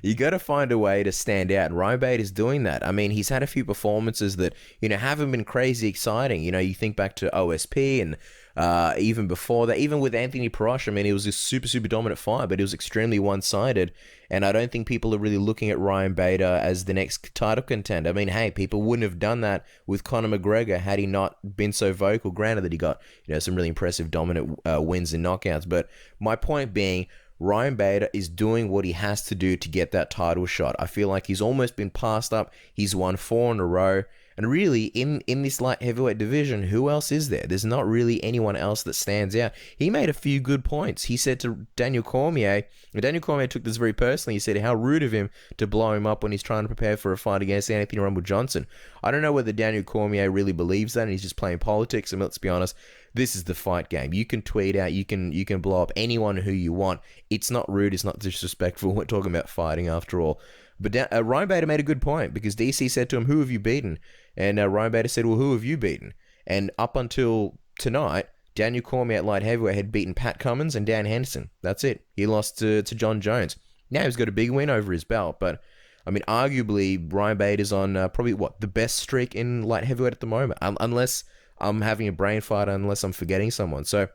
You got to find a way to stand out. And Ryan Bader's doing that. I mean, he's had a few performances that, haven't been crazy exciting. You think back to OSP and even before that, even with Anthony Perosh, I mean, it was a super, super dominant fight, but it was extremely one-sided. And I don't think people are really looking at Ryan Bader as the next title contender. I mean, hey, people wouldn't have done that with Conor McGregor had he not been so vocal. Granted that he got, some really impressive dominant wins and knockouts. But my point being, Ryan Bader is doing what he has to do to get that title shot. I feel like he's almost been passed up. He's won 4 in a row. And really, in this light heavyweight division, who else is there? There's not really anyone else that stands out. He made a few good points. He said to Daniel Cormier, and Daniel Cormier took this very personally, he said how rude of him to blow him up when he's trying to prepare for a fight against Anthony Rumble Johnson. I don't know whether Daniel Cormier really believes that and he's just playing politics. And let's be honest, this is the fight game. You can tweet out, you can blow up anyone who you want. It's not rude, it's not disrespectful. We're talking about fighting after all. But Ryan Bader made a good point because DC said to him, who have you beaten? And Ryan Bader said, well, who have you beaten? And up until tonight, Daniel Cormier at light heavyweight had beaten Pat Cummins and Dan Henderson. That's it. He lost to John Jones. Now he's got a big win over his belt. But, I mean, arguably, Ryan Bader's on probably, the best streak in light heavyweight at the moment. Unless I'm having a brain fight, unless I'm forgetting someone. So,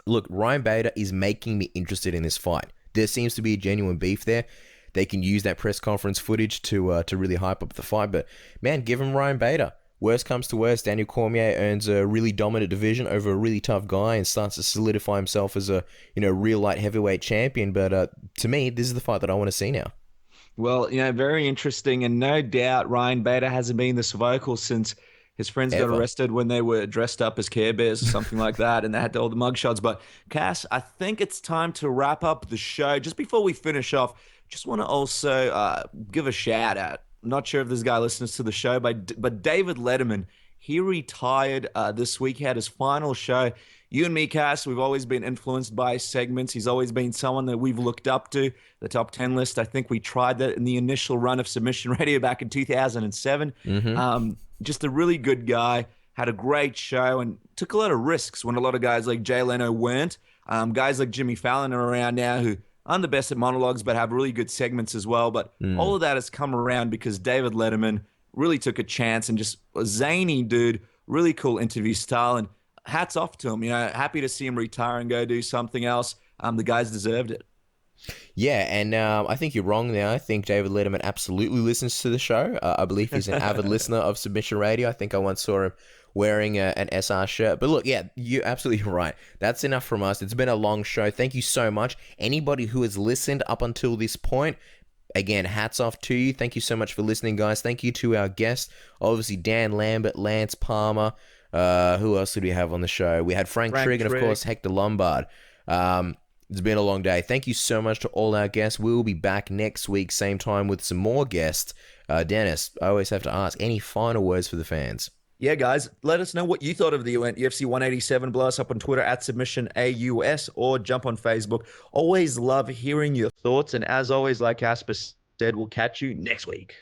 look, Ryan Bader is making me interested in this fight. There seems to be a genuine beef there. They can use that press conference footage to really hype up the fight. But, man, give him Ryan Bader. Worst comes to worst, Daniel Cormier earns a really dominant division over a really tough guy and starts to solidify himself as a real light heavyweight champion. But to me, this is the fight that I want to see now. Well, very interesting. And no doubt Ryan Bader hasn't been this vocal since his friends got arrested when they were dressed up as Care Bears or something like that, and they had all the mugshots. But, Cass, I think it's time to wrap up the show. Just before we finish off, just want to also give a shout out. I'm not sure if this guy listens to the show, but David Letterman, he retired this week. He had his final show. You and me, Cass, we've always been influenced by his segments. He's always been someone that we've looked up to. The top 10 list, I think we tried that in the initial run of Submission Radio back in 2007. Just a really good guy, had a great show, and took a lot of risks when a lot of guys like Jay Leno weren't. Guys like Jimmy Fallon are around now who aren't the best at monologues, but have really good segments as well. But all of that has come around because David Letterman really took a chance and just a zany dude, really cool interview style. And hats off to him. Happy to see him retire and go do something else. The guys deserved it. Yeah, and I think you're wrong there. I think David Letterman absolutely listens to the show. I believe he's an avid listener of Submission Radio. I think I once saw him wearing an SR shirt. But look, yeah, you're absolutely right. That's enough from us. It's been a long show. Thank you so much. Anybody who has listened up until this point, again, hats off to you. Thank you so much for listening, guys. Thank you to our guests, obviously Dan Lambert, Lance Palmer. Who else did we have on the show? We had Frank Trigg and, of course, Hector Lombard. It's been a long day. Thank you so much to all our guests. We will be back next week, same time, with some more guests. Dennis, I always have to ask, any final words for the fans? Yeah, guys, let us know what you thought of the event. UFC 187, blow us up on Twitter at SubmissionAUS or jump on Facebook. Always love hearing your thoughts. And as always, like Casper said, we'll catch you next week.